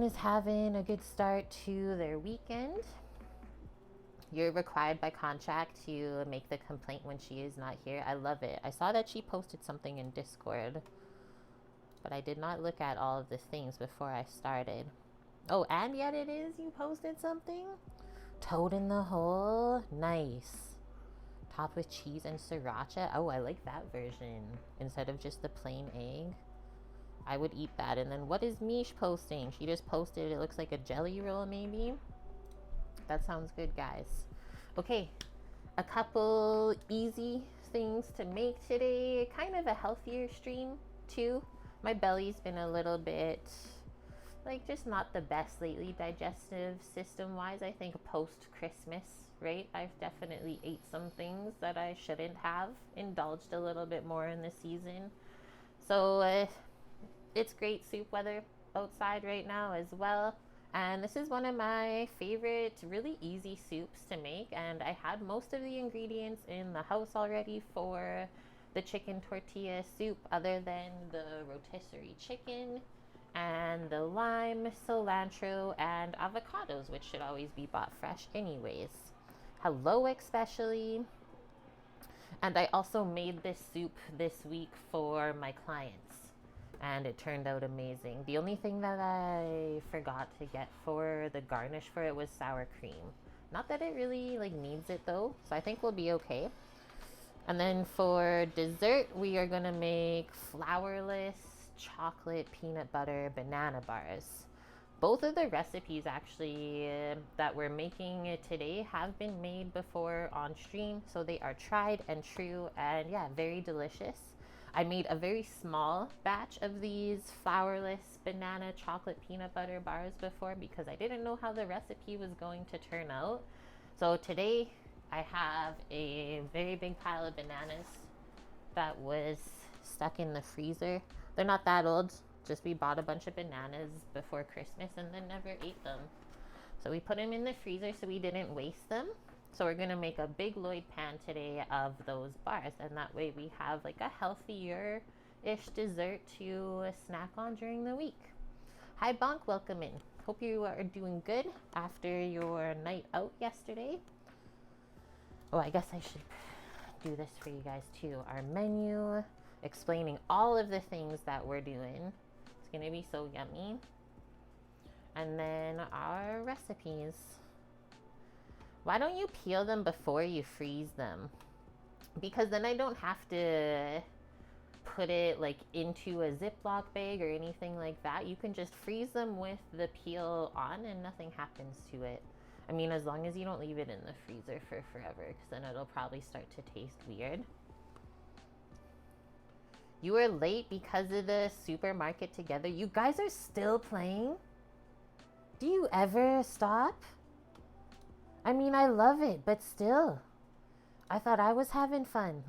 Is having a good start to their weekend. You're required by contract to make the complaint when she is not here. I love it. I saw that she posted something in Discord, but I did not look at all of the things before I started. Oh, and yet it is you posted something? Toad in the hole. Nice. Topped with cheese and sriracha. Oh, I like that version instead of just the plain egg. I would eat that. And then what is Mish posting? She just posted, it looks like a jelly roll maybe. That sounds good, guys. Okay, a couple easy things to make today. Kind of a healthier stream too. My belly's been a little bit like just not the best lately digestive system wise. I think post Christmas, right? I've definitely ate some things that I shouldn't have, indulged a little bit more in the season. So it's great soup weather outside right now as well. And this is one of my favorite, really easy soups to make. And I had most of the ingredients in the house already for the chicken tortilla soup, other than the rotisserie chicken and the lime, cilantro, and avocados, which should always be bought fresh anyways. Hello, especially. And I also made this soup this week for my clients, and it turned out amazing. The only thing that I forgot to get for the garnish for it was sour cream. Not that it really needs it though, so I think we'll be okay. And then for dessert, we are gonna make flourless chocolate peanut butter banana bars. Both of the recipes actually that we're making today have been made before on stream, so they are tried and true, and yeah, very delicious. I made a very small batch of these flourless banana chocolate peanut butter bars before because I didn't know how the recipe was going to turn out. So today I have a very big pile of bananas that was stuck in the freezer. They're not that old, just we bought a bunch of bananas before Christmas and then never ate them. So we put them in the freezer so we didn't waste them. So we're gonna make a big Lloyd pan today of those bars, and that way we have like a healthier-ish dessert to snack on during the week. Hi Bonk, welcome in. Hope you are doing good after your night out yesterday. Oh, I guess I should do this for you guys too. Our menu, explaining all of the things that we're doing. It's gonna be so yummy. And then our recipes. Why don't you peel them before you freeze them? Because then I don't have to put it into a Ziploc bag or anything like that. You can just freeze them with the peel on and nothing happens to it. I mean, as long as you don't leave it in the freezer for forever, because then it'll probably start to taste weird. You were late because of the supermarket together. You guys are still playing? Do you ever stop? I mean, I love it, but still. I thought I was having fun.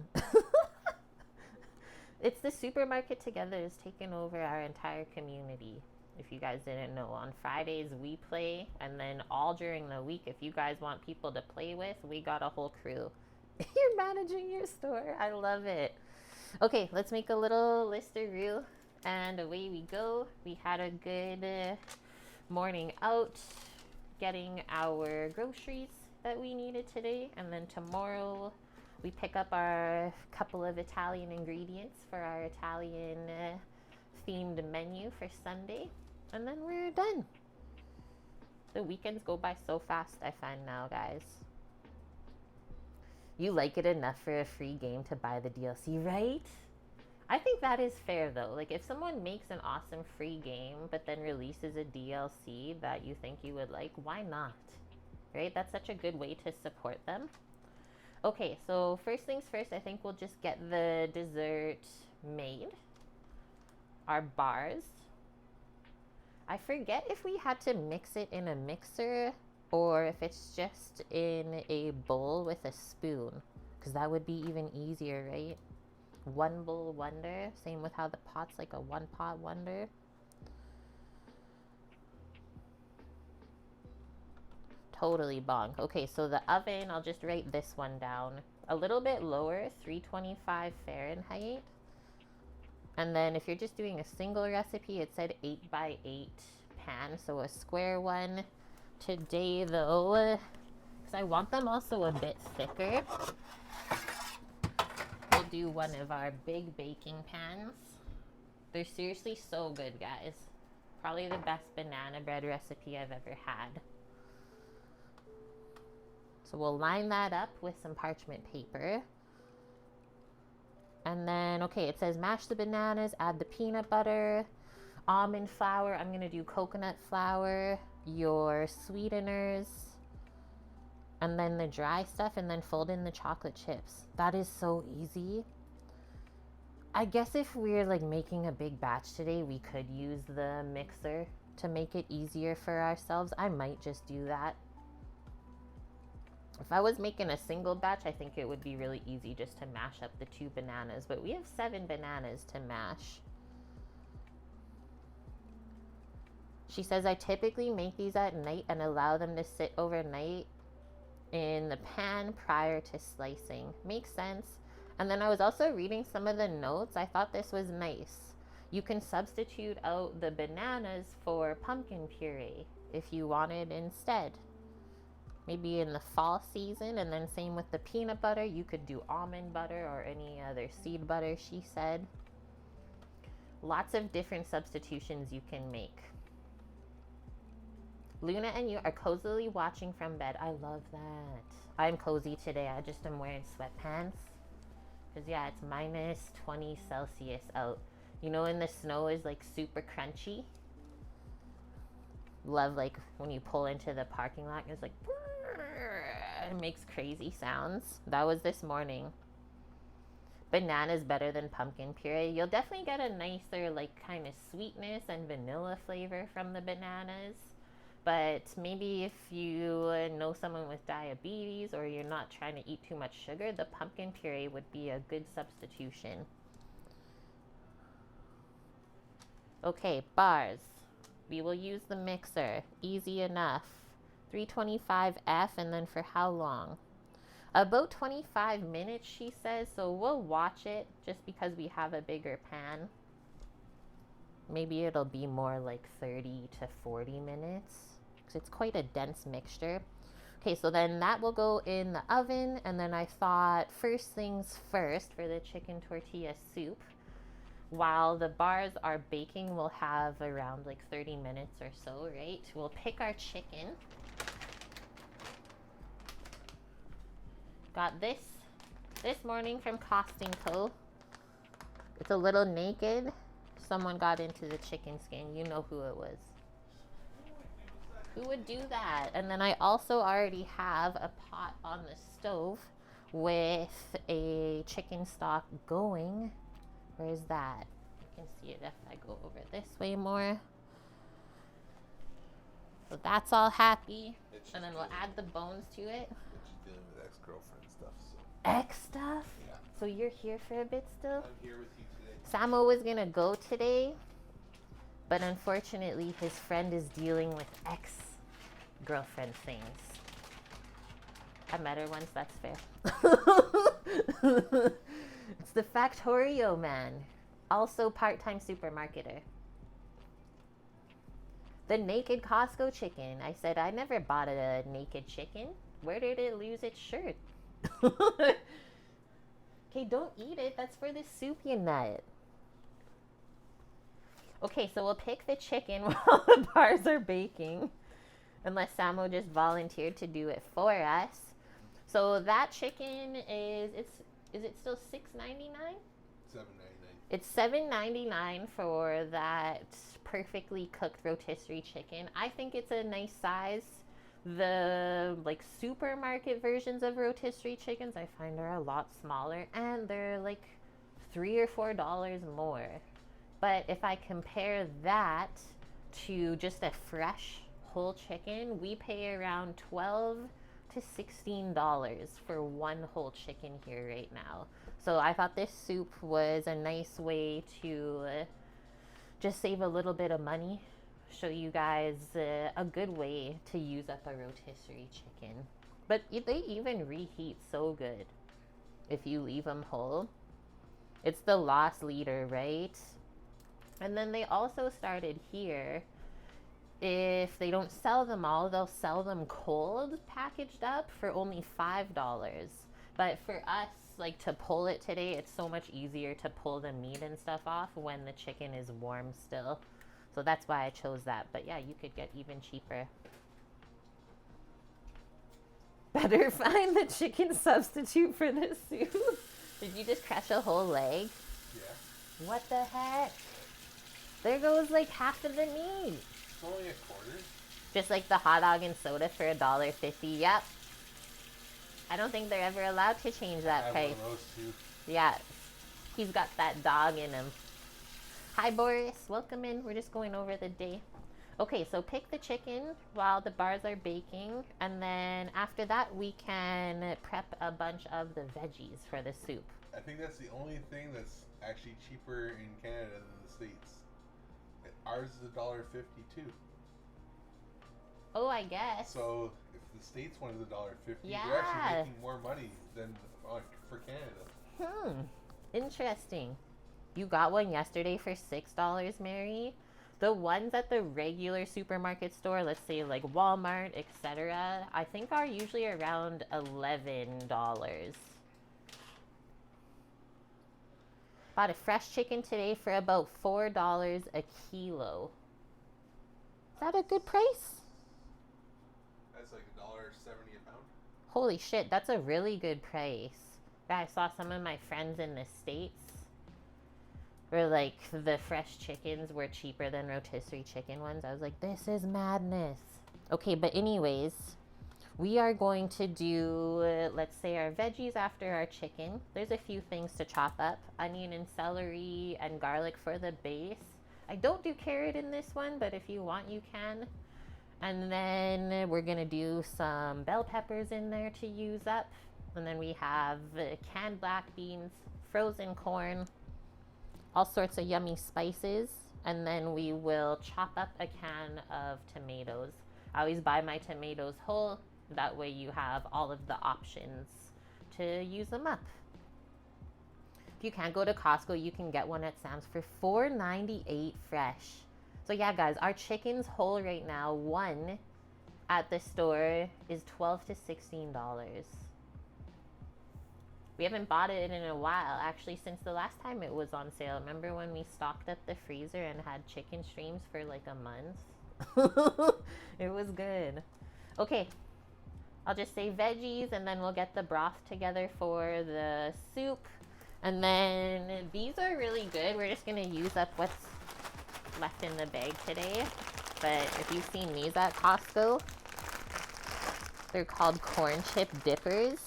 It's the supermarket together is taking over our entire community. If you guys didn't know, on Fridays we play, and then all during the week, if you guys want people to play with, we got a whole crew. You're managing your store. I love it. Okay, let's make a little listeroo, and away we go. We had a good morning out, getting our groceries that we needed today, and then tomorrow we pick up our couple of Italian ingredients for our Italian themed menu for Sunday, and then we're done. The weekends go by so fast, I find now, guys. You like it enough for a free game to buy the DLC, right? I think that is fair though. Like if someone makes an awesome free game but then releases a DLC that you think you would like, why not? Right? That's such a good way to support them. Okay, so first things first, I think we'll just get the dessert made. Our bars. I forget if we had to mix it in a mixer or if it's just in a bowl with a spoon, because that would be even easier, right? One bowl wonder. Same with how the pot's like a one pot wonder. Totally bonk. Okay, so the oven, I'll just write this one down. A little bit lower, 325 Fahrenheit. And then if you're just doing a single recipe, it said 8 by 8 pan, so a square one today though, because I want them also a bit thicker. We'll do one of our big baking pans. They're seriously so good, guys. Probably the best banana bread recipe I've ever had. So we'll line that up with some parchment paper. And then, okay, it says mash the bananas, add the peanut butter, almond flour. I'm going to do coconut flour, your sweeteners, and then the dry stuff, and then fold in the chocolate chips. That is so easy. I guess if we're like making a big batch today, we could use the mixer to make it easier for ourselves. I might just do that. If I was making a single batch, I think it would be really easy just to mash up the 2 bananas, but we have 7 bananas to mash. She says, I typically make these at night and allow them to sit overnight in the pan prior to slicing. Makes sense. And then I was also reading some of the notes. I thought this was nice. You can substitute out the bananas for pumpkin puree if you wanted instead. Maybe in the fall season, and then same with the peanut butter. You could do almond butter or any other seed butter, she said. Lots of different substitutions you can make. Luna and you are cozily watching from bed. I love that. I'm cozy today. I just am wearing sweatpants. Because yeah, it's minus 20 Celsius out. You know when the snow is like super crunchy? Love like when you pull into the parking lot, it's like... It makes crazy sounds. That was this morning. Banana's better than pumpkin puree. You'll definitely get a nicer like kind of sweetness and vanilla flavor from the bananas. But maybe if you know someone with diabetes or you're not trying to eat too much sugar, the pumpkin puree would be a good substitution. Okay, bars. We will use the mixer. Easy enough. 325F, and then for how long? About 25 minutes, she says, so we'll watch it just because we have a bigger pan. Maybe it'll be more like 30 to 40 minutes because it's quite a dense mixture. Okay, so then that will go in the oven, and then I thought first things first for the chicken tortilla soup. While the bars are baking, we'll have around like 30 minutes or so, right? We'll pick our chicken. Got this morning from Costing Co. It's a little naked. Someone got into the chicken skin. You know who it was. Who would do that? And then I also already have a pot on the stove with a chicken stock going. Where is that? You can see it if I go over this way more. So that's all happy. And then we'll add the bones to it. She's dealing with ex-girlfriend stuff. So. Ex stuff? Yeah. So you're here for a bit still? I'm here with you today. Samo was gonna go today, but unfortunately his friend is dealing with ex-girlfriend things. I met her once, that's fair. It's the Factorio man. Also part-time supermarketer. The naked Costco chicken. I said, I never bought a naked chicken. Where did it lose its shirt? Okay, don't eat it. That's for the soup, you nut. Okay, so we'll pick the chicken while the bars are baking. Unless Samo just volunteered to do it for us. So that chicken is it still $6.99? $7.99. It's $7.99 for that perfectly cooked rotisserie chicken. I think it's a nice size. The like supermarket versions of rotisserie chickens I find are a lot smaller, and they're like $3 or $4 more. But if I compare that to just a fresh whole chicken, we pay around $12 to $16 for one whole chicken here right now. So I thought this soup was a nice way to just save a little bit of money. Show you guys a good way to use up a rotisserie chicken. But they even reheat so good if you leave them whole. It's the lost leader, right? And then they also started here if they don't sell them all, they'll sell them cold, packaged up for only $5. But for us, like to pull it today, it's so much easier to pull the meat and stuff off when the chicken is warm still. So that's why I chose that. But yeah, you could get even cheaper. Better find the chicken substitute for this soup. Did you just crush a whole leg? Yeah. What the heck? There goes like half of the meat. It's only a quarter. Just like the hot dog and soda for $1.50. Yep. I don't think they're ever allowed to change that price. One of those too. Yeah. He's got that dog in him. Hi, Boris. Welcome in. We're just going over the day. Okay, so pick the chicken while the bars are baking. And then after that, we can prep a bunch of the veggies for the soup. I think that's the only thing that's actually cheaper in Canada than the States. Ours is $1.50 too. Oh, I guess. So if the States one is $1.50, yeah, they're actually making more money than for Canada. Interesting. You got one yesterday for $6, Mary. The ones at the regular supermarket store, let's say like Walmart, etc., I think are usually around $11. Bought a fresh chicken today for about $4 a kilo. Is that a good price? That's like $1.70 a pound. Holy shit, that's a really good price. I saw some of my friends in the States where like the fresh chickens were cheaper than rotisserie chicken ones. I was like, this is madness. Okay, but anyways, we are going to do, let's say, our veggies after our chicken. There's a few things to chop up. Onion and celery and garlic for the base. I don't do carrot in this one, but if you want, you can. And then we're gonna do some bell peppers in there to use up. And then we have canned black beans, frozen corn, all sorts of yummy spices. And then we will chop up a can of tomatoes. I always buy my tomatoes whole. That way you have all of the options to use them up. If you can't go to Costco, you can get one at Sam's for $4.98 fresh. So yeah, guys, our chicken's whole right now, one at the store is $12 to $16. We haven't bought it in a while, actually, since the last time it was on sale. Remember when we stocked up the freezer and had chicken streams for like a month? It was good. Okay, I'll just say veggies and then we'll get the broth together for the soup. And then these are really good. We're just gonna use up what's left in the bag today. But if you've seen these at Costco, they're called corn chip dippers.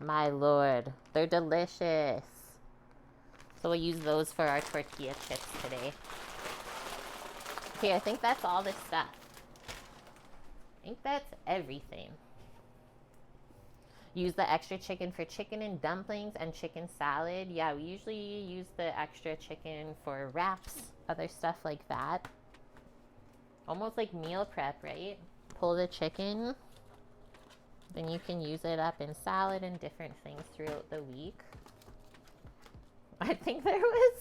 My lord, they're delicious. So we'll use those for our tortilla chips today. Okay, I think that's all the stuff. I think that's everything. Use the extra chicken for chicken and dumplings and chicken salad. Yeah, we usually use the extra chicken for wraps, other stuff like that. Almost like meal prep, right? Pull the chicken, then you can use it up in salad and different things throughout the week. I think there was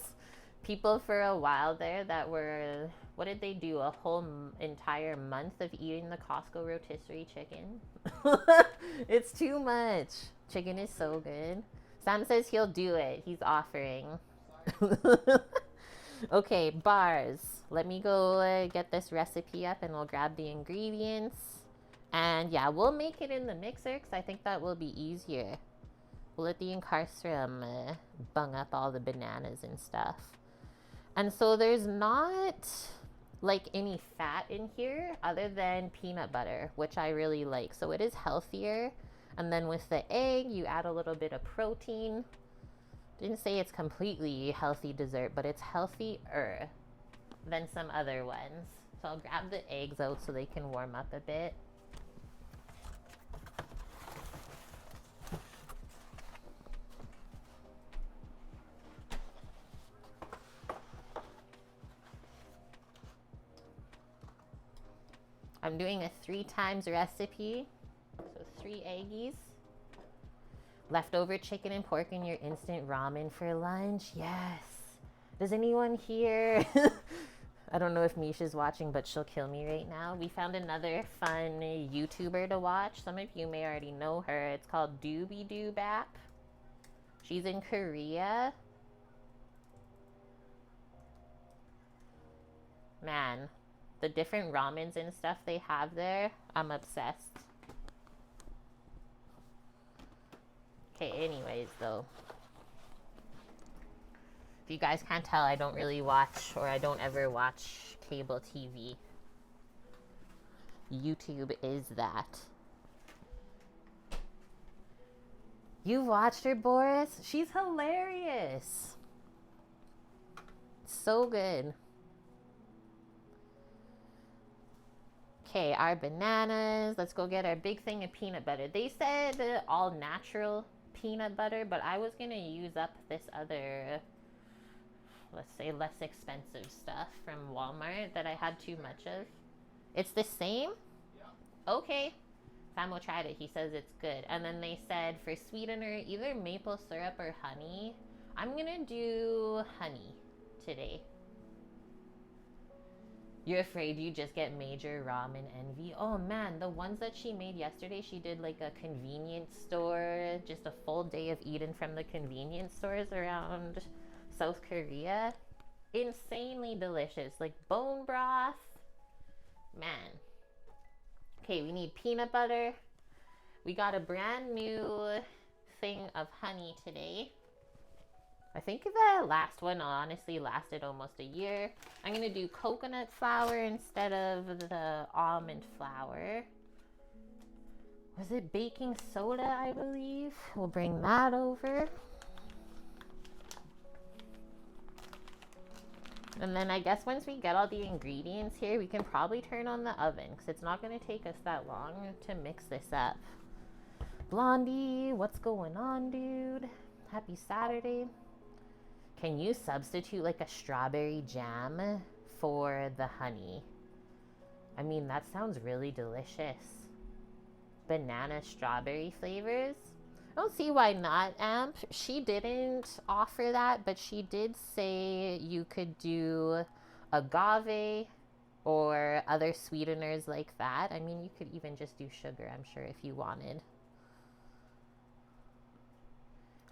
people for a while there that were, what did they do? A whole entire month of eating the Costco rotisserie chicken? It's too much. Chicken is so good. Sam says he'll do it. He's offering. Okay, bars. Let me go get this recipe up and we'll grab the ingredients. And yeah, we'll make it in the mixer because I think that will be easier. We'll let the incarcerum bung up all the bananas and stuff. And so there's not like any fat in here other than peanut butter, which I really like. So it is healthier. And then with the egg, you add a little bit of protein. Didn't say it's completely healthy dessert, but it's healthier than some other ones. So I'll grab the eggs out so they can warm up a bit. I'm doing a 3 times recipe, so 3 eggies. Leftover chicken and pork in your instant ramen for lunch. Yes. Does anyone here I don't know if Misha's watching, but she'll kill me right now. We found another fun YouTuber to watch. Some of you may already know her. It's called Doobie Doo Bap. She's in Korea. Man, the different ramens and stuff they have there, I'm obsessed. Okay, anyways, though. If you guys can't tell, I don't really watch, or I don't ever watch cable TV. YouTube is that. You've watched her, Boris? She's hilarious. So good. Okay, our bananas. Let's go get our big thing of peanut butter. They said all natural peanut butter, but I was going to use up this other, let's say, less expensive stuff from Walmart that I had too much of. It's the same? Yeah. Okay. Samo tried it. He says it's good. And then they said for sweetener, either maple syrup or honey. I'm going to do honey today. You're afraid you just get major ramen envy? Oh man, the ones that she made yesterday, she did like a convenience store, just a full day of eating from the convenience stores around South Korea. Insanely delicious, like bone broth. Man. Okay, we need peanut butter. We got a brand new thing of honey today. I think the last one honestly lasted almost a year. I'm going to do coconut flour instead of the almond flour. Was it baking soda, I believe? We'll bring that over. And then I guess once we get all the ingredients here, we can probably turn on the oven because it's not going to take us that long to mix this up. Blondie, what's going on, dude? Happy Saturday. Can you substitute like a strawberry jam for the honey? I mean, that sounds really delicious. Banana strawberry flavors. I don't see why not, Amp. She didn't offer that, but she did say you could do agave or other sweeteners like that. I mean, you could even just do sugar, I'm sure, if you wanted.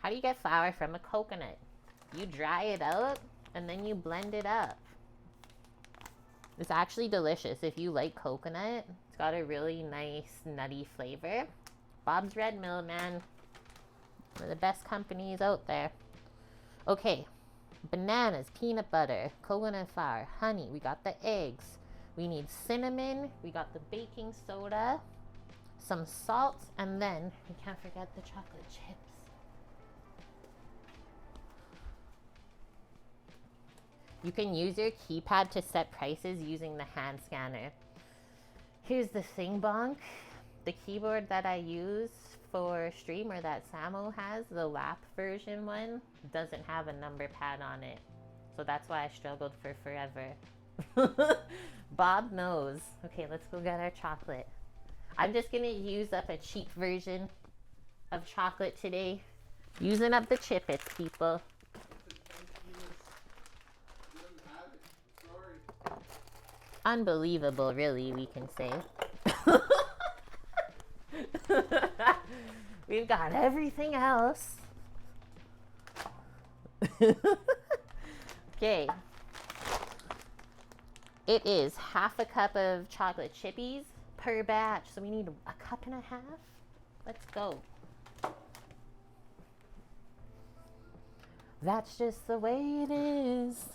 How do you get flour from a coconut? You dry it out and then you blend it up. It's actually delicious if you like coconut. It's got a really nice nutty flavor. Bob's Red Mill, man. One of the best companies out there. Okay, bananas, peanut butter, coconut flour, honey. We got the eggs. We need cinnamon. We got the baking soda, some salt, and then we can't forget the chocolate chips. You can use your keypad to set prices using the hand scanner. Here's the thing, Bonk. The keyboard that I use for stream, or that Samo has, the lap version one, doesn't have a number pad on it. So that's why I struggled for forever. Bob knows. Okay, let's go get our chocolate. I'm just gonna use up a cheap version of chocolate today. Using up the chippets, people. Unbelievable, really, we can say. We've got everything else. Okay. It is half a cup of chocolate chippies per batch, so we need a cup and a half. Let's go. That's just the way it is.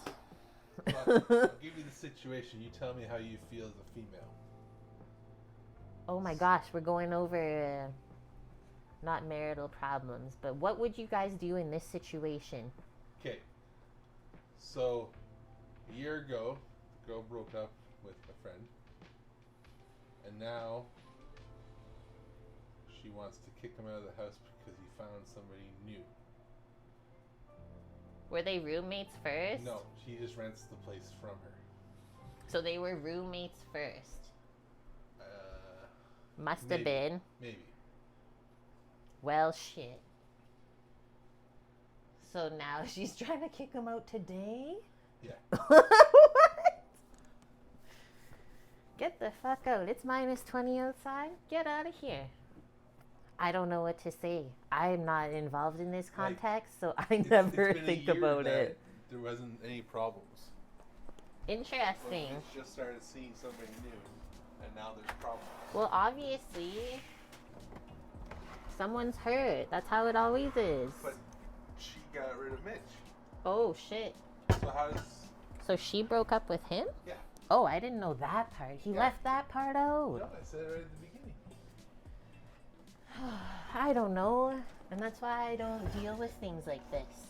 I'll give you the situation. You tell me how you feel as a female. Oh my gosh, we're going over not marital problems, but what would you guys do in this situation? Okay. So, a year ago, the girl broke up with a friend, and now she wants to kick him out of the house because he found somebody new. Were they roommates first? No, he just rents the place from her. So they were roommates first. Must Maybe. have been. Maybe. Well, shit. So now she's trying to kick him out today? Yeah. What? Get the fuck out. It's -20 outside. Get out of here. I don't know what to say. I'm not involved in this context, so I never it's been think a year about that it. There wasn't any problems. Interesting. Well, we just started seeing somebody new, and now there's problems. Well, obviously, someone's hurt. That's how it always is. But she got rid of Mitch. Oh, shit. So how's... So she broke up with him? Yeah. Oh, I didn't know that part. He left that part out. No, I said it right at the beginning. I don't know. And that's why I don't deal with things like this.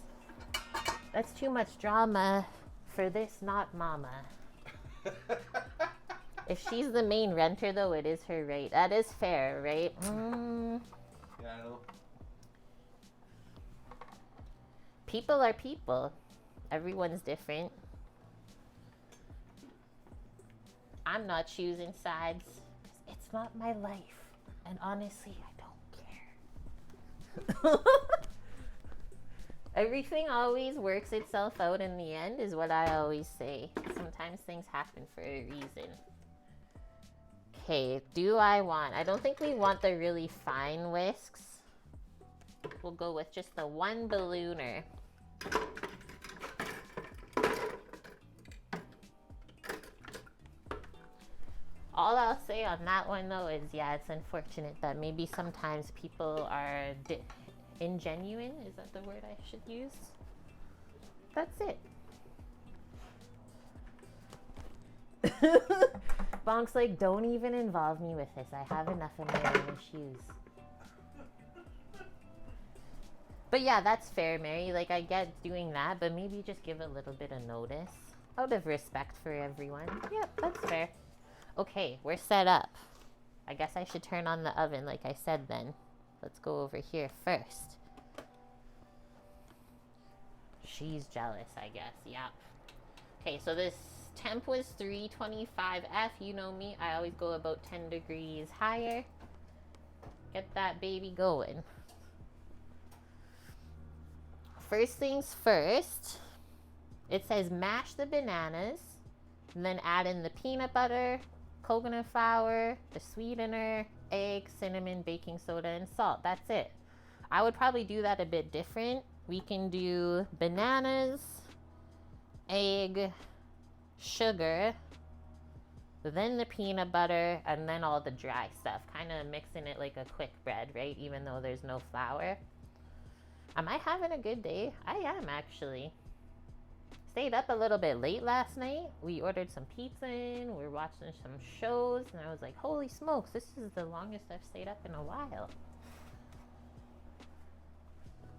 That's too much drama for this not mama. If she's the main renter, though, it is her right. That is fair, right? Yeah, I know. People are people. Everyone's different. I'm not choosing sides. It's not my life. And honestly, I don't care. Everything always works itself out in the end, is what I always say. Sometimes things happen for a reason. Okay, I don't think we want the really fine whisks. We'll go with just the one ballooner. All I'll say on that one, though, is yeah, it's unfortunate that maybe sometimes people are ingenuine. Is that the word I should use? That's it. Bonk's like, don't even involve me with this. I have enough of my own issues. But yeah, that's fair, Mary. Like, I get doing that, but maybe just give a little bit of notice out of respect for everyone. Yep, that's fair. Okay, we're set up. I guess I should turn on the oven like I said then. Let's go over here first. She's jealous, I guess. Yep. Okay, so this temp was 325F. You know me. I always go about 10 degrees higher. Get that baby going. First things first. It says mash the bananas. And then add in the peanut butter, coconut flour, the sweetener, egg, cinnamon, baking soda, and salt. That's it. I would probably do that a bit different. We can do bananas, egg, sugar, then the peanut butter, and then all the dry stuff. Kind of mixing it like a quick bread, right? Even though there's no flour. Am I having a good day? I am, actually. Stayed up a little bit late last night. We ordered some pizza in. We were watching some shows. And I was like, holy smokes, this is the longest I've stayed up in a while.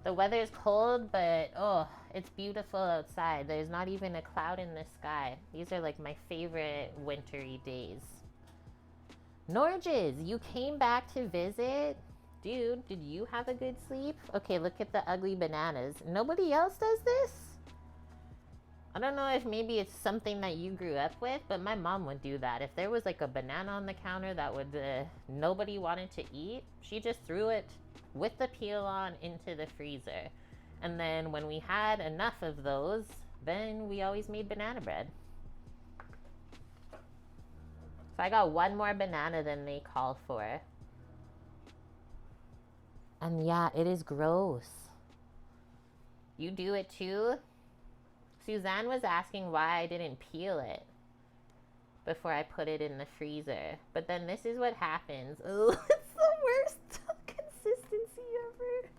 The weather's cold, but oh, it's beautiful outside. There's not even a cloud in the sky. These are like my favorite wintry days. Norges, you came back to visit? Dude, did you have a good sleep? Okay, look at the ugly bananas. Nobody else does this? I don't know if maybe it's something that you grew up with, but my mom would do that. If there was like a banana on the counter that would nobody wanted to eat, she just threw it with the peel on into the freezer. And then when we had enough of those, then we always made banana bread. So I got one more banana than they called for. And yeah, it is gross. You do it too? Suzanne was asking why I didn't peel it before I put it in the freezer. But then this is what happens. Oh, it's the worst consistency ever.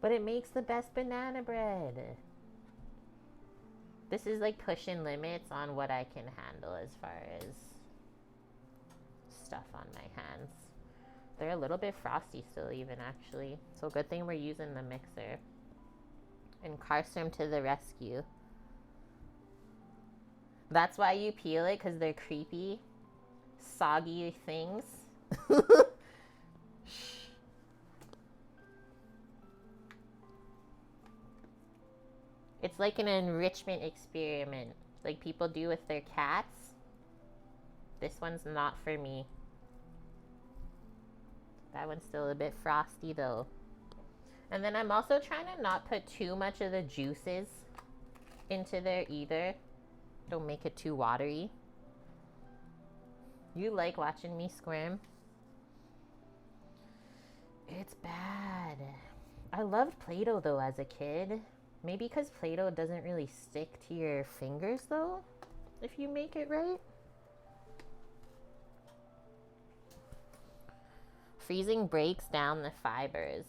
But it makes the best banana bread. This is like pushing limits on what I can handle as far as stuff on my hands. They're a little bit frosty still even, actually. So good thing we're using the mixer. And Carstrom to the rescue. That's why you peel it, because they're creepy, soggy things. It's like an enrichment experiment, like people do with their cats. This one's not for me. That one's still a bit frosty though. And then I'm also trying to not put too much of the juices into there either. Don't make it too watery. You like watching me squirm? It's bad. I loved Play-Doh though as a kid. Maybe because Play-Doh doesn't really stick to your fingers though, if you make it right. Freezing breaks down the fibers.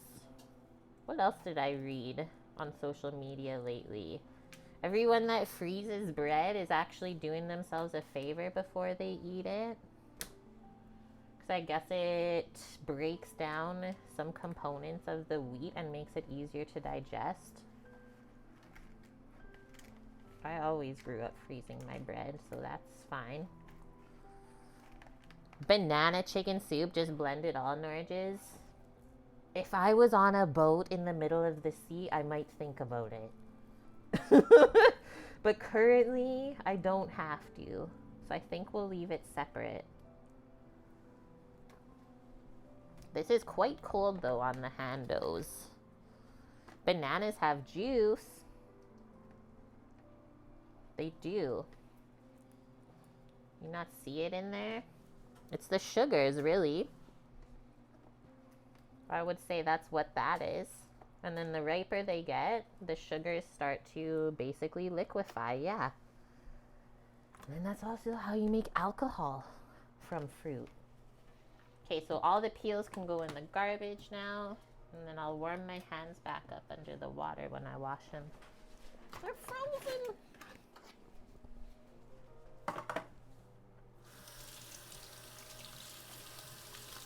What else did I read on social media lately? Everyone that freezes bread is actually doing themselves a favor before they eat it. Because I guess it breaks down some components of the wheat and makes it easier to digest. I always grew up freezing my bread, so that's fine. Banana chicken soup, just blended all Norges. If I was on a boat in the middle of the sea, I might think about it. But currently, I don't have to. So I think we'll leave it separate. This is quite cold though on the handos. Bananas have juice. They do. You not see it in there? It's the sugars, really. I would say that's what that is. And then the riper they get, the sugars start to basically liquefy, yeah. And that's also how you make alcohol from fruit. Okay, so all the peels can go in the garbage now. And then I'll warm my hands back up under the water when I wash them. They're frozen!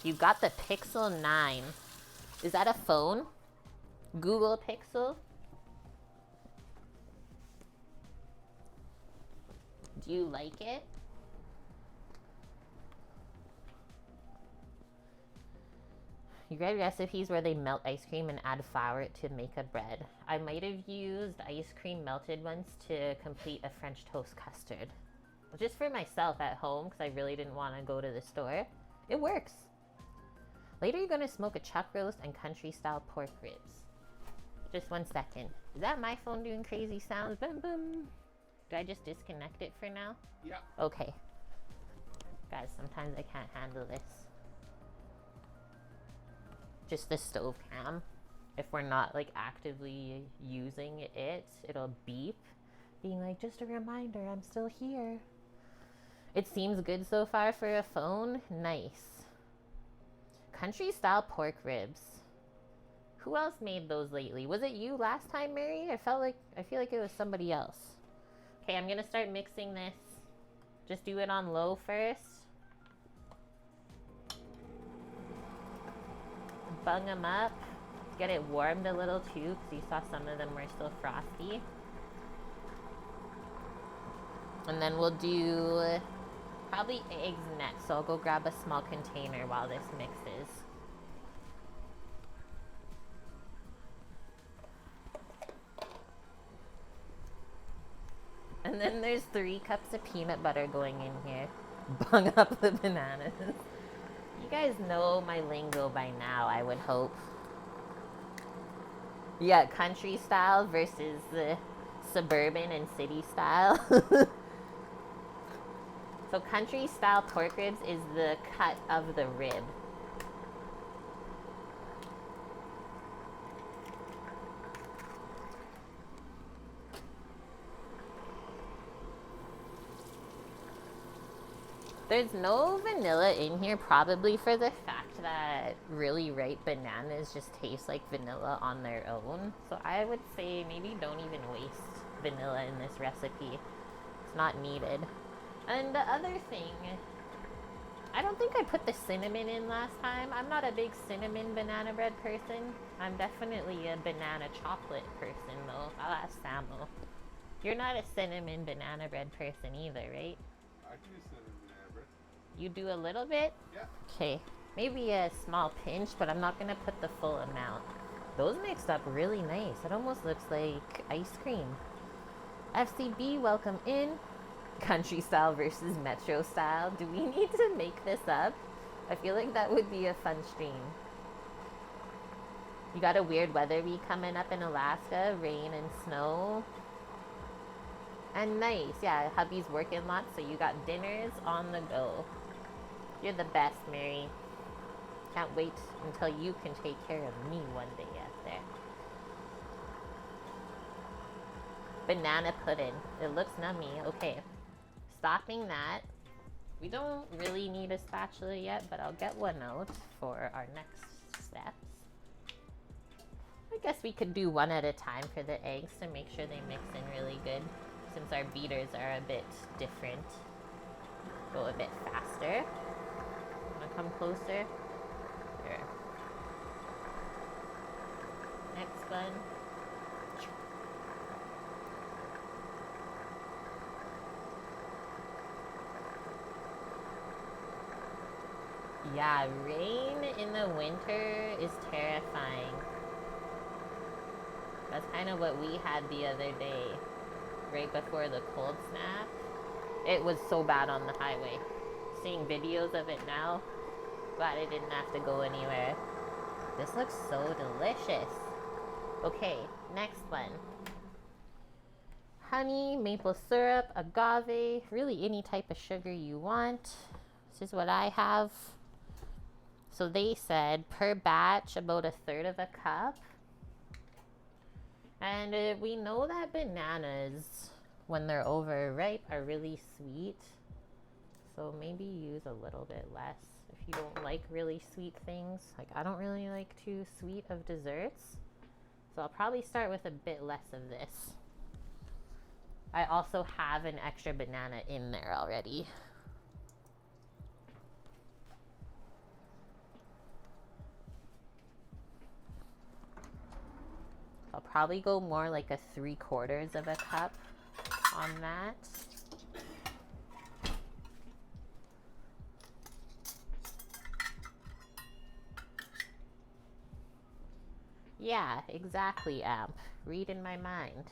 You got the Pixel 9. Is that a phone? Google Pixel? Do you like it? You read recipes where they melt ice cream and add flour to make a bread. I might have used ice cream melted once to complete a French toast custard. Just for myself at home, because I really didn't want to go to the store. It works. Later you're going to smoke a chuck roast and country style pork ribs. Just 1 second. Is that my phone doing crazy sounds? Boom, boom. Do I just disconnect it for now? Yeah. Okay. Guys, sometimes I can't handle this. Just the stove cam. If we're not like actively using it, it'll beep. Being like, just a reminder, I'm still here. It seems good so far for a phone. Nice. Country style pork ribs. Who else made those lately? Was it you last time, Mary? I feel like it was somebody else. Okay, I'm gonna start mixing this. Just do it on low first. Bung them up. Get it warmed a little too, because you saw some of them were still frosty. And then we'll do probably eggs next. So I'll go grab a small container while this mixes. And then there's 3 cups of peanut butter going in here. Bung up the bananas. You guys know my lingo by now, I would hope. Yeah, country style versus the suburban and city style. So country style pork ribs is the cut of the rib. There's no vanilla in here, probably for the fact that really ripe bananas just taste like vanilla on their own. So I would say maybe don't even waste vanilla in this recipe. It's not needed. And the other thing, I don't think I put the cinnamon in last time. I'm not a big cinnamon banana bread person. I'm definitely a banana chocolate person though. I'll ask Samo. You're not a cinnamon banana bread person either, right? I can do cinnamon banana bread. You do a little bit? Yeah. Okay, maybe a small pinch, but I'm not gonna put the full amount. Those mixed up really nice. It almost looks like ice cream. FCB, welcome in. Country style versus metro style. Do we need to make this up? I feel like that would be a fun stream. You got a weird weather week coming up in Alaska, rain and snow. And nice, yeah, hubby's working lots, so you got dinners on the go. You're the best, Mary. Can't wait until you can take care of me one day out there. Banana pudding. It looks nummy. Okay. Stopping that. We don't really need a spatula yet, but I'll get one out for our next steps. I guess we could do one at a time for the eggs to make sure they mix in really good, since our beaters are a bit different. Go a bit faster. Wanna come closer? There. Next one. Yeah, rain in the winter is terrifying. That's kind of what we had the other day, right before the cold snap. It was so bad on the highway. Seeing videos of it now, glad I didn't have to go anywhere. This looks so delicious. Okay, next one. Honey, maple syrup, agave, really any type of sugar you want. This is what I have. So they said per batch about 1/3 of a cup. And we know that bananas, when they're overripe, are really sweet. So maybe use a little bit less if you don't like really sweet things. Like I don't really like too sweet of desserts. So I'll probably start with a bit less of this. I also have an extra banana in there already. I'll probably go more like 3/4 of a cup on that. Yeah, exactly, Amp. Read in my mind.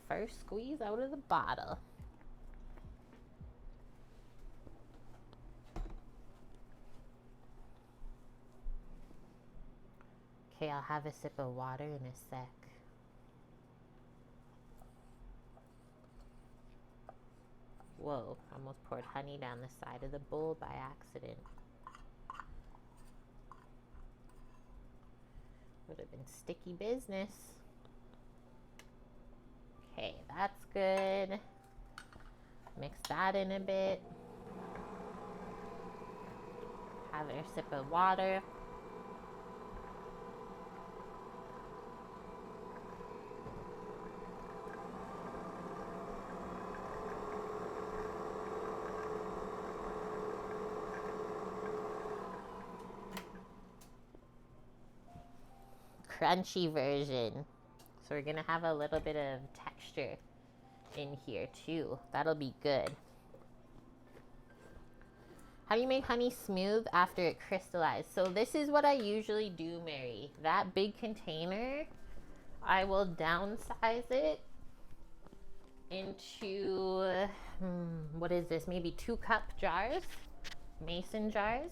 First squeeze out of the bottle. Okay, I'll have a sip of water in a sec. Whoa, almost poured honey down the side of the bowl by accident. Would have been sticky business. Okay, that's good. Mix that in a bit. Have a sip of water. Crunchy version. So we're gonna have a little bit of texture in here too. That'll be good. How do you make honey smooth after it crystallizes? So this is what I usually do, Mary. That big container, I will downsize it into, what is this? Maybe 2-cup jars, mason jars,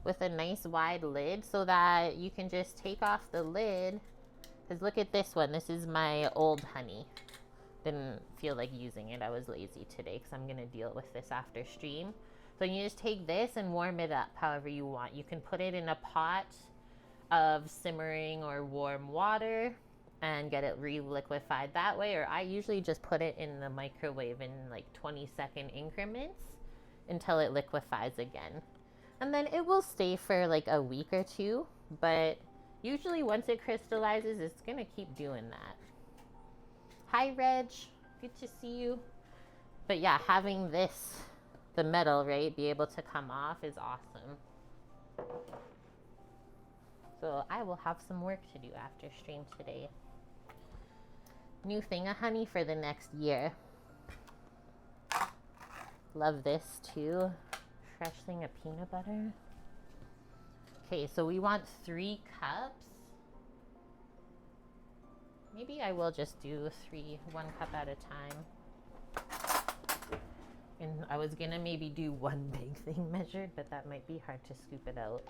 with a nice wide lid so that you can just take off the lid. Because look at this one. This is my old honey. Didn't feel like using it. I was lazy today because I'm going to deal with this after stream. So you just take this and warm it up however you want. You can put it in a pot of simmering or warm water and get it re-liquefied that way. Or I usually just put it in the microwave in like 20-second increments until it liquefies again. And then it will stay for like a week or two. But usually once it crystallizes, it's going to keep doing that. Hi, Reg. Good to see you. But yeah, having this, the metal, right, be able to come off is awesome. So I will have some work to do after stream today. New thing of honey for the next year. Love this too. Fresh thing of peanut butter. Okay, so we want 3 cups. Maybe I will just do 1 cup at a time. And I was gonna maybe do one big thing measured, but that might be hard to scoop it out.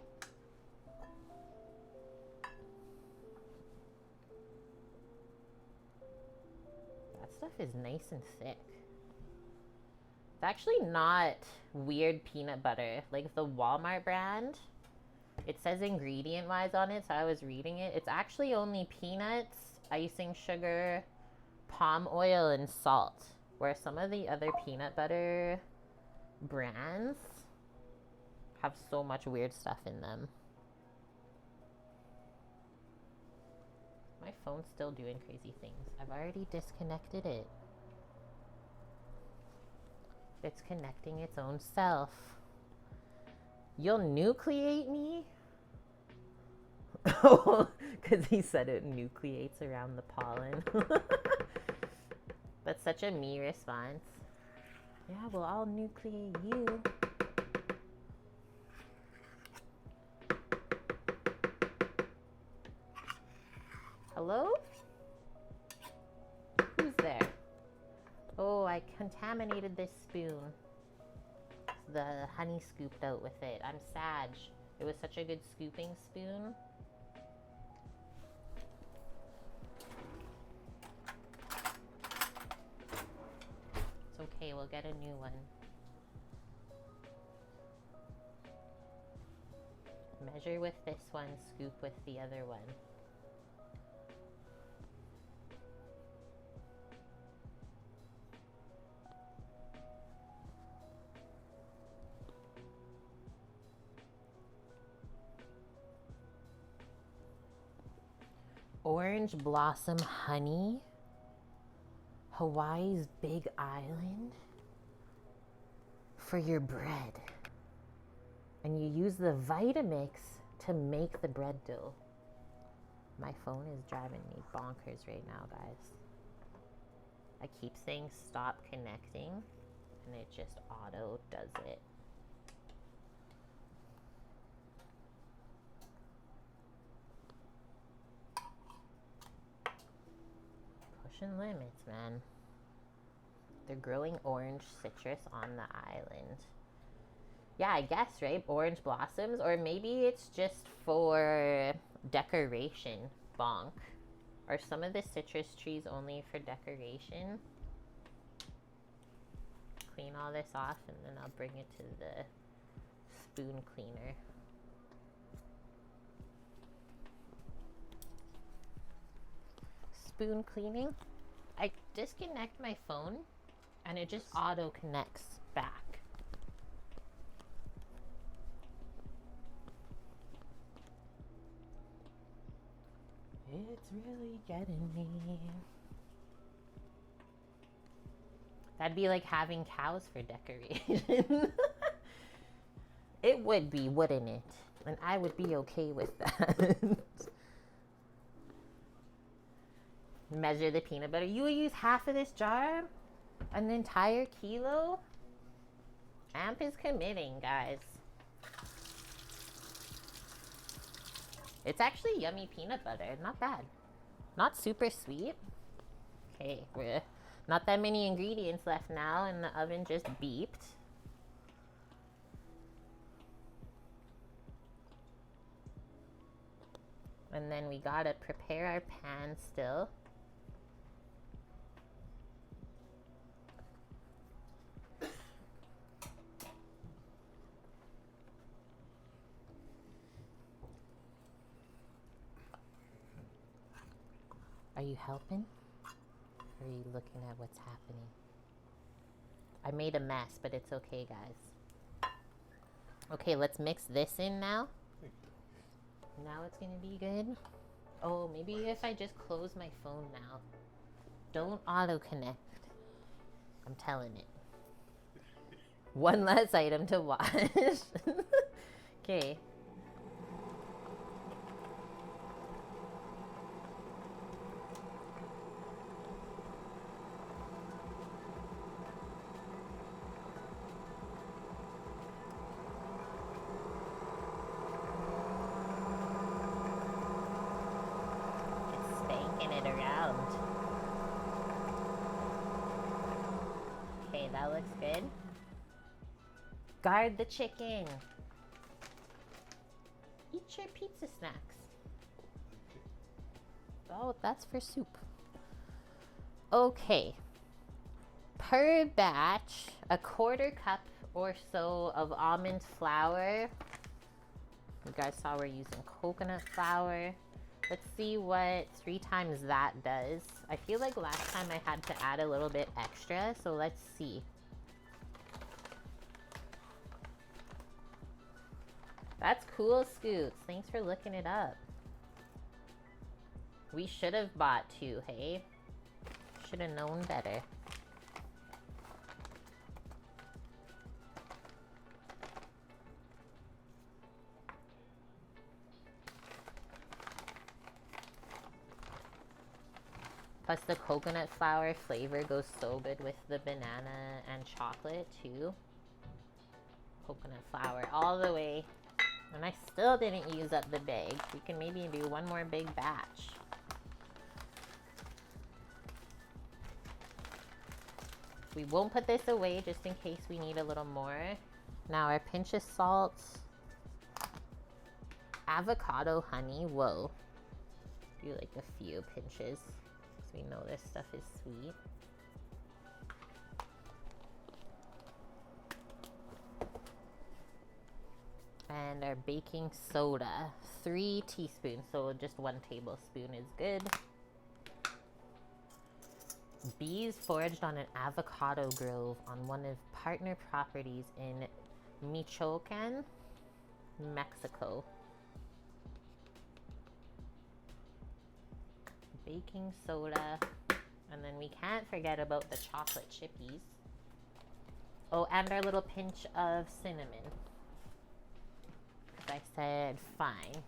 That stuff is nice and thick. It's actually not weird peanut butter. Like the Walmart brand, it says ingredient wise on it, so I was reading it. It's actually only peanuts, icing sugar, palm oil, and salt. Where some of the other peanut butter brands have so much weird stuff in them. My phone's still doing crazy things. I've already disconnected it. It's connecting its own self. You'll nucleate me? Oh, because he said it nucleates around the pollen. That's such a me response. Yeah, well, I'll nucleate you. Hello? Who's there? Oh, I contaminated this spoon. The honey scooped out with it. I'm sad. It was such a good scooping spoon. It's okay, we'll get a new one. Measure with this one, scoop with the other one. Orange blossom honey, Hawaii's Big Island for your bread. And you use the Vitamix to make the bread dough. My phone is driving me bonkers right now, guys. I keep saying stop connecting and it just auto does it. Pushing limits, man. They're growing orange citrus on the island. Yeah, I guess, right? Orange blossoms, or maybe it's just for decoration. Bonk. Are some of the citrus trees only for decoration? Clean all this off and then I'll bring it to the spoon cleaner. Spoon cleaning. I disconnect my phone and it just auto connects back. It's really getting me. That'd be like having cows for decoration. It would be, wouldn't it? And I would be okay with that. Measure the peanut butter. You will use half of this jar? An entire kilo? Amp is committing, guys. It's actually yummy peanut butter. Not bad. Not super sweet. Okay, we're not that many ingredients left now, and the oven just beeped. And then we gotta prepare our pan still. Are you helping? Or are you looking at what's happening? I made a mess, but it's okay, guys. Okay, let's mix this in now. Now it's gonna be good. Oh, maybe if I just close my phone now. Don't auto connect. I'm telling it. One less item to wash. Okay. It around. Okay, that looks good. Guard the chicken. Eat your pizza snacks. Oh, that's for soup. Okay. Per batch, a 1/4 cup or so of almond flour. You guys saw we're using coconut flour. Let's see what 3 times that does. I feel like last time I had to add a little bit extra, so let's see. That's cool, Scoots. Thanks for looking it up. We should have bought 2, hey? Should have known better. Plus the coconut flour flavor goes so good with the banana and chocolate too. Coconut flour all the way. And I still didn't use up the bag. We can maybe do one more big batch. We won't put this away just in case we need a little more. Now our pinch of salt. Avocado honey, whoa. Do like a few pinches. We know this stuff is sweet. And our baking soda, 3 teaspoons, so just 1 tablespoon is good. Bees foraged on an avocado grove on one of partner properties in Michoacan, Mexico. Baking soda, and then we can't forget about the chocolate chippies. Oh, and our little pinch of cinnamon. Because I said fine.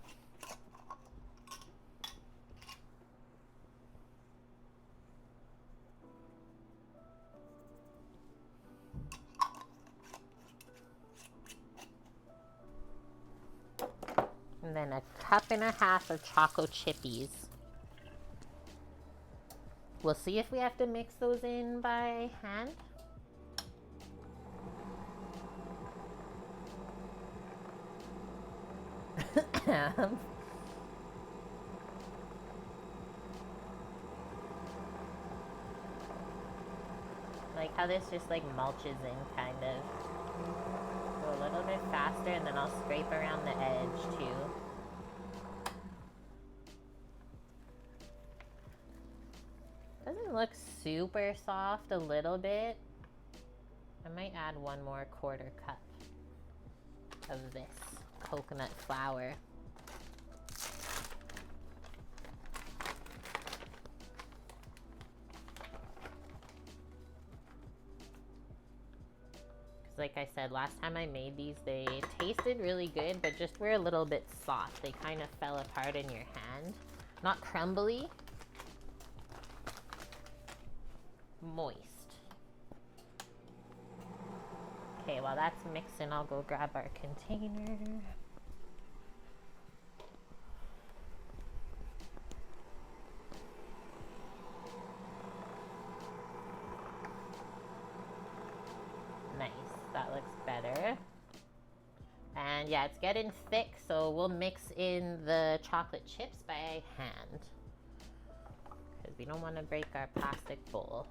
And then 1.5 cups of choco chippies. We'll see if we have to mix those in by hand. Like how this just like mulches in, kind of. Go a little bit faster and then I'll scrape around the edge too. Doesn't look super soft, a little bit. I might add 1 more 1/4 cup of this coconut flour. Because like I said, last time I made these, they tasted really good, but just were a little bit soft. They kind of fell apart in your hand. Not crumbly. Moist. Okay, while that's mixing, I'll go grab our container. Nice, that looks better. And yeah, it's getting thick, so we'll mix in the chocolate chips by hand. Because we don't want to break our plastic bowl.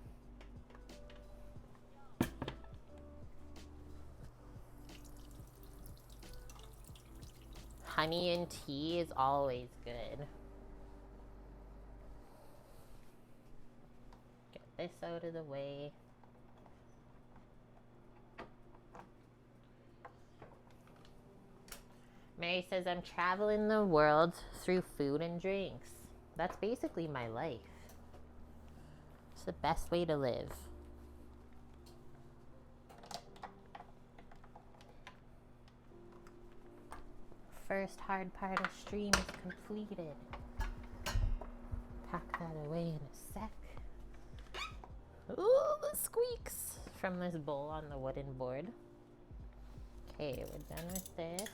Honey and tea is always good. Get this out of the way. Mary says, I'm traveling the world through food and drinks. That's basically my life. It's the best way to live. First hard part of stream is completed. Pack that away in a sec. Ooh, the squeaks from this bowl on the wooden board. Okay, we're done with this.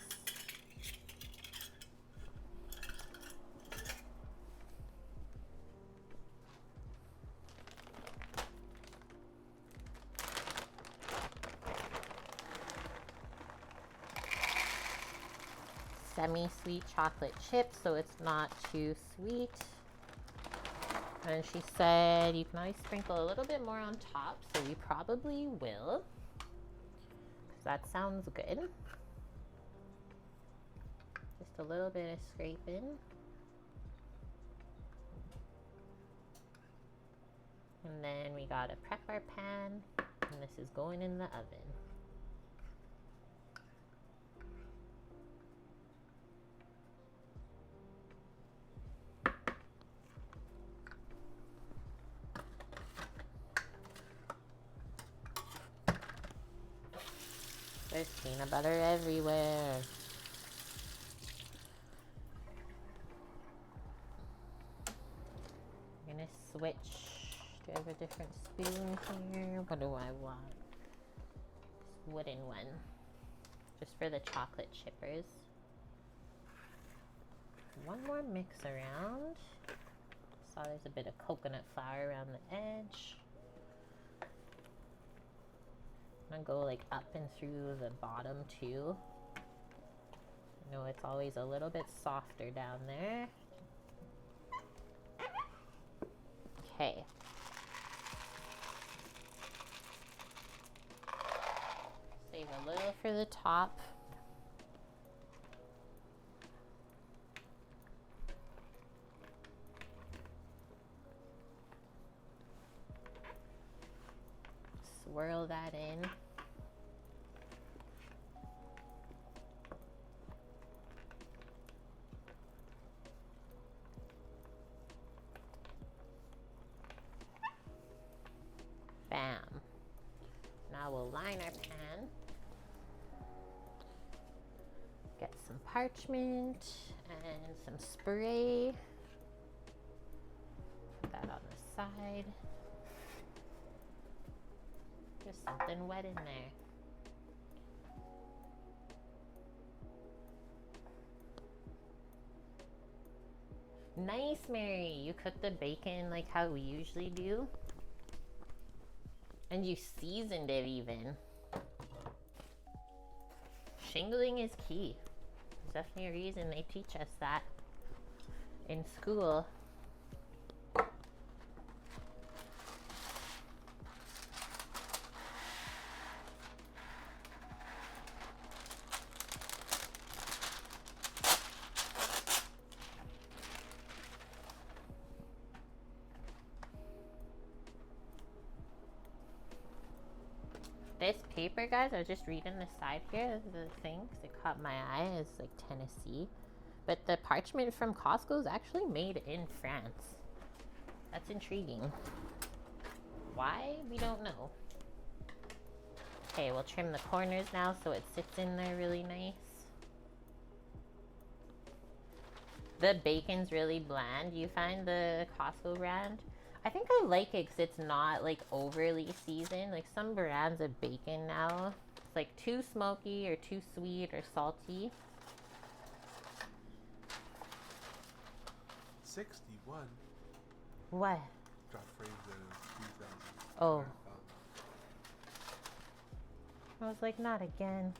semi-sweet chocolate chip, so it's not too sweet. And she said you can always sprinkle a little bit more on top, so we probably will. That sounds good. Just a little bit of scraping. And then we gotta prep our pan, and this is going in the oven. There's peanut butter everywhere. I'm gonna switch. Do I have a different spoon here? What do I want? This wooden one. Just for the chocolate chippers. One more mix around. Saw there's a bit of coconut flour around the edge. I'm gonna go like up and through the bottom too. I know it's always a little bit softer down there. Okay. Save a little for the top. Swirl that in. Bam. Now we'll line our pan. Get some parchment and some spray. Put that on the side. Just something wet in there. Nice, Mary. You cook the bacon like how we usually do. And you seasoned it even. Shingling is key. There's definitely a reason they teach us that in school. This paper, guys, I was just reading the side here, the thing, 'cause it caught my eye. It's like Tennessee. But the parchment from Costco is actually made in France. That's intriguing. Why? We don't know. Okay, we'll trim the corners now so it sits in there really nice. The bacon's really bland. You find the Costco brand? I think I like it because it's not like overly seasoned. Like some brands of bacon now, it's like too smoky or too sweet or salty. 61. What? Joffrey the 2000. Oh. I was like, not again.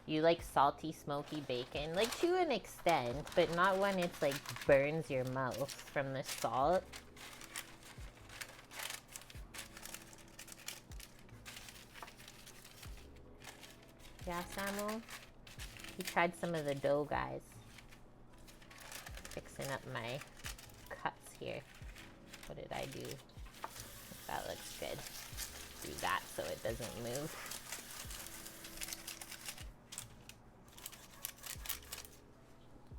You like salty, smoky bacon? Like to an extent, but not when it's like burns your mouth from the salt. Yeah, Samuel? You tried some of the dough, guys. Fixing up my cuts here. What did I do? That looks good. Do that so it doesn't move.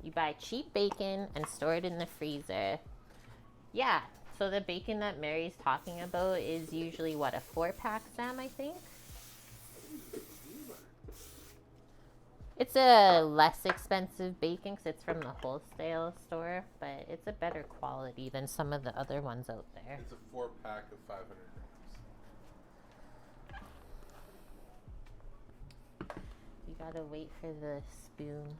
You buy cheap bacon and store it in the freezer. Yeah, so the bacon that Mary's talking about is usually what, a 4-pack, Sam, I think? It's a less expensive bacon because it's from the wholesale store, but it's a better quality than some of the other ones out there. It's a 4-pack of 500 grams. You gotta wait for the spoon.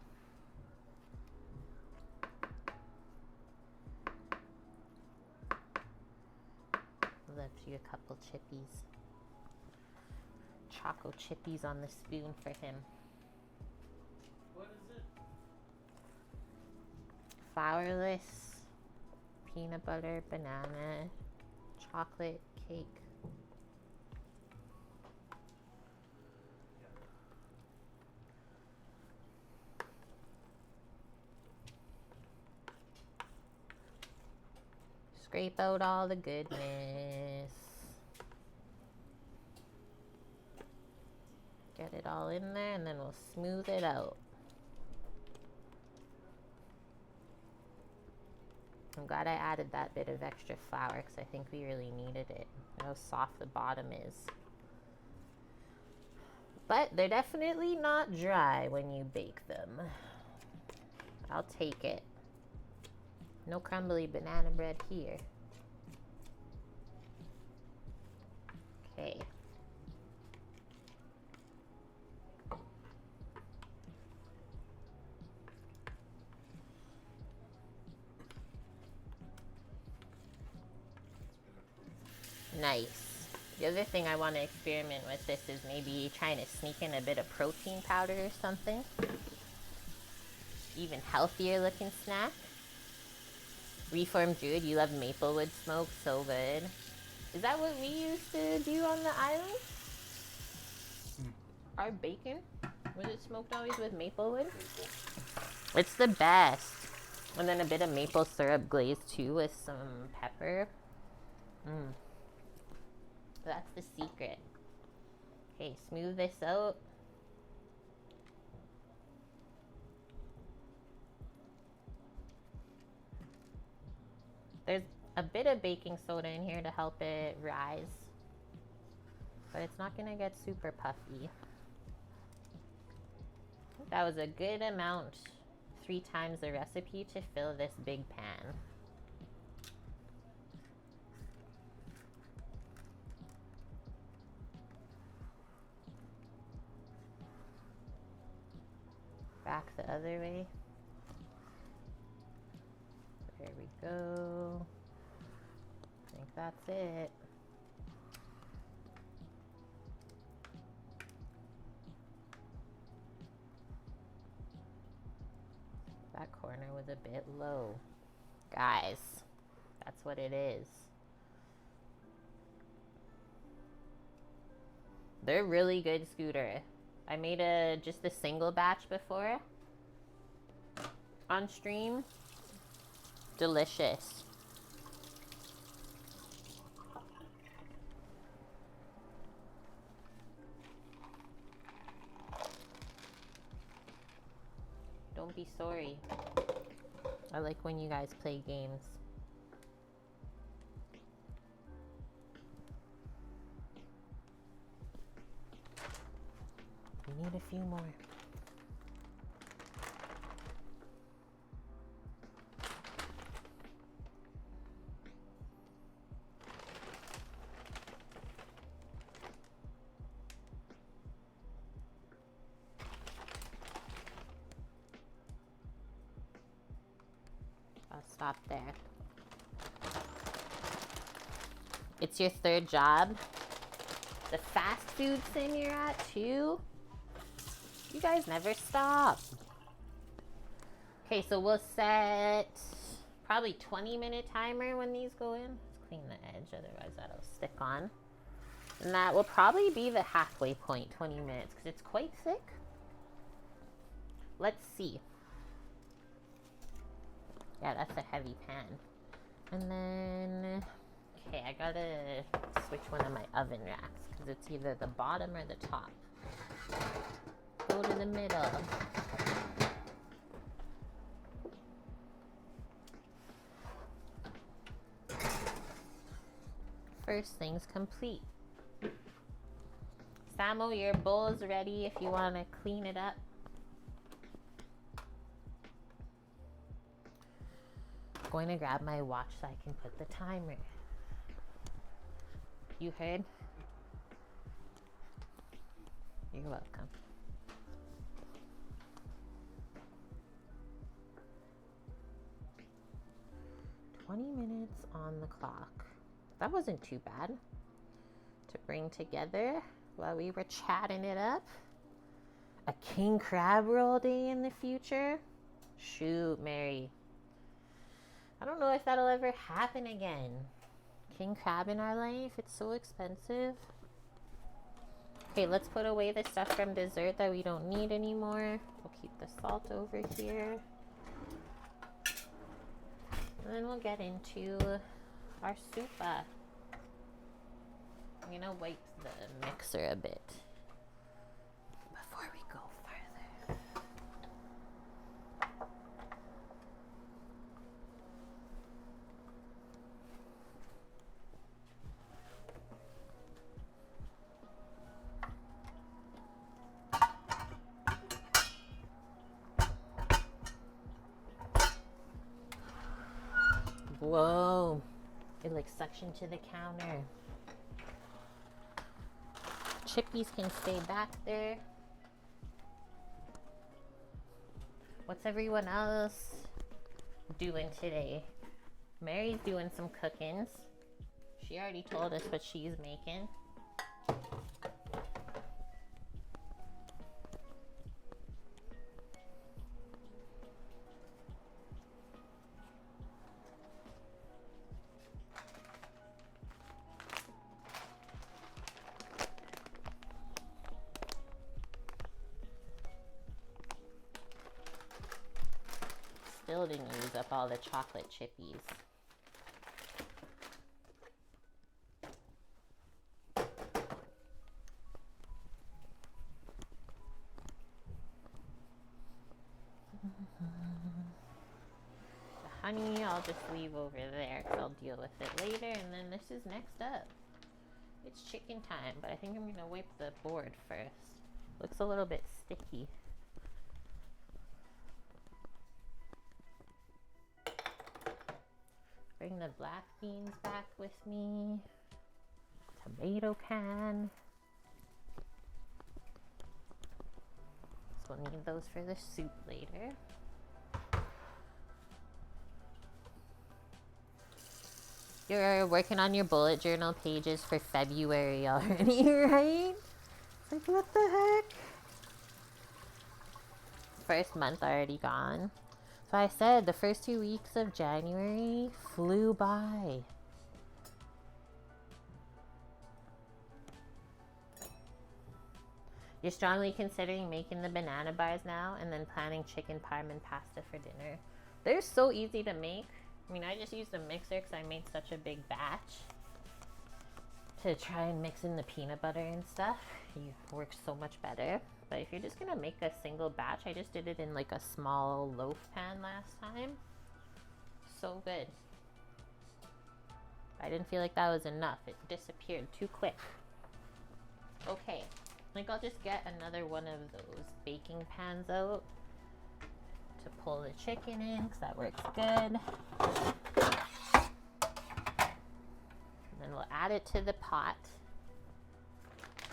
left you a couple chippies. Choco chippies on the spoon for him. What is it? Flourless, peanut butter, banana, chocolate cake. Scrape out all the goodness. Get it all in there and then we'll smooth it out. I'm glad I added that bit of extra flour because I think we really needed it. You know how soft the bottom is. But they're definitely not dry when you bake them. I'll take it. No crumbly banana bread here. Okay. Nice. The other thing I want to experiment with this is maybe trying to sneak in a bit of protein powder or something. Even healthier looking snack. Reformed Druid, you love maplewood smoke, so good. Is that what we used to do on the island? Our bacon? Was it smoked always with maplewood? It's the best. And then a bit of maple syrup glaze too with some pepper. That's the secret. Okay, smooth this out. There's a bit of baking soda in here to help it rise, but it's not gonna get super puffy. I think that was a good amount, 3 times the recipe to fill this big pan. Back the other way. There we go. I think that's it. That corner was a bit low. Guys, that's what it is. They're really good, Scooter. I made just a single batch before on stream. Delicious. Don't be sorry. I like when you guys play games. We need a few more. I'll stop there. It's your 3rd job. The fast food sim you're at too. You guys never stop. Okay, so we'll set probably 20-minute timer when these go in. Let's clean the edge, otherwise that'll stick on. And that will probably be the halfway point, 20 minutes, because it's quite thick. Let's see. Yeah, that's a heavy pan. And then, okay, I gotta switch one of my oven racks, because it's either the bottom or the top. Go to the middle. First thing's complete. Samo, your bowl's ready if you want to clean it up. I'm going to grab my watch so I can put the timer. You heard? You're welcome. "20 minutes on the clock." That wasn't too bad to bring together while we were chatting it up. A king crab roll day in the future? Shoot, Mary. I don't know if that'll ever happen again. King crab in our life, it's so expensive. Okay, let's put away the stuff from dessert that we don't need anymore. We'll keep the salt over here. And then we'll get into our soupa. I'm gonna wipe the mixer a bit before we go further. Whoa, it like suctioned to the counter. Chippies can stay back there. What's everyone else doing today? Mary's doing some cookings. She already told us what she's making. Still didn't use up all the chocolate chippies. The honey I'll just leave over there because I'll deal with it later. And then this is next up. It's chicken time, but I think I'm gonna wipe the board first. Looks a little bit sticky. Bring the black beans back with me. Tomato can. So we'll need those for the soup later. You're working on your bullet journal pages for February already, right? It's like, what the heck? First month already gone. So I said the first 2 weeks of January flew by. You're strongly considering making the banana bars now and then planning chicken parm and pasta for dinner. They're so easy to make. I mean, I just used a mixer because I made such a big batch to try and mix in the peanut butter and stuff. It works so much better. But if you're just gonna make a single batch, I just did it in like a small loaf pan last time. So good. I didn't feel like that was enough. It disappeared too quick. Okay, I think I'll just get another one of those baking pans out to pull the chicken in because that works good. And then we'll add it to the pot.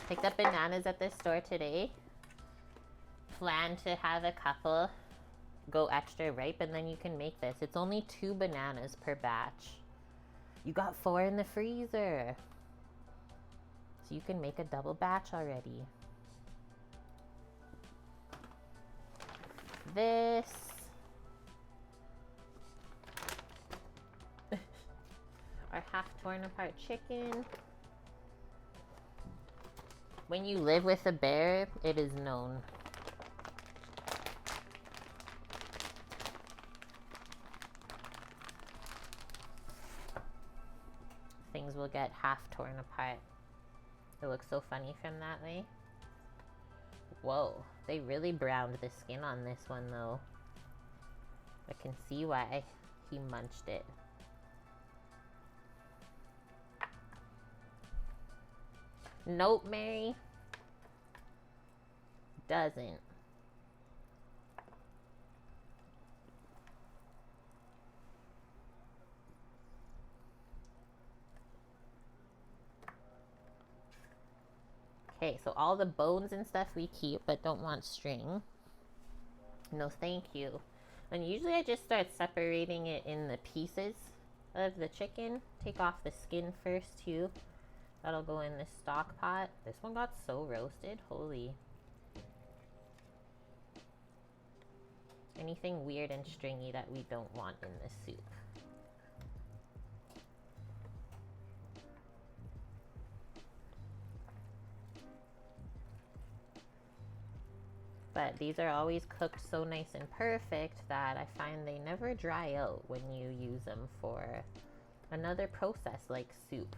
Picked up bananas at the store today. Plan to have a couple go extra ripe and then you can make this. It's only 2 bananas per batch. You got 4 in the freezer. So you can make a double batch already. This. Our half torn apart chicken. When you live with a bear, it is known. Things will get half torn apart. It looks so funny from that way. Whoa, they really browned the skin on this one though. I can see why he munched it. Nope, Mary. Doesn't. Okay, so all the bones and stuff we keep, but don't want string. No, thank you. And usually I just start separating it in the pieces, of the chicken. Take off the skin first too. That'll go in the stock pot. This one got so roasted. Holy. Anything weird and stringy that we don't want in this soup. But these are always cooked so nice and perfect that I find they never dry out when you use them for another process like soup.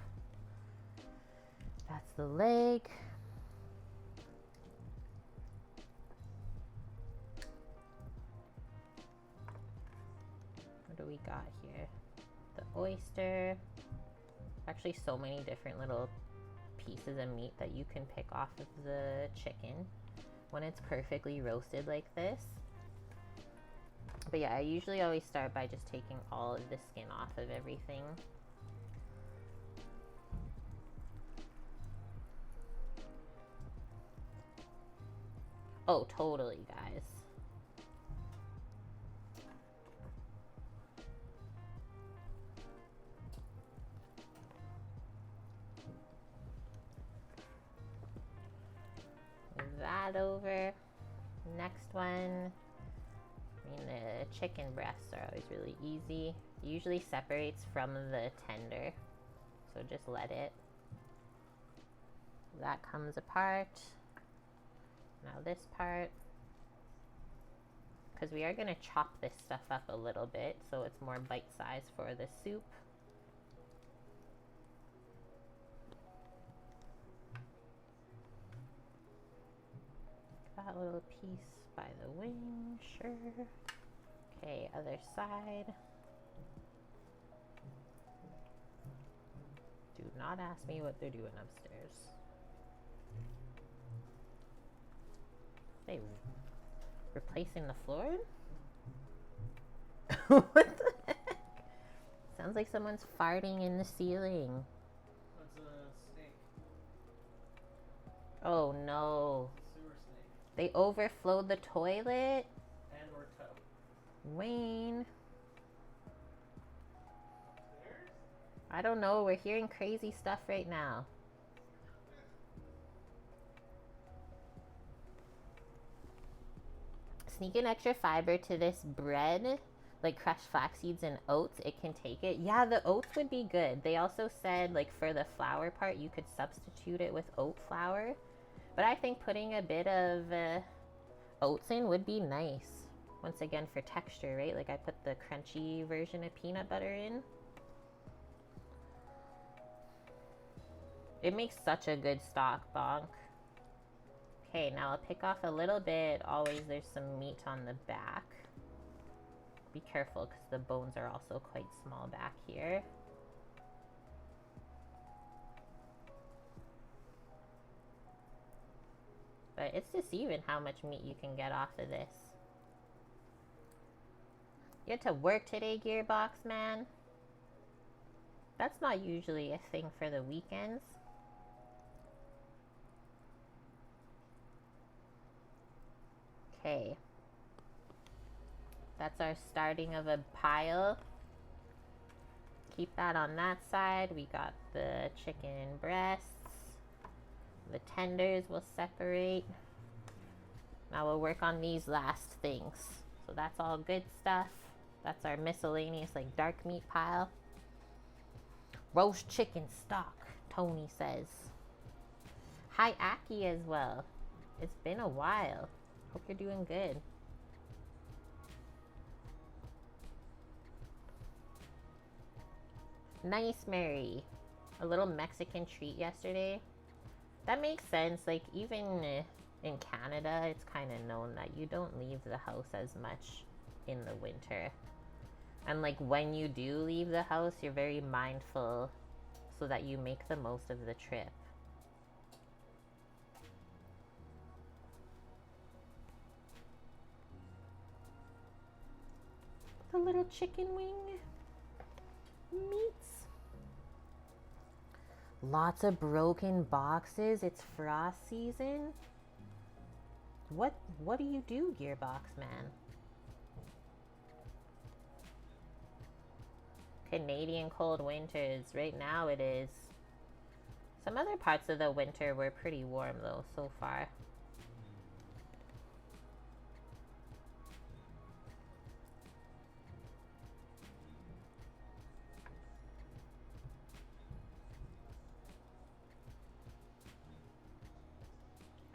That's the leg. What do we got here? The oyster. Actually, so many different little pieces of meat that you can pick off of the chicken when it's perfectly roasted like this. But yeah, I usually always start by just taking all of the skin off of everything. Oh, totally, guys. Move that over. Next one. I mean, the chicken breasts are always really easy. It usually separates from the tender, so just let it. That comes apart. Now this part, because we are going to chop this stuff up a little bit so it's more bite-sized for the soup. That little piece by the wing, sure. Okay, other side. Do not ask me what they're doing upstairs. They replacing the floor? What the heck? Sounds like someone's farting in the ceiling. That's a snake. Oh no. Sewer snake. They overflowed the toilet? And or tub. Wayne. Stairs? I don't know. We're hearing crazy stuff right now. Sneak in extra fiber to this bread, like crushed flax seeds and oats. It can take it. Yeah, the oats would be good. They also said, like, for the flour part, you could substitute it with oat flour. But I think putting a bit of oats in would be nice. Once again, for texture, right? Like, I put the crunchy version of peanut butter in. It makes such a good stock, Bonk. Okay, now I'll pick off a little bit. Always there's some meat on the back. Be careful because the bones are also quite small back here. But it's deceiving how much meat you can get off of this. You had to work today, Gearbox man? That's not usually a thing for the weekends. Okay. That's our starting of a pile. Keep that on that side. We got the chicken breasts. The tenders will separate. Now we'll work on these last things. So that's all good stuff. That's our miscellaneous, like, dark meat pile. Roast chicken stock, Tony says. Hi, Aki, as well. It's been a while. Hope you're doing good. Nice, Mary. A little Mexican treat yesterday. That makes sense. Like, even in Canada, it's kind of known that you don't leave the house as much in the winter. And, like, when you do leave the house, you're very mindful so that you make the most of the trip. The little chicken wing meats. Lots of broken boxes. It's frost season. What do you do, Gearbox man? Canadian cold winters. Right now it is. Some other parts of the winter were pretty warm though so far.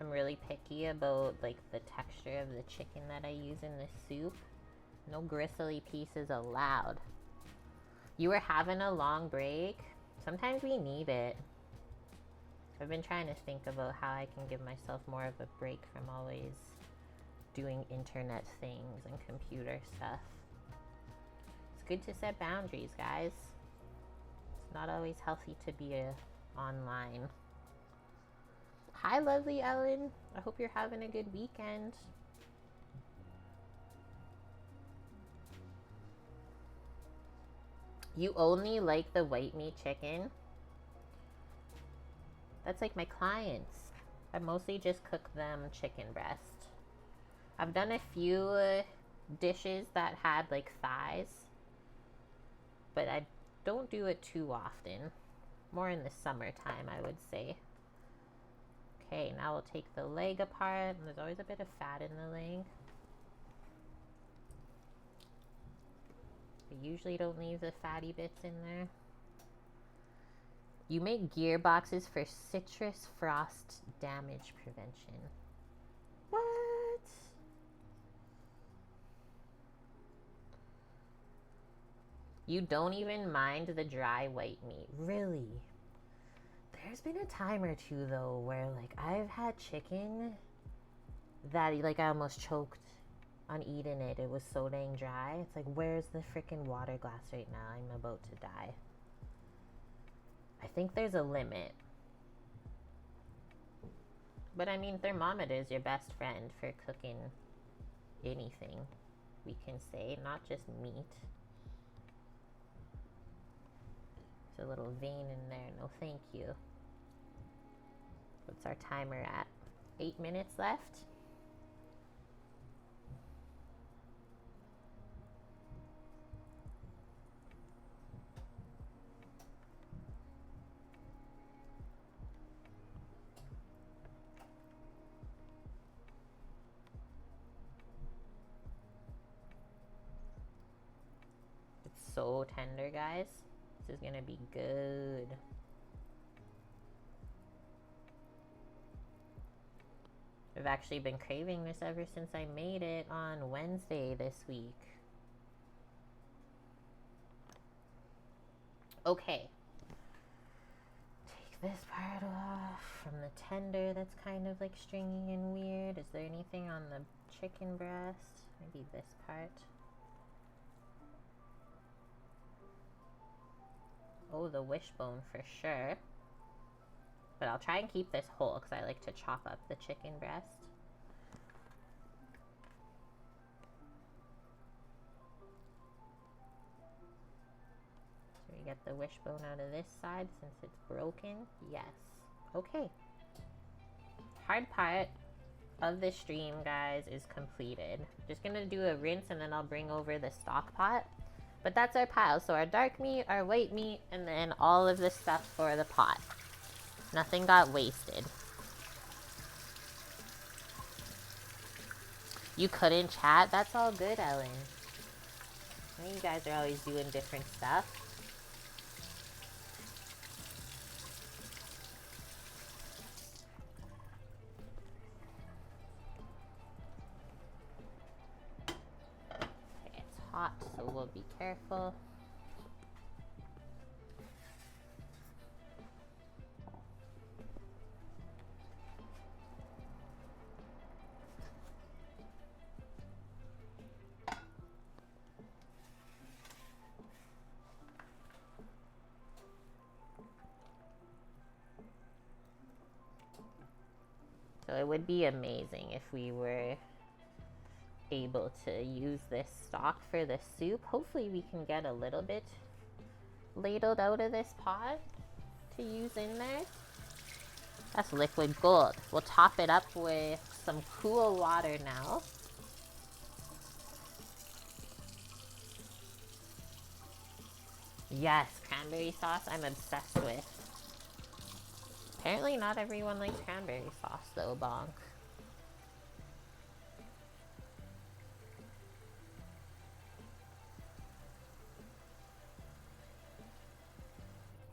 I'm really picky about like the texture of the chicken that I use in the soup. No gristly pieces allowed. You were having a long break. Sometimes we need it. I've been trying to think about how I can give myself more of a break from always doing internet things and computer stuff. It's good to set boundaries, guys. It's not always healthy to be online. Hi, lovely Ellen. I hope you're having a good weekend. You only like the white meat chicken? That's like my clients. I mostly just cook them chicken breast. I've done a few dishes that had like thighs, but I don't do it too often. More in the summertime, I would say. Okay, now we'll take the leg apart. There's always a bit of fat in the leg. I usually don't leave the fatty bits in there. You make gearboxes for citrus frost damage prevention. What? You don't even mind the dry white meat. Really? There's been a time or two though where like I've had chicken that like I almost choked on eating it. It was so dang dry. It's like, where's the freaking water glass right now? I'm about to die. I think there's a limit. But I mean, thermometer is your best friend for cooking anything, we can say, not just meat. There's a little vein in there. No, thank you. What's our timer at? 8 minutes left. It's so tender, guys. This is gonna be good. I've actually been craving this ever since I made it on Wednesday this week. Okay. Take this part off from the tender that's kind of like stringy and weird. Is there anything on the chicken breast? Maybe this part. Oh, the wishbone for sure. But I'll try and keep this whole because I like to chop up the chicken breast. So we get the wishbone out of this side since it's broken. Yes. Okay. Hard part of the stream, guys, is completed. Just gonna do a rinse and then I'll bring over the stock pot. But that's our pile. So our dark meat, our white meat, and then all of the stuff for the pot. Nothing got wasted. You couldn't chat? That's all good, Ellen. I know you guys are always doing different stuff. Okay, it's hot, so we'll be careful. So it would be amazing if we were able to use this stock for the soup. Hopefully we can get a little bit ladled out of this pot to use in there. That's liquid gold. We'll top it up with some cool water now. Yes, cranberry sauce I'm obsessed with. Apparently not everyone likes cranberry sauce though, bonk.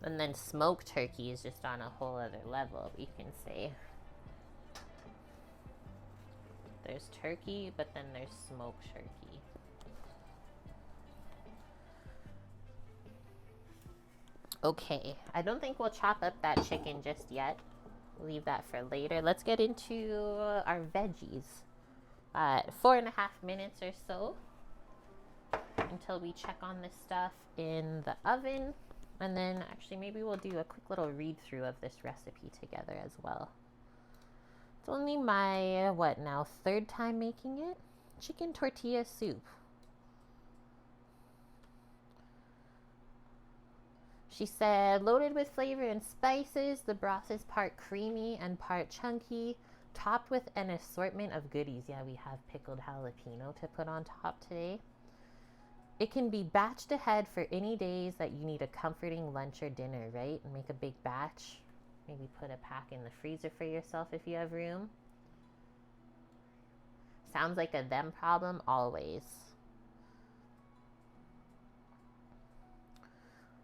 And then smoked turkey is just on a whole other level, we can say. There's turkey, but then there's smoked turkey. Okay, I don't think we'll chop up that chicken just yet. Leave that for later. Let's get into our veggies. 4.5 minutes or so until we check on this stuff in the oven. And then actually maybe we'll do a quick little read through of this recipe together as well. It's only my, what now, 3rd time making it? Chicken tortilla soup. She said, loaded with flavor and spices, the broth is part creamy and part chunky, topped with an assortment of goodies. Yeah, we have pickled jalapeno to put on top today. It can be batched ahead for any days that you need a comforting lunch or dinner, right? And make a big batch. Maybe put a pack in the freezer for yourself if you have room. Sounds like a them problem always.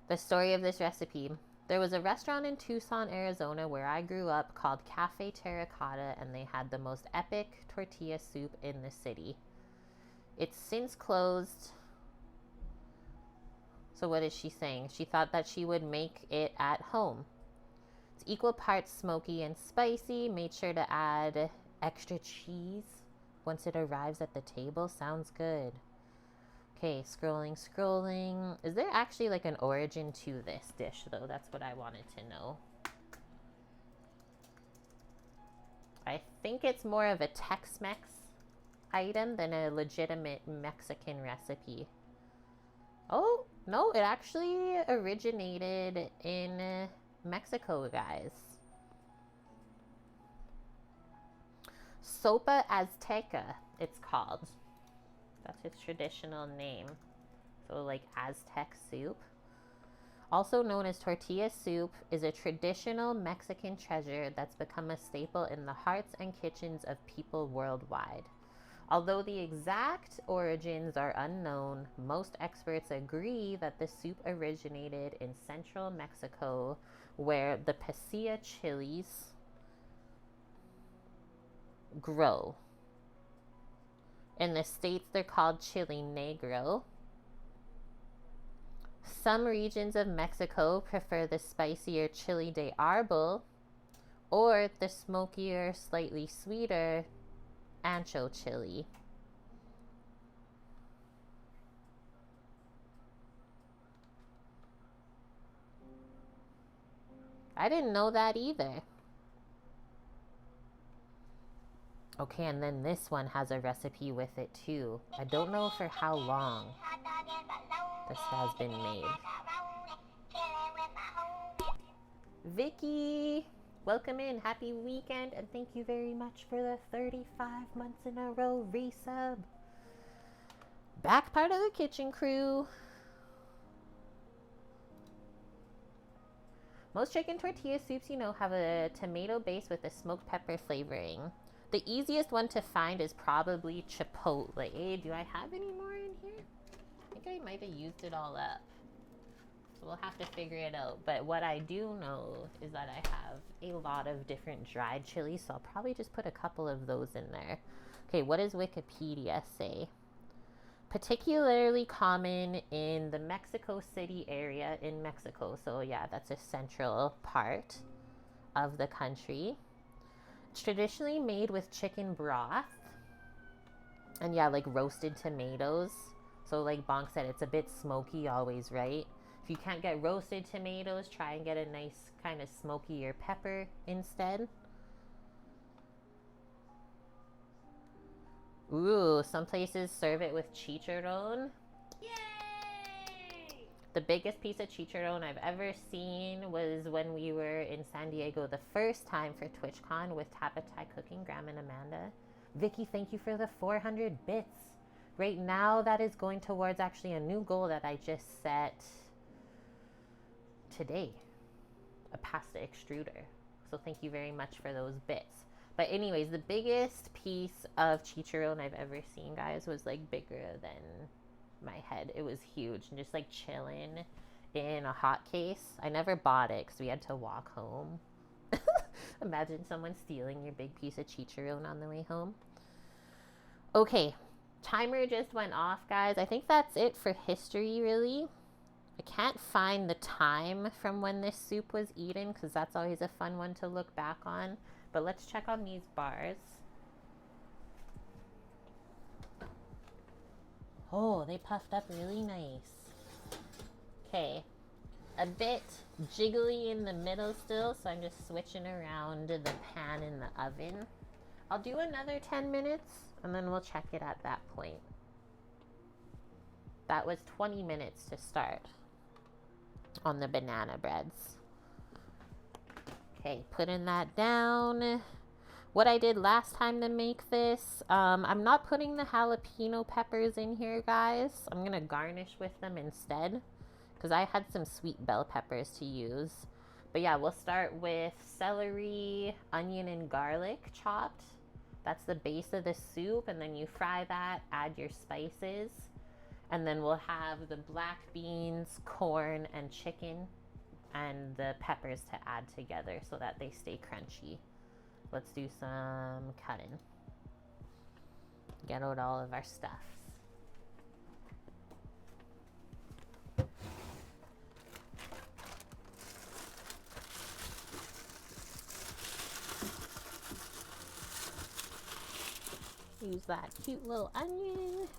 The story of this recipe. There was a restaurant in Tucson, Arizona where I grew up called Cafe Terracotta, and they had the most epic tortilla soup in the city. It's since closed. So what is she saying? She thought that she would make it at home. It's equal parts smoky and spicy. Made sure to add extra cheese once it arrives at the table. Sounds good. Okay, scrolling. Is there actually like an origin to this dish though? That's what I wanted to know. I think it's more of a Tex-Mex item than a legitimate Mexican recipe. Oh, no, it actually originated in Mexico, guys. Sopa Azteca, it's called. That's its traditional name. So like Aztec soup. Also known as tortilla soup, is a traditional Mexican treasure that's become a staple in the hearts and kitchens of people worldwide. Although the exact origins are unknown, most experts agree that the soup originated in central Mexico, where the pasilla chilies grow. In the States, they're called chili negro. Some regions of Mexico prefer the spicier chili de árbol or the smokier, slightly sweeter ancho chili. I didn't know that either. Okay, and then this one has a recipe with it too. I don't know for how long this has been made. Vicky, welcome in. Happy weekend, and thank you very much for the 35 months in a row resub. Back part of the kitchen crew. Most chicken tortilla soups, have a tomato base with a smoked pepper flavoring. The easiest one to find is probably chipotle. Do I have any more in here? I think I might have used it all up. So we'll have to figure it out. But what I do know is that I have a lot of different dried chilies, so I'll probably just put a couple of those in there. Okay, what does Wikipedia say? Particularly common in the Mexico City area in Mexico. So yeah, that's a central part of the country. It's traditionally made with chicken broth. And yeah, like roasted tomatoes. So like Bonk said, it's a bit smoky always, right? If you can't get roasted tomatoes, try and get a nice kind of smokier pepper instead. Ooh, some places serve it with chicharron. Yay! The biggest piece of chicharron I've ever seen was when we were in San Diego the first time for TwitchCon with Tapatai Cooking, Graham and Amanda. Vicky, thank you for the 400 bits. Right now, that is going towards actually a new goal that I just set today, a pasta extruder. So thank you very much for those bits. But anyways, the biggest piece of chicharron I've ever seen, guys, was like bigger than my head. It was huge and just like chilling in a hot case. I never bought it because we had to walk home. Imagine someone stealing your big piece of chicharron on the way home. Okay, timer just went off, guys. I think that's it for history, really. I can't find the time from when this soup was eaten because that's always a fun one to look back on. But let's check on these bars. Oh, they puffed up really nice. Okay, a bit jiggly in the middle still, so I'm just switching around the pan in the oven. I'll do another 10 minutes and then we'll check it at that point. That was 20 minutes to start on the banana breads. Okay, putting that down. What I did last time to make this, I'm not putting the jalapeno peppers in here, guys. I'm gonna garnish with them instead because I had some sweet bell peppers to use. But yeah, we'll start with celery, onion, and garlic chopped. That's the base of the soup, and then you fry that, add your spices, and then we'll have the black beans, corn, and chicken, and the peppers to add together so that they stay crunchy. Let's do some cutting. Get out all of our stuffs. Use that cute little onion.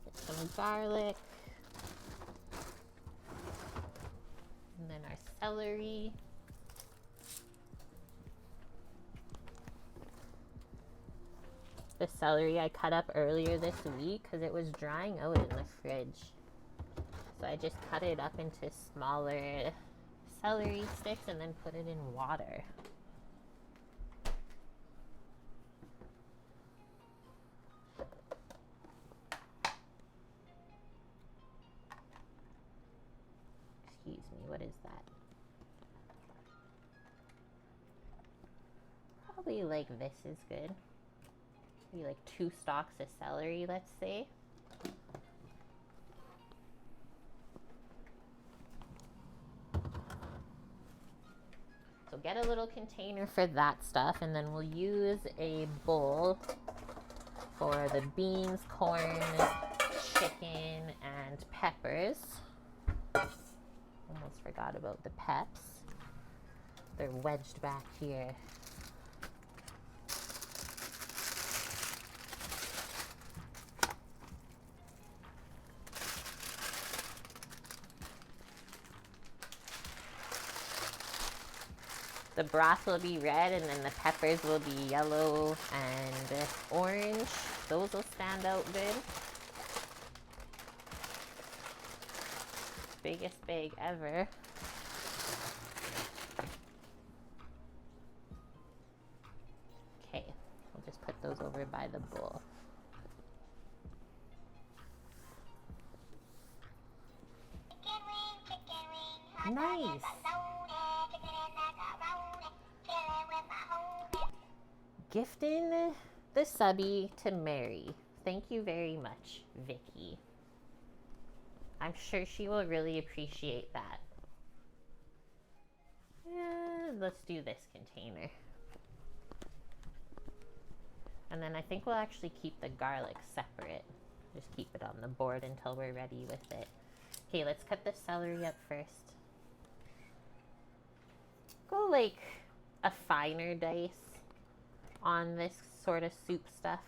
Get some garlic. And then our celery. The celery I cut up earlier this week because it was drying out in the fridge. So I just cut it up into smaller celery sticks and then put it in water. Excuse me, what is that? Probably like this is good. Maybe like 2 stalks of celery, let's say. So get a little container for that stuff, and then we'll use a bowl for the beans, corn, chicken, and peppers. Almost forgot about the peps. They're wedged back here. The broth will be red and then the peppers will be yellow and orange. Those will stand out good. Biggest bag ever. Okay, I'll just put those over by the bowl. Nice. Gifting the subby to Mary. Thank you very much, Vicky. I'm sure she will really appreciate that. Let's do this container. And then I think we'll actually keep the garlic separate. Just keep it on the board until we're ready with it. Okay, let's cut the celery up first. Go like a finer dice on this sort of soup stuff.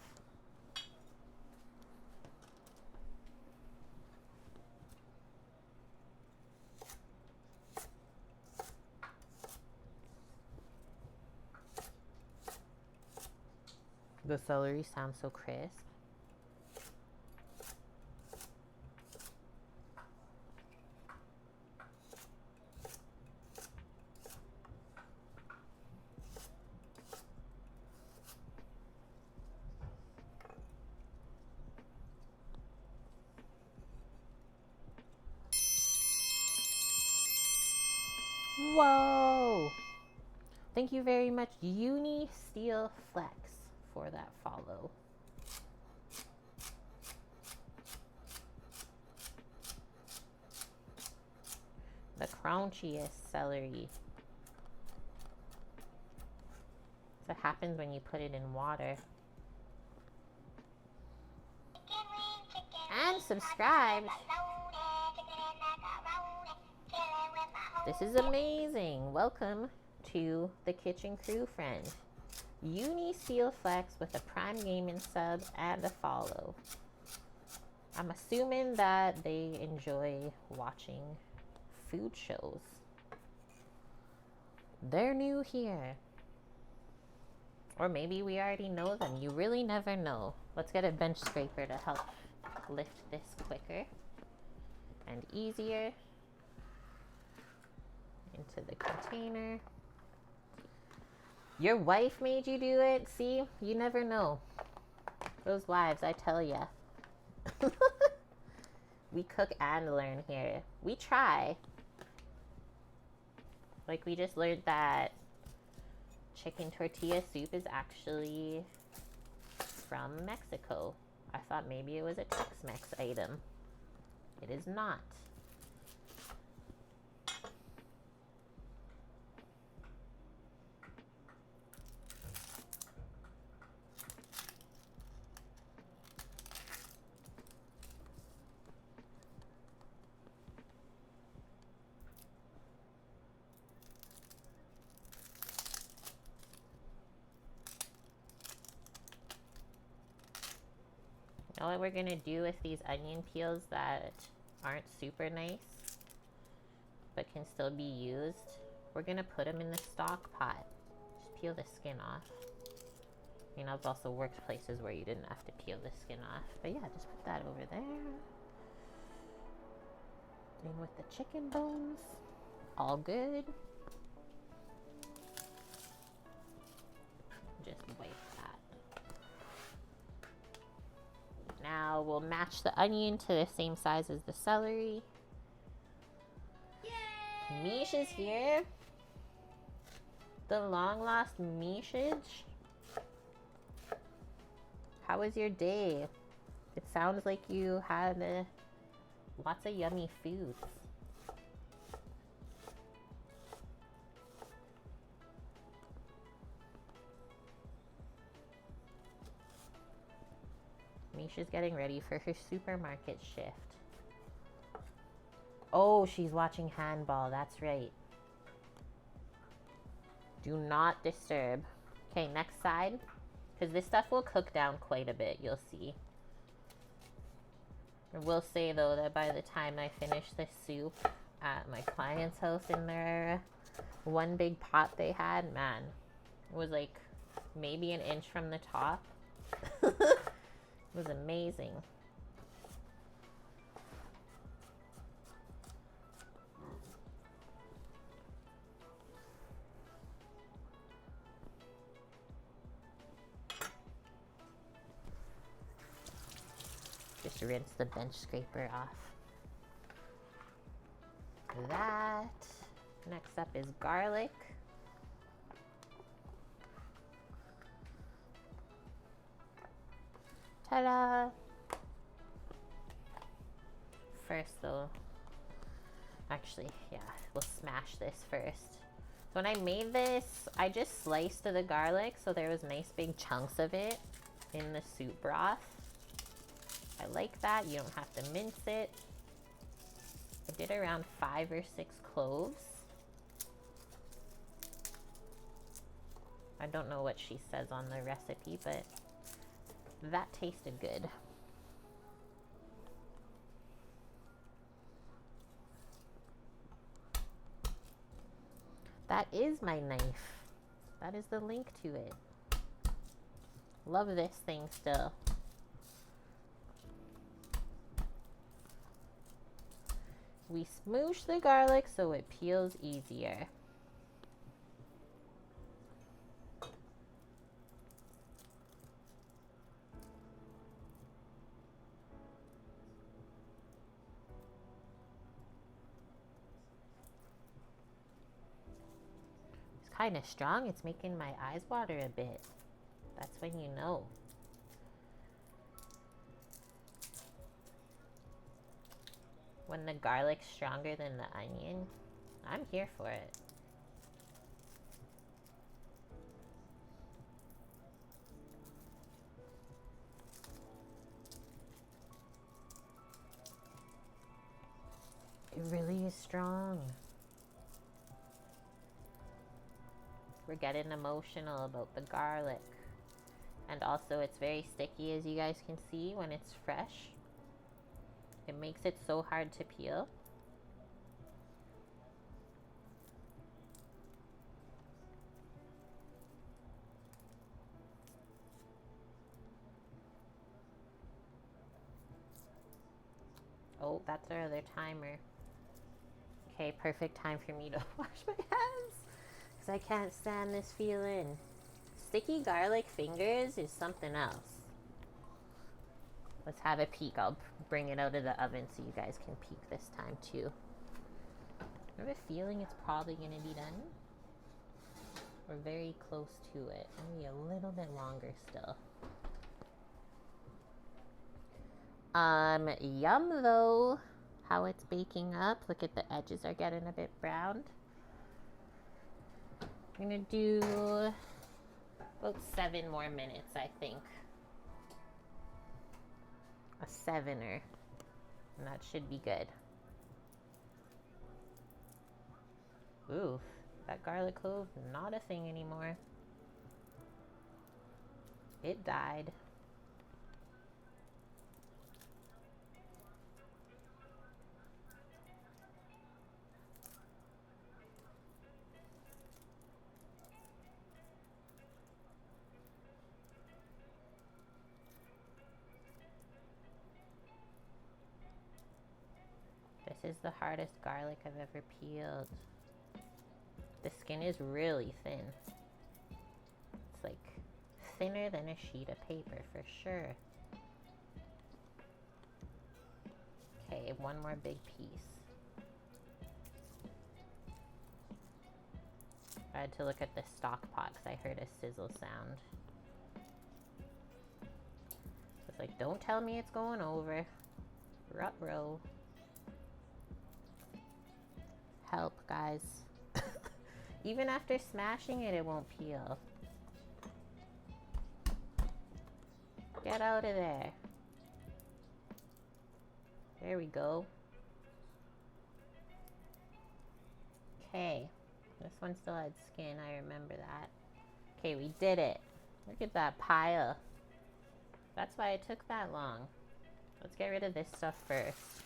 The celery sounds so crisp. Whoa! Thank you very much, Uni Steel Flex, for that follow. The crunchiest celery. That's what happens when you put it in water. And subscribe. This is amazing. Welcome to the kitchen crew, friend. Uni Steel Flex with a Prime Gaming sub and a follow. I'm assuming that they enjoy watching food shows. They're new here. Or maybe we already know them. You really never know. Let's get a bench scraper to help lift this quicker and easier into the container. Your wife made you do it? See? You never know. Those wives, I tell ya. We cook and learn here. We try. Like, we just learned that chicken tortilla soup is actually from Mexico. I thought maybe it was a Tex-Mex item. It is not. Now what we're gonna do with these onion peels that aren't super nice but can still be used, we're gonna put them in the stock pot. Just peel the skin off. You know, I've also worked places where you didn't have to peel the skin off. But yeah, just put that over there. In with the chicken bones. All good. Just wipe that. Now we'll match the onion to the same size as the celery. Yay! Mish is here. The long lost Mishage. How was your day? It sounds like you had lots of yummy foods. Misha's getting ready for her supermarket shift. Oh, she's watching handball. That's right. Do not disturb. Okay, next side. Because this stuff will cook down quite a bit, you'll see. I will say, though, that by the time I finish this soup at my client's house in their one big pot they had, man, it was like maybe an inch from the top. It was amazing. Just rinse the bench scraper off. That. Next up is garlic. Ta-da! First though, actually, yeah, we'll smash this first. When I made this, I just sliced the garlic so there was nice big chunks of it in the soup broth. I like that. You don't have to mince it. I did around 5 or 6 cloves. I don't know what she says on the recipe, but that tasted good. That is my knife. That is the link to it. Love this thing still. We smoosh the garlic so it peels easier. kind of strong. It's making my eyes water a bit. That's when you know. When the garlic's stronger than the onion, I'm here for it. It really is strong. We're getting emotional about the garlic. And also it's very sticky, as you guys can see when it's fresh. It makes it so hard to peel. Oh, that's our other timer. Okay, perfect time for me to wash my hands, because I can't stand this feeling. Sticky garlic fingers is something else. Let's have a peek. I'll bring it out of the oven so you guys can peek this time too. I have a feeling it's probably going to be done. We're very close to it. Maybe a little bit longer still. Yum though, how it's baking up. Look at the edges are getting a bit browned. I'm gonna do about 7 more minutes, I think. A 7er, and that should be good. Ooh, that garlic clove, not a thing anymore. It died. This is the hardest garlic I've ever peeled. The skin is really thin. It's like thinner than a sheet of paper for sure. Okay, one more big piece. I had to look at the stock pot because I heard a sizzle sound. It's like, don't tell me it's going over. Ruh-roh. Help, guys. Even after smashing it, it won't peel. Get out of there. There we go. Okay. This one still had skin, I remember that. Okay, we did it. Look at that pile. That's why it took that long. Let's get rid of this stuff first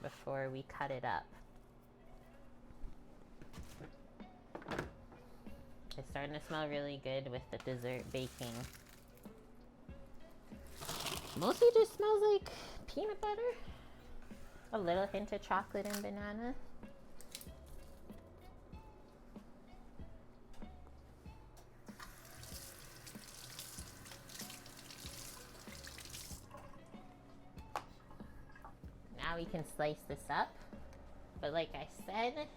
before we cut it up. It's starting to smell really good with the dessert baking. Mostly just smells like peanut butter. A little hint of chocolate and banana. Now we can slice this up. But like I said,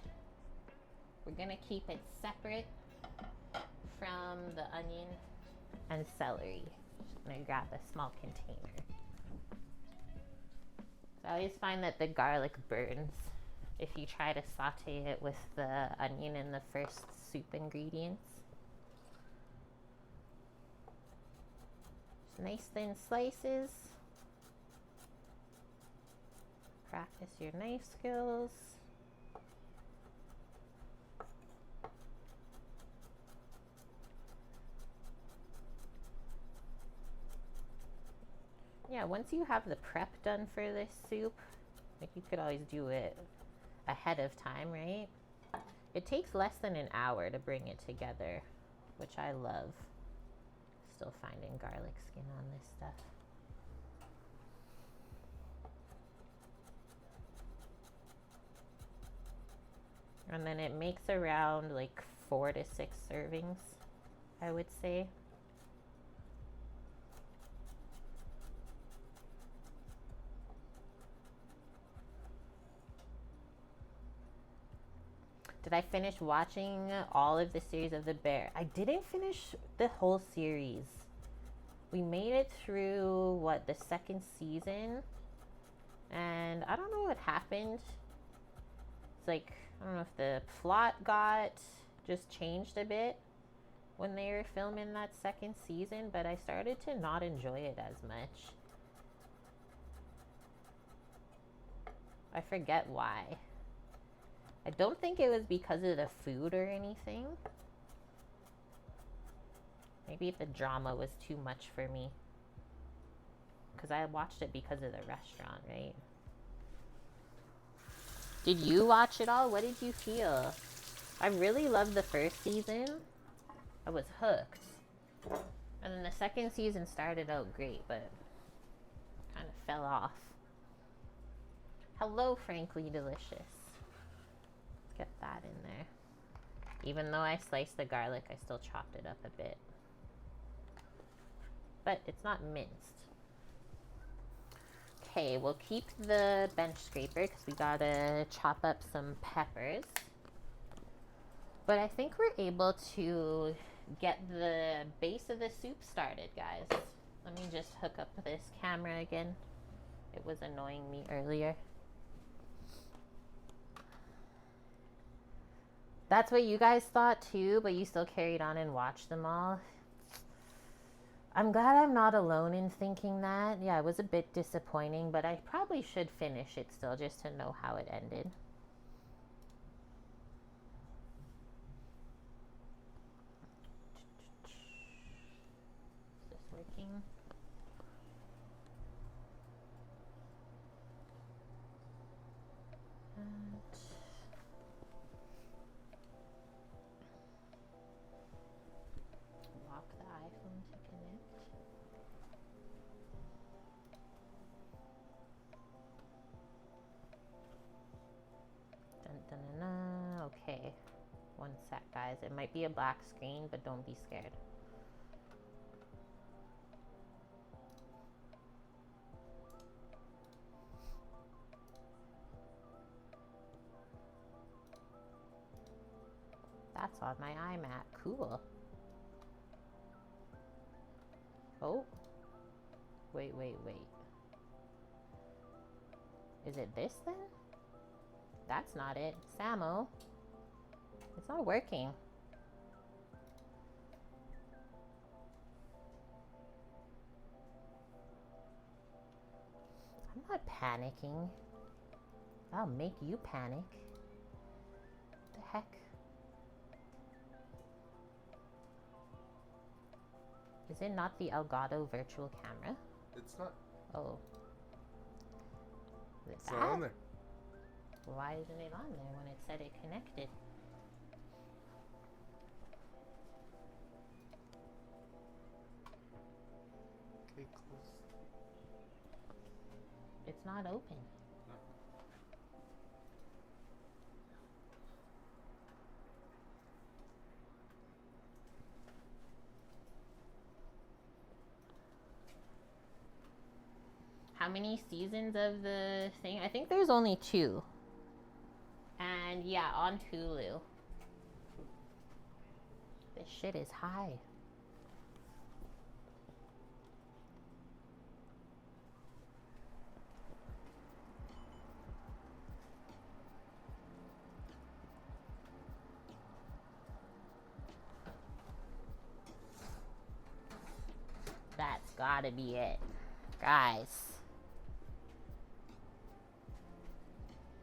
we're gonna keep it separate from the onion and celery. I'm gonna grab a small container. So I always find that the garlic burns if you try to saute it with the onion in the first soup ingredients. Just nice thin slices. Practice your knife skills. Yeah, once you have the prep done for this soup, like you could always do it ahead of time, right? It takes less than an hour to bring it together, which I love. Still finding garlic skin on this stuff. And then it makes around like 4 to 6 servings, I would say. Did I finish watching all of the series of The Bear? I didn't finish the whole series. We made it through, what, the second season? And I don't know what happened. It's like, I don't know if the plot got just changed a bit when they were filming that second season, but I started to not enjoy it as much. I forget why. I don't think it was because of the food or anything. Maybe the drama was too much for me. Because I watched it because of the restaurant, right? Did you watch it all? What did you feel? I really loved the first season. I was hooked. And then the second season started out great, but kind of fell off. Hello, Frankly Delicious. Let's get that in there. Even though I sliced the garlic, I still chopped it up a bit. But it's not minced. Okay, we'll keep the bench scraper because we gotta chop up some peppers. But I think we're able to get the base of the soup started, guys. Let me just hook up this camera again. It was annoying me earlier. That's what you guys thought too, but you still carried on and watched them all. I'm glad I'm not alone in thinking that. Yeah, it was a bit disappointing, but I probably should finish it still just to know how it ended. Is this working? Lock the iPhone to connect. Dun, dun, dun, dun. Okay, one sec, guys. It might be a black screen, but don't be scared. That's on my iMac. Cool. Oh. Wait. Is it this then? That's not it. Samo. It's not working. I'm not panicking. I'll make you panic. What the heck? Is it not the Elgato virtual camera? It's not. Oh. Is it It's not on there. Why isn't it on there when it said it connected? Okay, close. It's not open. No. How many seasons of the thing? I think there's only 2. And yeah, on Hulu. This shit is high. That's gotta be it. Guys.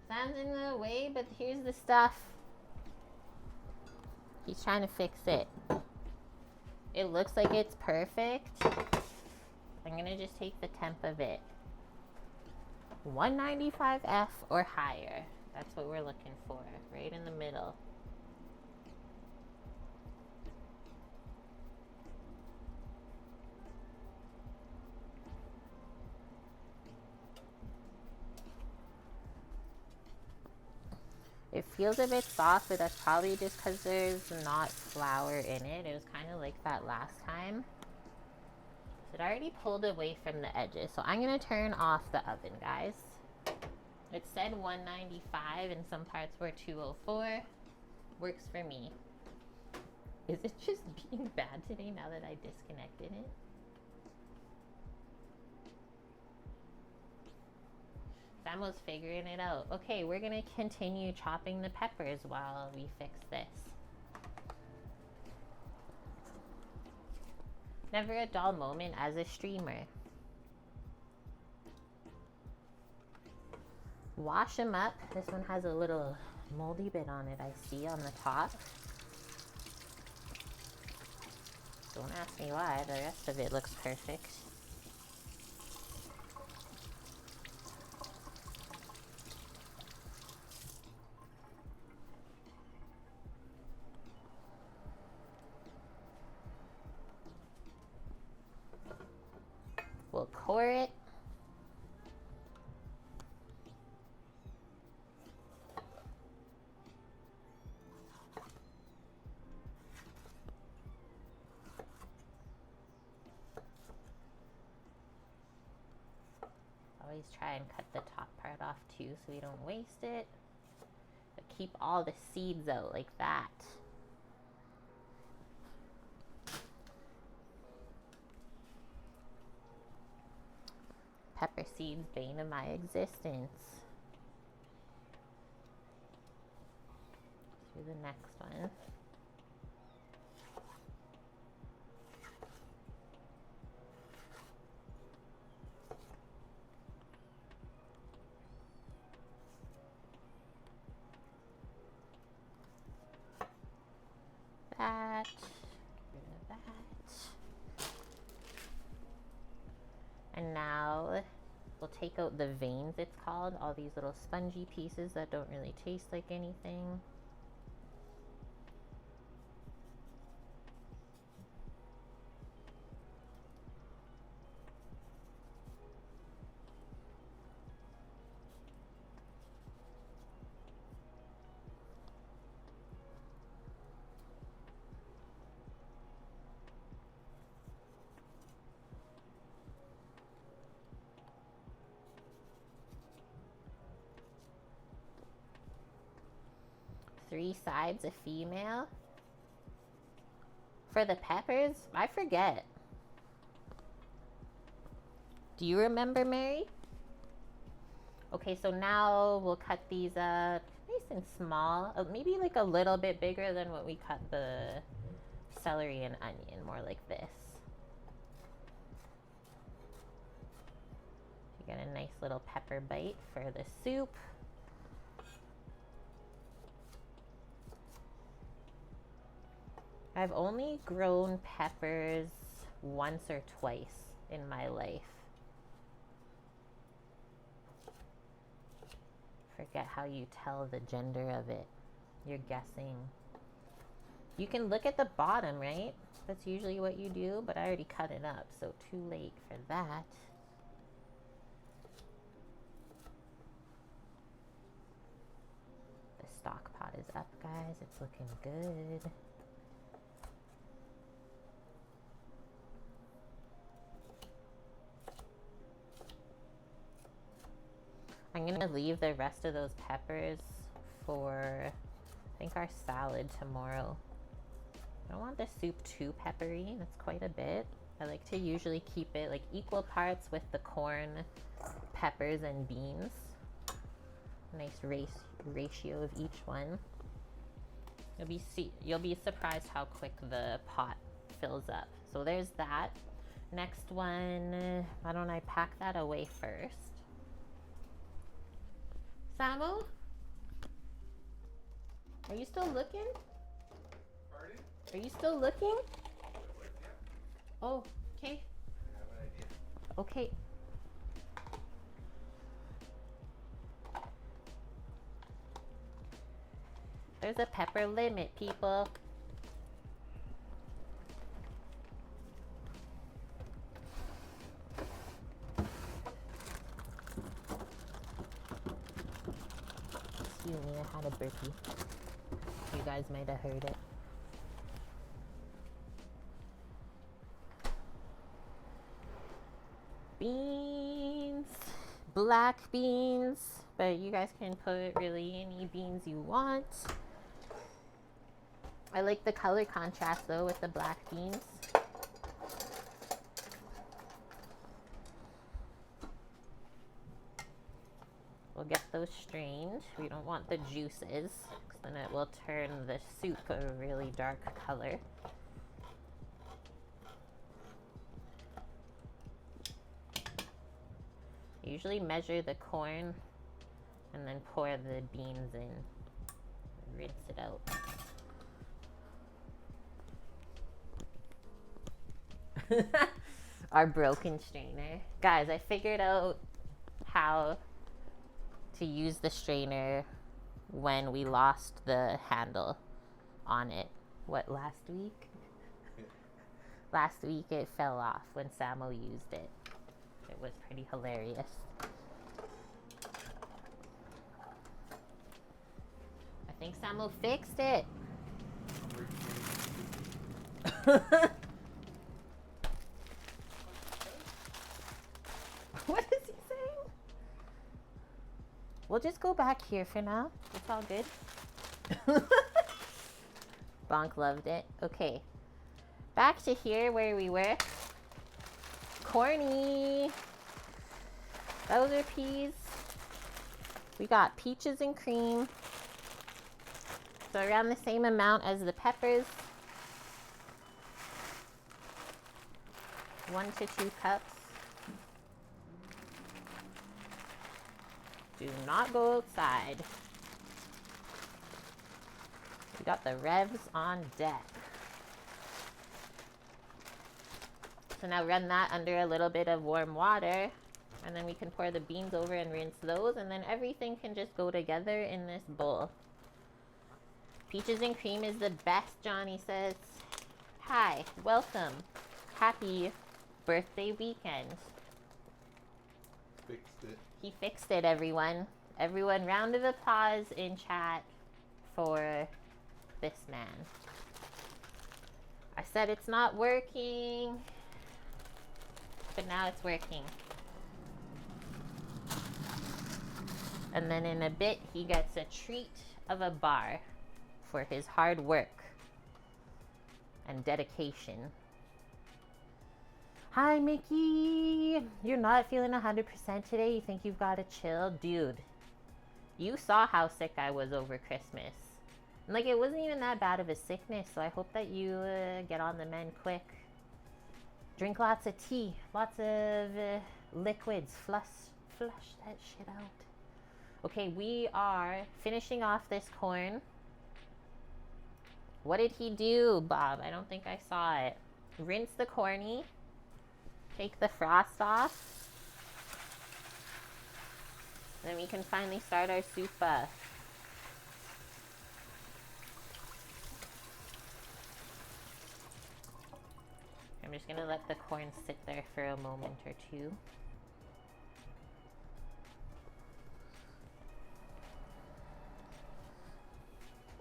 Sam's in the way, but here's the stuff. He's trying to fix it. It looks like it's perfect. I'm gonna just take the temp of it. 195F or higher. That's what we're looking for. Right in the middle. It feels a bit soft, but that's probably just because there's not flour in it. It was kind of like that last time. It already pulled away from the edges. So I'm going to turn off the oven, guys. It said 195 and some parts were 204. Works for me. Is it just being bad today now that I disconnected it? Samuel's figuring it out. Okay, we're gonna continue chopping the peppers while we fix this. Never a dull moment as a streamer. Wash them up. This one has a little moldy bit on it, I see on the top. Don't ask me why, the rest of it looks perfect. We'll core it. Always try and cut the top part off too so we don't waste it. But keep all the seeds out like that. Pepper seeds, bane of my existence. Do the next one. That. Get rid of that. And now we'll take out the veins, it's called. All these little spongy pieces that don't really taste like anything. Three sides, a female. For the peppers, I forget. Do you remember, Mary? Okay, so now we'll cut these up nice and small. Maybe like a little bit bigger than what we cut the celery and onion, more like this. You get a nice little pepper bite for the soup. I've only grown peppers once or twice in my life. Forget how you tell the gender of it. You're guessing. You can look at the bottom, right? That's usually what you do, but I already cut it up, so too late for that. The stock pot is up, guys. It's looking good. I'm gonna leave the rest of those peppers for, I think, our salad tomorrow. I don't want the soup too peppery. That's quite a bit. I like to usually keep it like equal parts with the corn, peppers, and beans. Nice ratio of each one. You'll be surprised how quick the pot fills up. So there's that. Next one, why don't I pack that away first? Samu? Are you still looking? Pardon? Are you still looking? Yeah. Oh, okay. I have an idea. Okay. There's a pepper limit, people. Excuse me, I had a burpee. You guys might have heard it. Beans, black beans, but you guys can put really any beans you want. I like the color contrast though with the black beans. We'll get those strained. We don't want the juices, because then it will turn the soup a really dark color. Usually measure the corn and then pour the beans in. Rinse it out. Our broken strainer. Guys, I figured out how to use the strainer when we lost the handle on it. What, last week? Yeah. Last week it fell off when Samo used it. It was pretty hilarious. I think Samo fixed it. What is he saying? We'll just go back here for now. It's all good. Bonk loved it. Okay. Back to here where we were. Corny. Those are peas. We got peaches and cream. So around the same amount as the peppers. 1 to 2 cups. Do not go outside. We got the revs on deck. So now run that under a little bit of warm water, and then we can pour the beans over and rinse those, and then everything can just go together in this bowl. Peaches and cream is the best, Johnny says. Hi, welcome. Happy birthday weekend. Fixed it. He fixed it, everyone. Everyone, round of applause in chat for this man. I said it's not working, but now it's working. And then in a bit, he gets a treat of a bar for his hard work and dedication. Hi, Mickey. You're not feeling 100% today? You think you've got to chill? Dude, you saw how sick I was over Christmas. And, like, it wasn't even that bad of a sickness, so I hope that you get on the mend quick. Drink lots of tea, lots of liquids. Flush that shit out. Okay, we are finishing off this corn. What did he do, Bob? I don't think I saw it. Rinse the corny. Take the frost off. Then we can finally start our soup. I'm just gonna let the corn sit there for a moment or two.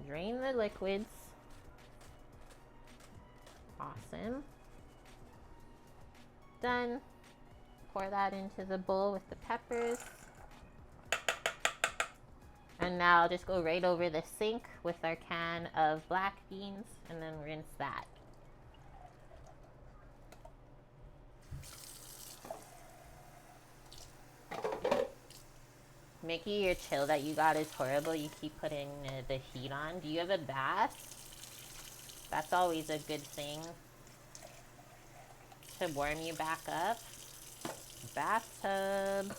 Drain the liquids. Awesome. Done. Pour that into the bowl with the peppers. And now I'll just go right over the sink with our can of black beans and then rinse that. Mickey, your chill that you got is horrible. You keep putting the heat on. Do you have a bath? That's always a good thing to warm you back up. Bathtub.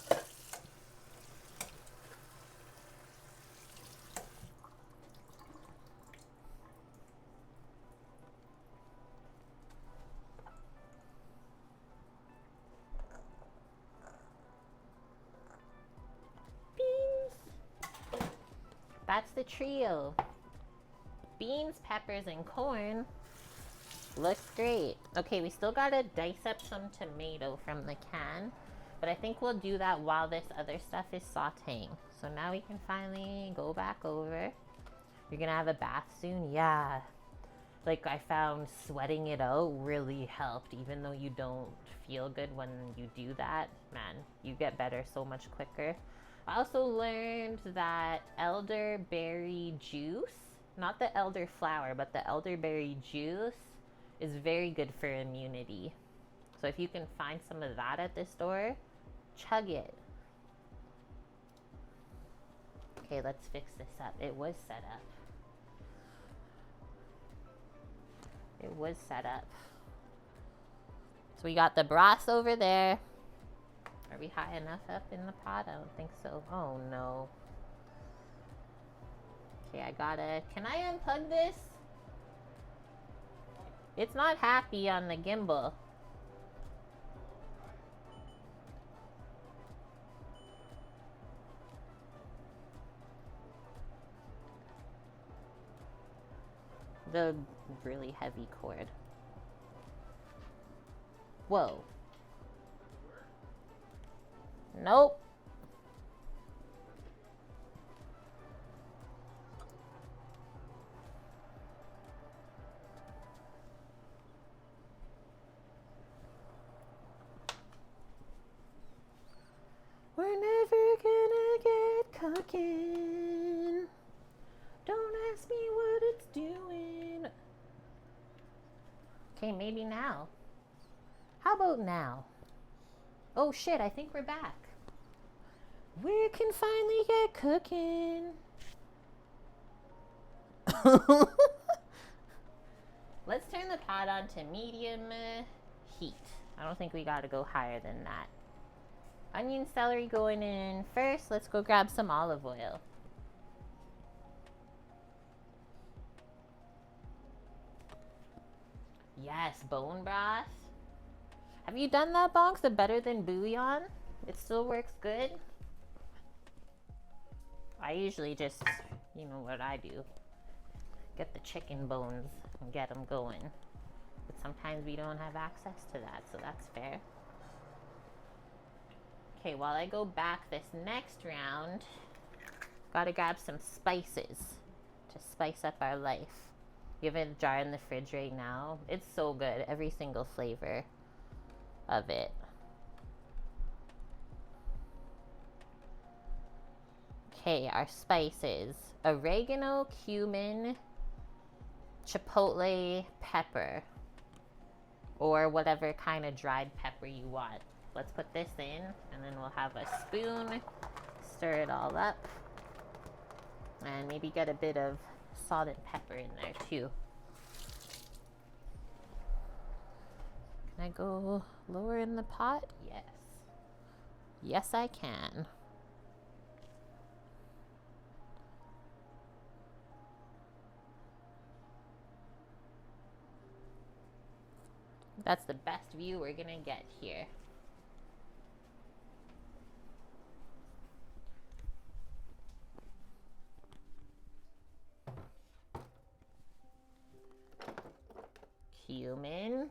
Beans. That's the trio. Beans, peppers, and corn. Looks great. Okay, we still gotta dice up some tomato from the can, but I think we'll do that while this other stuff is sauteing. So now we can finally go back over. You're gonna have a bath soon? Yeah. Like, I found sweating it out really helped, even though you don't feel good when you do that. Man, you get better so much quicker. I also learned that elderberry juice not the elderflower, but the elderberry juice is very good for immunity. So if you can find some of that at the store, chug it. Okay, let's fix this up. It was set up. It was set up. So we got the broth over there. Are we high enough up in the pot? I don't think so. Oh no. Okay, can I unplug this? It's not happy on the gimbal. The really heavy cord. Whoa. Nope. We're never gonna get cooking. Don't ask me what it's doing. Okay, maybe now. How about now? Oh shit, I think we're back. We can finally get cooking. Let's turn the pot on to medium heat. I don't think we gotta go higher than that. Onion, celery going in first. Let's go grab some olive oil. Yes, bone broth. Have you done that, Bonks? The better than bouillon? It still works good. I usually just, you know what I do. Get the chicken bones and get them going. But sometimes we don't have access to that, so that's fair. Okay, while I go back this next round, gotta grab some spices to spice up our life. We have a jar in the fridge right now. It's so good, every single flavor of it. Okay, our spices: oregano, cumin, chipotle, pepper, or whatever kind of dried pepper you want. Let's put this in, and then we'll have a spoon, stir it all up, and maybe get a bit of salt and pepper in there too. Can I go lower in the pot? Yes. Yes, I can. That's the best view we're gonna get here. Cumin,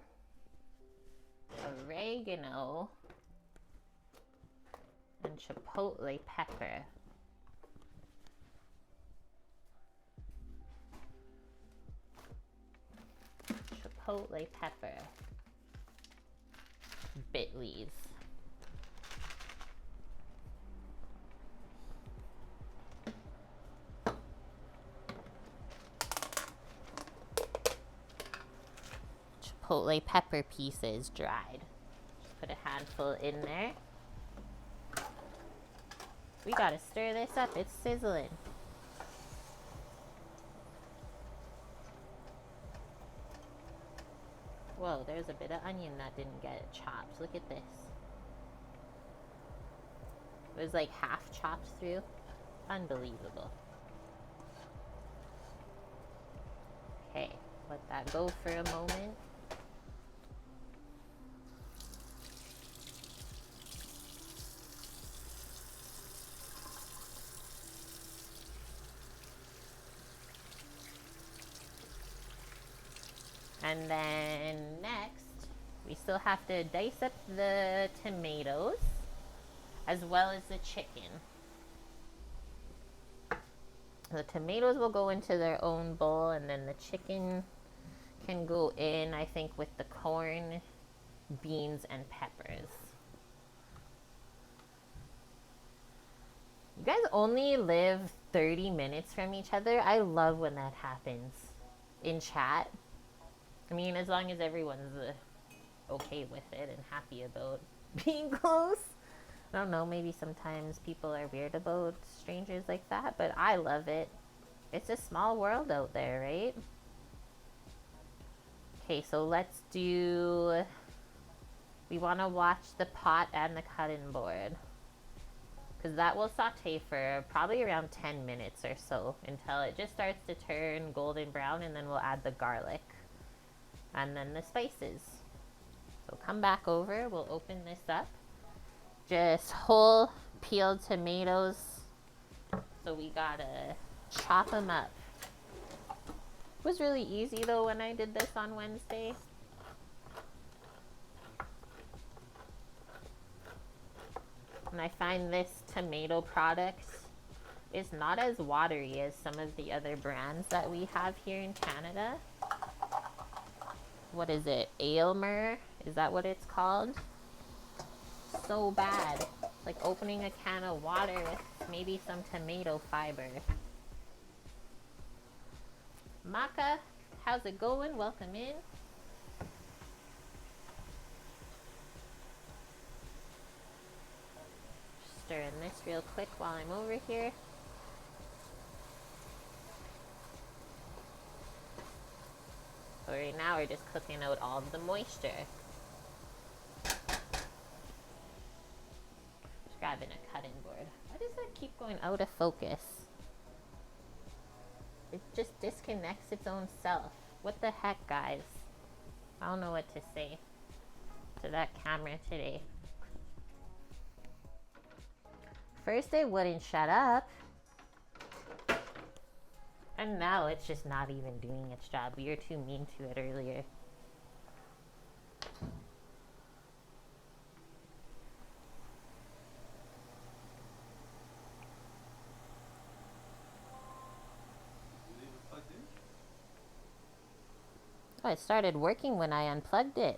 oregano, and chipotle pepper. Chipotle pepper. Bitleys. Chipotle pepper pieces dried. Just put a handful in there. We gotta stir this up, it's sizzling. Whoa, there's a bit of onion that didn't get chopped. Look at this. It was like half chopped through. Unbelievable. Okay, let that go for a moment. And then next, we still have to dice up the tomatoes as well as the chicken. The tomatoes will go into their own bowl, and then the chicken can go in, I think, with the corn, beans, and peppers. You guys only live 30 minutes from each other. I love when that happens in chat. I mean, as long as everyone's okay with it and happy about being close. I don't know, maybe sometimes people are weird about strangers like that, but I love it. It's a small world out there, right? Okay, so let's do... We want to watch the pot and the cutting board. Because that will saute for probably around 10 minutes or so until it just starts to turn golden brown, and then we'll add the garlic and then the spices. So come back over, we'll open this up. Just whole peeled tomatoes. So we gotta chop them up. It was really easy though when I did this on Wednesday. And I find this tomato product is not as watery as some of the other brands that we have here in Canada. What is it? Aylmer? Is that what it's called? So bad. Like opening a can of water with maybe some tomato fiber. Maka, how's it going? Welcome in. Stirring this real quick while I'm over here. So right now we're just cooking out all of the moisture. Just grabbing a cutting board. Why does that keep going out of focus? It just disconnects its own self. What the heck, guys? I don't know what to say to that camera today. First it wouldn't shut up. And now it's just not even doing its job. We were too mean to it earlier. Oh, it started working when I unplugged it.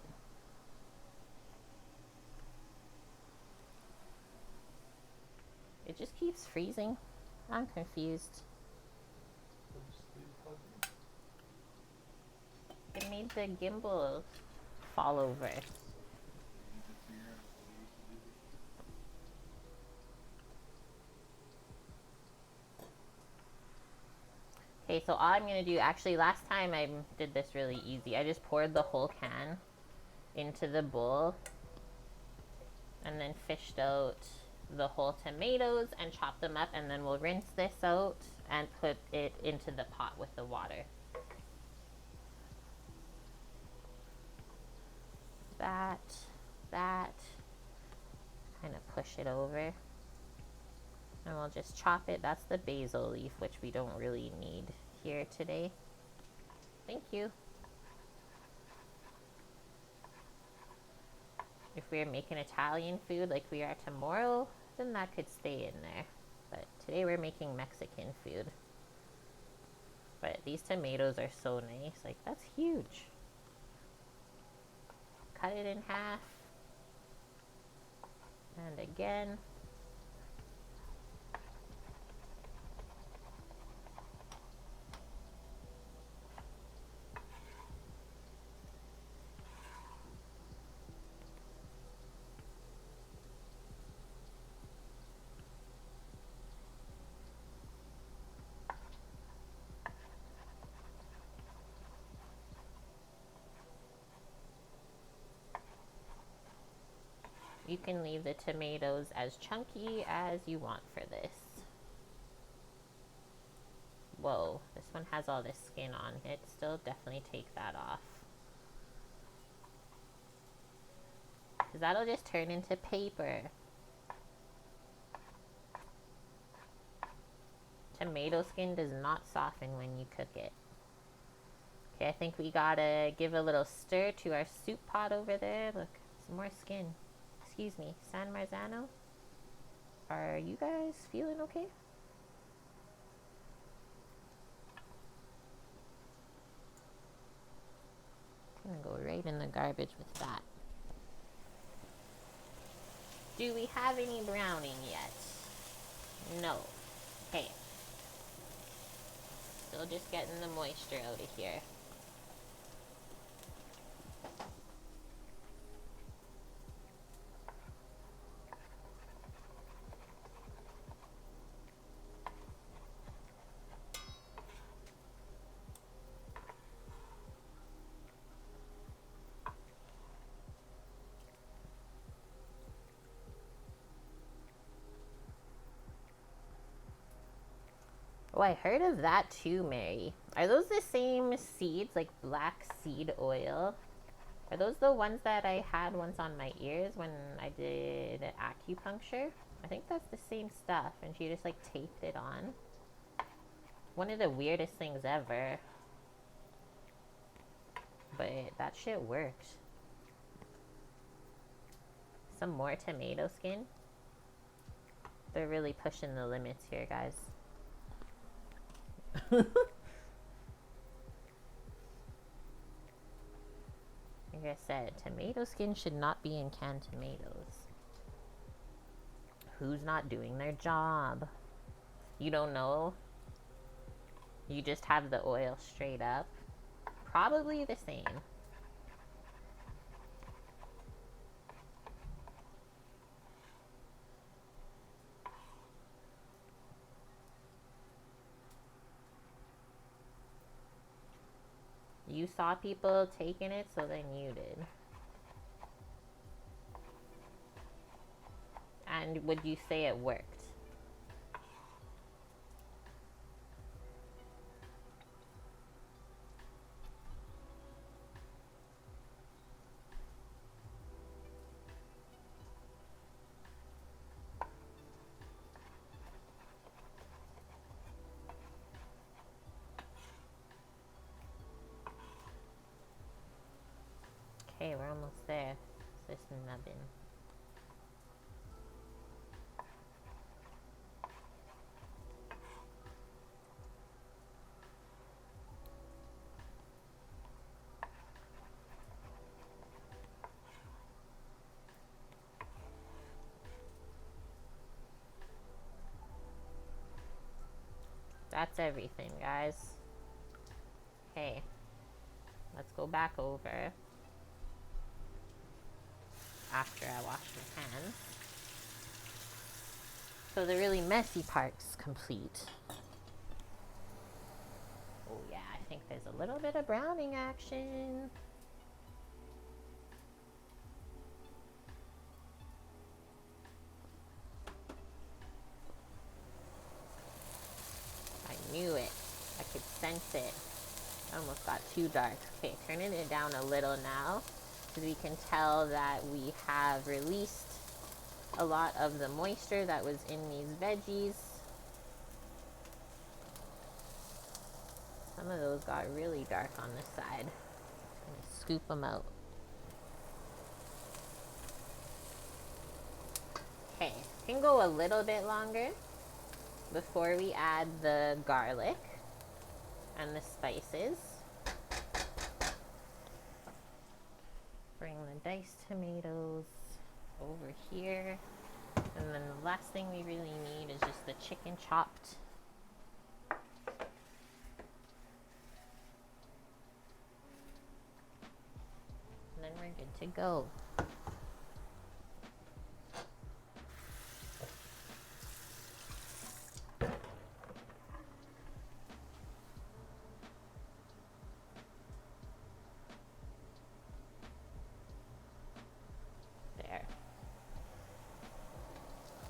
It just keeps freezing. I'm confused. It made the gimbal fall over. Okay, so all I'm going to do, actually last time I did this really easy. I just poured the whole can into the bowl and then fished out the whole tomatoes and chopped them up, and then we'll rinse this out and put it into the pot with the water. That, kind of push it over, and we'll just chop it. That's the basil leaf, which we don't really need here today. Thank you. If we are making Italian food like we are tomorrow, then that could stay in there. But today we're making Mexican food. But these tomatoes are so nice. Like, that's huge. Cut it in half. And again. You can leave the tomatoes as chunky as you want for this. Whoa, this one has all this skin on it. Still definitely take that off. Because that'll just turn into paper. Tomato skin does not soften when you cook it. Okay, I think we gotta give a little stir to our soup pot over there. Look, some more skin. Excuse me, San Marzano? Are you guys feeling okay? I'm gonna go right in the garbage with that. Do we have any browning yet? No. Okay. Still just getting the moisture out of here. Oh, I heard of that too, Mary. Are those the same seeds, like black seed oil? Are those the ones that I had once on my ears when I did acupuncture? I think that's the same stuff, and she just like taped it on. One of the weirdest things ever. But that shit worked. Some more tomato skin. They're really pushing the limits here, guys. Like I said, tomato skin should not be in canned tomatoes. Who's not doing their job? You don't know? You just have the oil straight up? Probably the same. You saw people taking it, so then you did. And would you say it worked? Okay, we're almost there. It's this nubbin. That's everything, guys. Okay, let's go back over after I wash my hands. So the really messy part's complete. Oh yeah, I think there's a little bit of browning action. I knew it. I could sense it. Almost got too dark. Okay, turning it down a little now, because we can tell that we have released a lot of the moisture that was in these veggies. Some of those got really dark on this side. I'm gonna scoop them out. Okay, can go a little bit longer before we add the garlic and the spices. Bring the diced tomatoes over here. And then the last thing we really need is just the chicken chopped. And then we're good to go.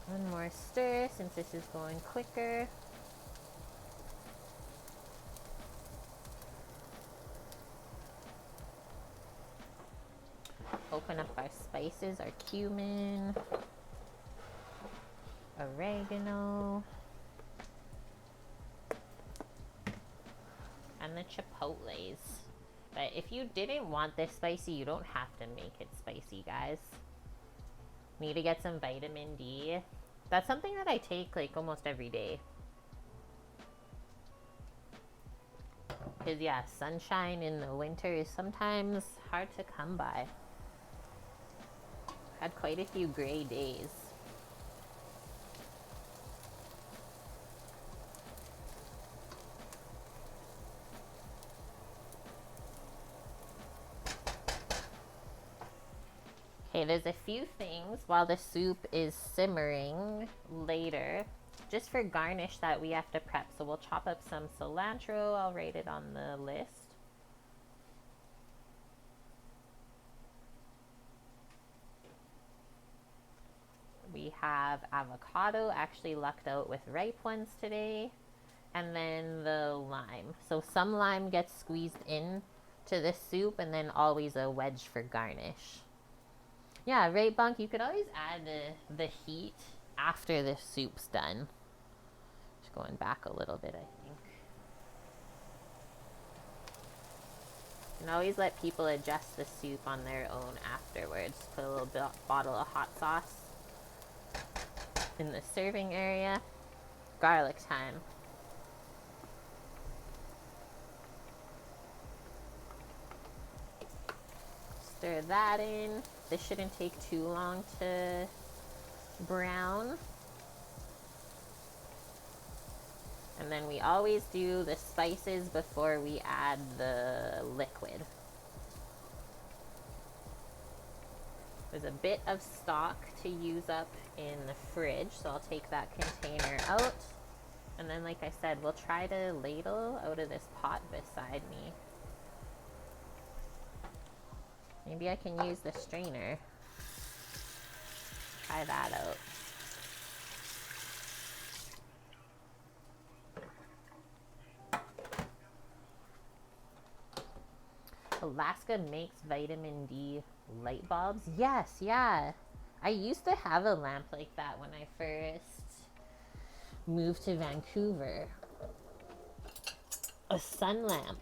One more stir since this is going quicker. Open up our spices, our cumin, oregano, and the chipotles. But if you didn't want this spicy, you don't have to make it spicy, guys. Need to get some vitamin D. That's something that I take like almost every day. Because yeah, sunshine in the winter is sometimes hard to come by. Had quite a few gray days. Okay, there's a few things while the soup is simmering later, just for garnish that we have to prep. So we'll chop up some cilantro. I'll write it on the list. We have avocado, actually lucked out with ripe ones today. And then the lime. So some lime gets squeezed in to the soup, and then always a wedge for garnish. Yeah, right, Bunk? You could always add the heat after the soup's done. Just going back a little bit, I think. You can always let people adjust the soup on their own afterwards. Put a little bottle of hot sauce in the serving area. Garlic time. Stir that in. This shouldn't take too long to brown. And then we always do the spices before we add the liquid. There's a bit of stock to use up in the fridge, so I'll take that container out. And then, like I said, we'll try to ladle out of this pot beside me. Maybe I can use the strainer. Try that out. Alaska makes vitamin D light bulbs. Yes, yeah. I used to have a lamp like that when I first moved to Vancouver. A sun lamp.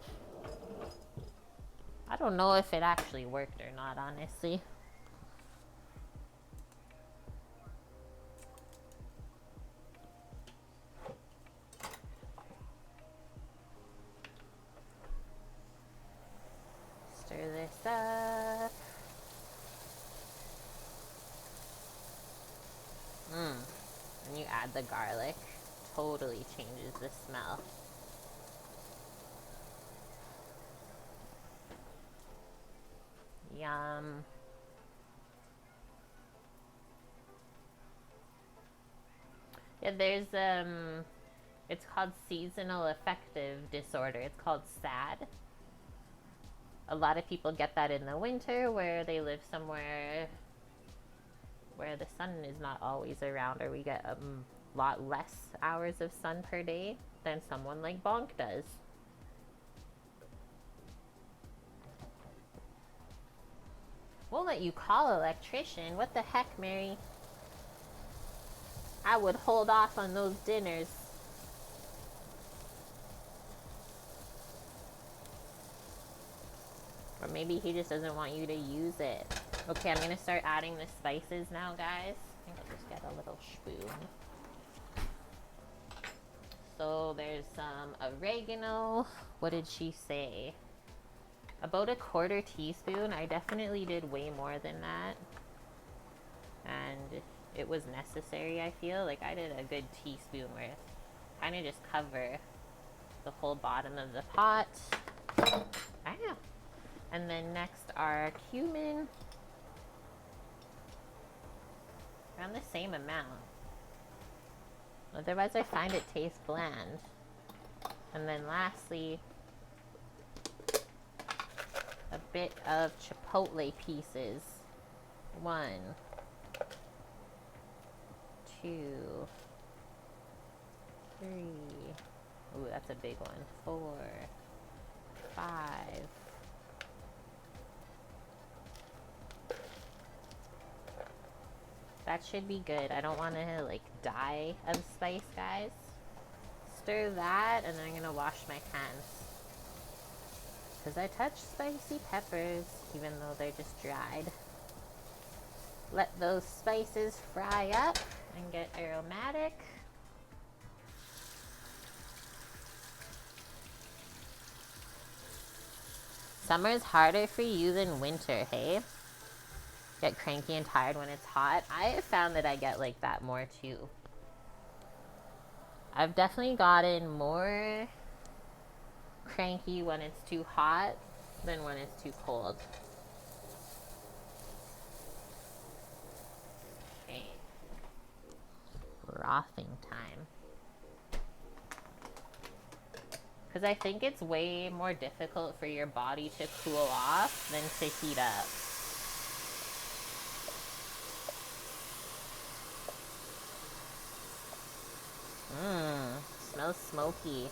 I don't know if it actually worked or not, honestly. Stir this up. And you add the garlic. Totally changes the smell. Yum. Yeah, there's it's called seasonal affective disorder. It's called SAD. A lot of people get that in the winter where they live somewhere where the sun is not always around, or we get a lot less hours of sun per day than someone like Bonk does. Won't let you call electrician. What the heck, Mary? I would hold off on those dinners. Or maybe he just doesn't want you to use it. Okay, I'm gonna start adding the spices now, guys. I think I'll just get a little spoon. So there's some oregano. What did she say? About a quarter teaspoon. I definitely did way more than that. And it was necessary, I feel. Like, I did a good teaspoon worth. Kind of just cover the whole bottom of the pot. Ah. And then next are cumin. Around the same amount. Otherwise I find it tastes bland. And then lastly, a bit of chipotle pieces. 1, 2, 3. Ooh, that's a big one. 4, 5. That should be good. I don't want to like die of spice, guys. Stir that, and then I'm gonna wash my hands. Because I touch spicy peppers, even though they're just dried. Let those spices fry up and get aromatic. Summer's harder for you than winter, hey? Get cranky and tired when it's hot. I have found that I get like that more too. I've definitely gotten more cranky when it's too hot than when it's too cold. brothing time. Because I think it's way more difficult for your body to cool off than to heat up. Smells smoky.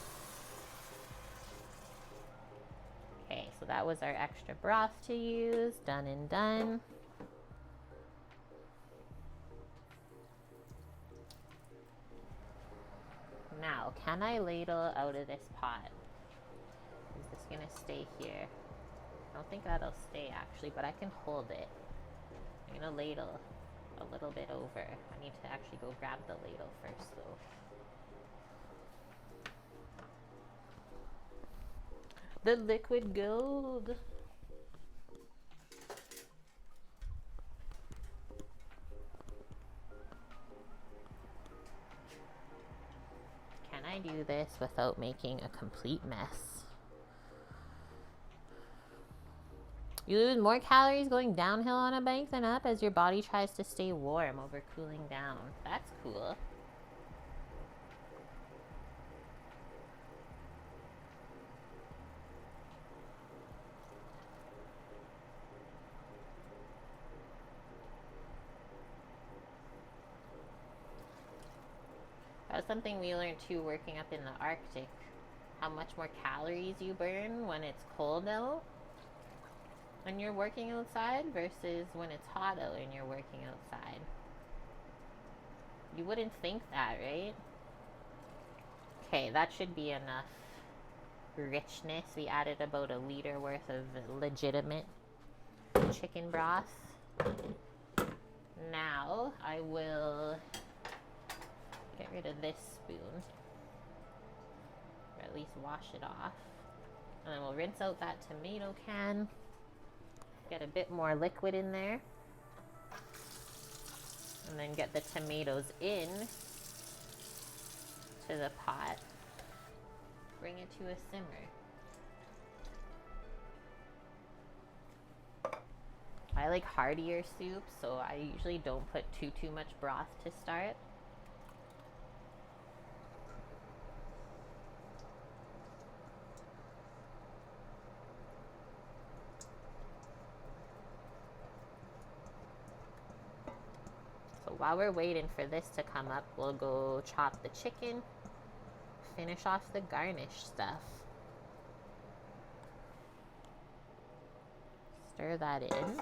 Okay, so that was our extra broth to use. Done and done. Now, can I ladle out of this pot? Is this gonna stay here? I don't think that'll stay actually, but I can hold it. I'm gonna ladle a little bit over. I need to actually go grab the ladle first though. The liquid gold. Can I do this without making a complete mess? You lose more calories going downhill on a bike than up as your body tries to stay warm over cooling down. That's cool. That's something we learned too working up in the Arctic. How much more calories you burn when it's cold out when you're working outside versus when it's hot out and you're working outside. You wouldn't think that, right? Okay, that should be enough richness. We added about a liter worth of legitimate chicken broth. Now I will get rid of this spoon, or at least wash it off, and then we'll rinse out that tomato can, get a bit more liquid in there, and then get the tomatoes in to the pot, bring it to a simmer. I like heartier soup, so I usually don't put too much broth to start. So while we're waiting for this to come up, we'll go chop the chicken, finish off the garnish stuff. Stir that in.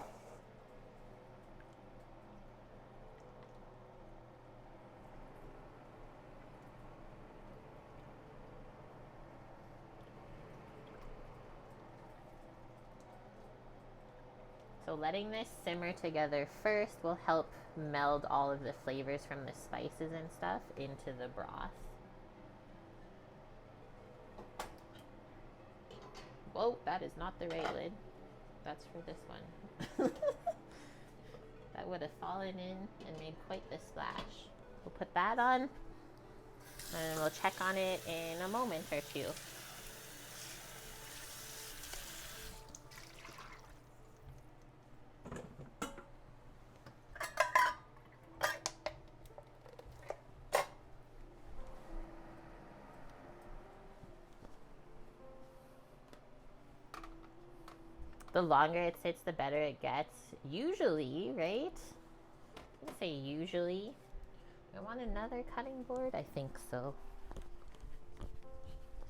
So letting this simmer together first will help meld all of the flavors from the spices and stuff into the broth. Whoa, that is not the right lid. That's for this one. That would have fallen in and made quite the splash. We'll put that on and we'll check on it in a moment or two. The longer it sits, the better it gets. Usually, right? I'm gonna say usually. I want another cutting board? I think so.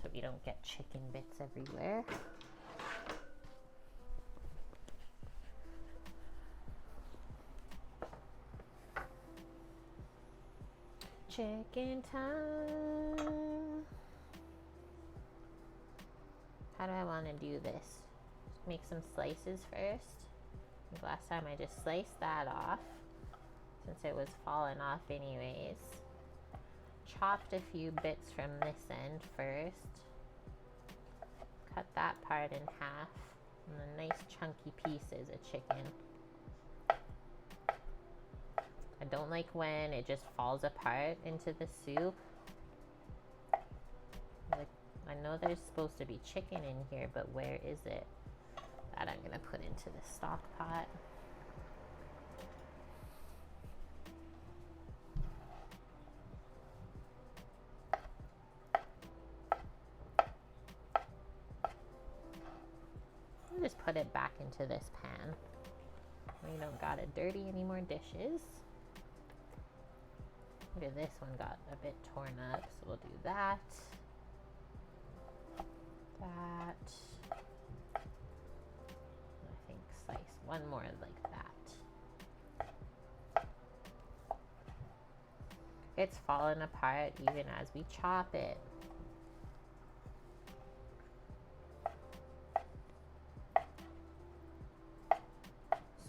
So we don't get chicken bits everywhere. Chicken time. How do I want to do this? Make some slices first. Last time I just sliced that off since it was falling off anyways. Chopped a few bits from this end first. Cut that part in half. And then nice chunky pieces of chicken. I don't like when it just falls apart into the soup. Like, I know there's supposed to be chicken in here, but where is it? That I'm gonna put into the stock pot. put it back into this pan. We don't gotta dirty any more dishes. Look at this one, got a bit torn up, so we'll do that. That. I think slice one more like that. It's falling apart even as we chop it.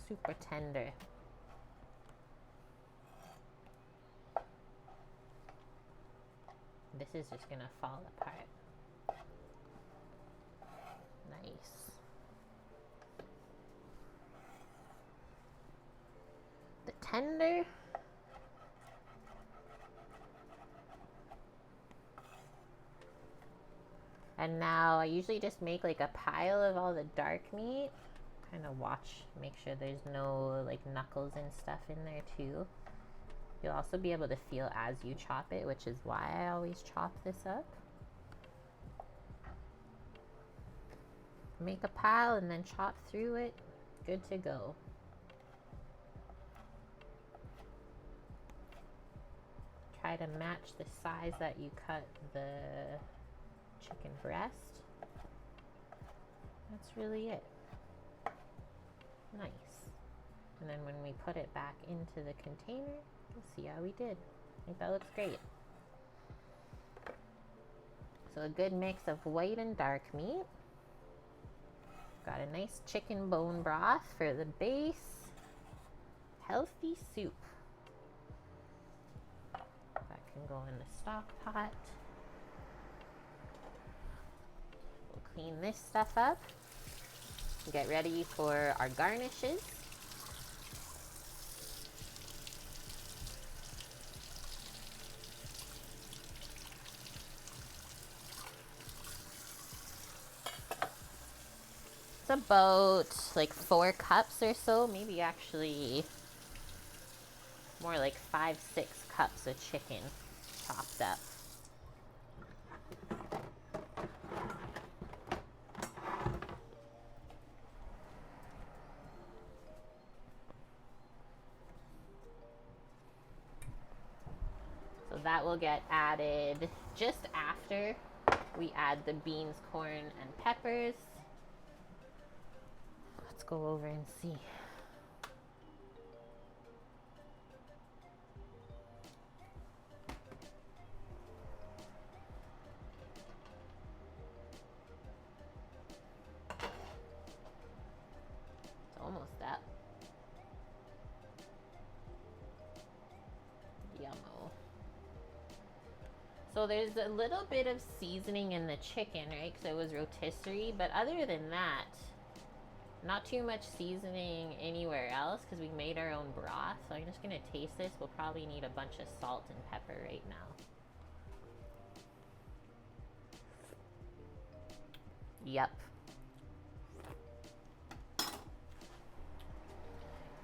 Super tender. This is just gonna fall apart. Nice. The tender. And now I usually just make like a pile of all the dark meat. Kind of watch, make sure there's no like knuckles and stuff in there too. You'll also be able to feel as you chop it, which is why I always chop this up. Make a pile and then chop through it. Good to go. Try to match the size that you cut the chicken breast. That's really it. Nice. And then when we put it back into the container, we'll see how we did. I think that looks great. So a good mix of white and dark meat. Got a nice chicken bone broth for the base. Healthy soup. That can go in the stock pot. We'll clean this stuff up. Get ready for our garnishes. It's about like 4 cups or so, maybe actually more like 5-6 cups of chicken chopped up. So that will get added just after we add the beans, corn, and peppers. Let's go over and see. It's almost up. Yummo. So there's a little bit of seasoning in the chicken, right? Because it was rotisserie. But other than that, not too much seasoning anywhere else because we made our own broth. So I'm just going to taste this. We'll probably need a bunch of salt and pepper right now. Yep.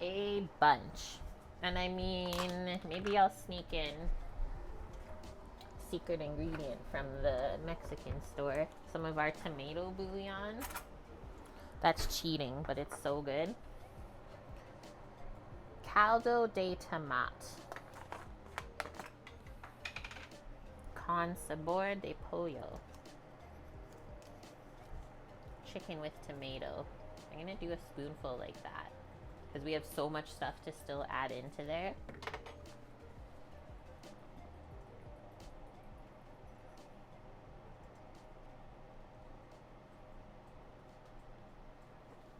A bunch. And I mean, maybe I'll sneak in secret ingredient from the Mexican store. Some of our tomato bouillon. That's cheating, but it's so good. Caldo de tomate. Con sabor de pollo. Chicken with tomato. I'm gonna do a spoonful like that because we have so much stuff to still add into there.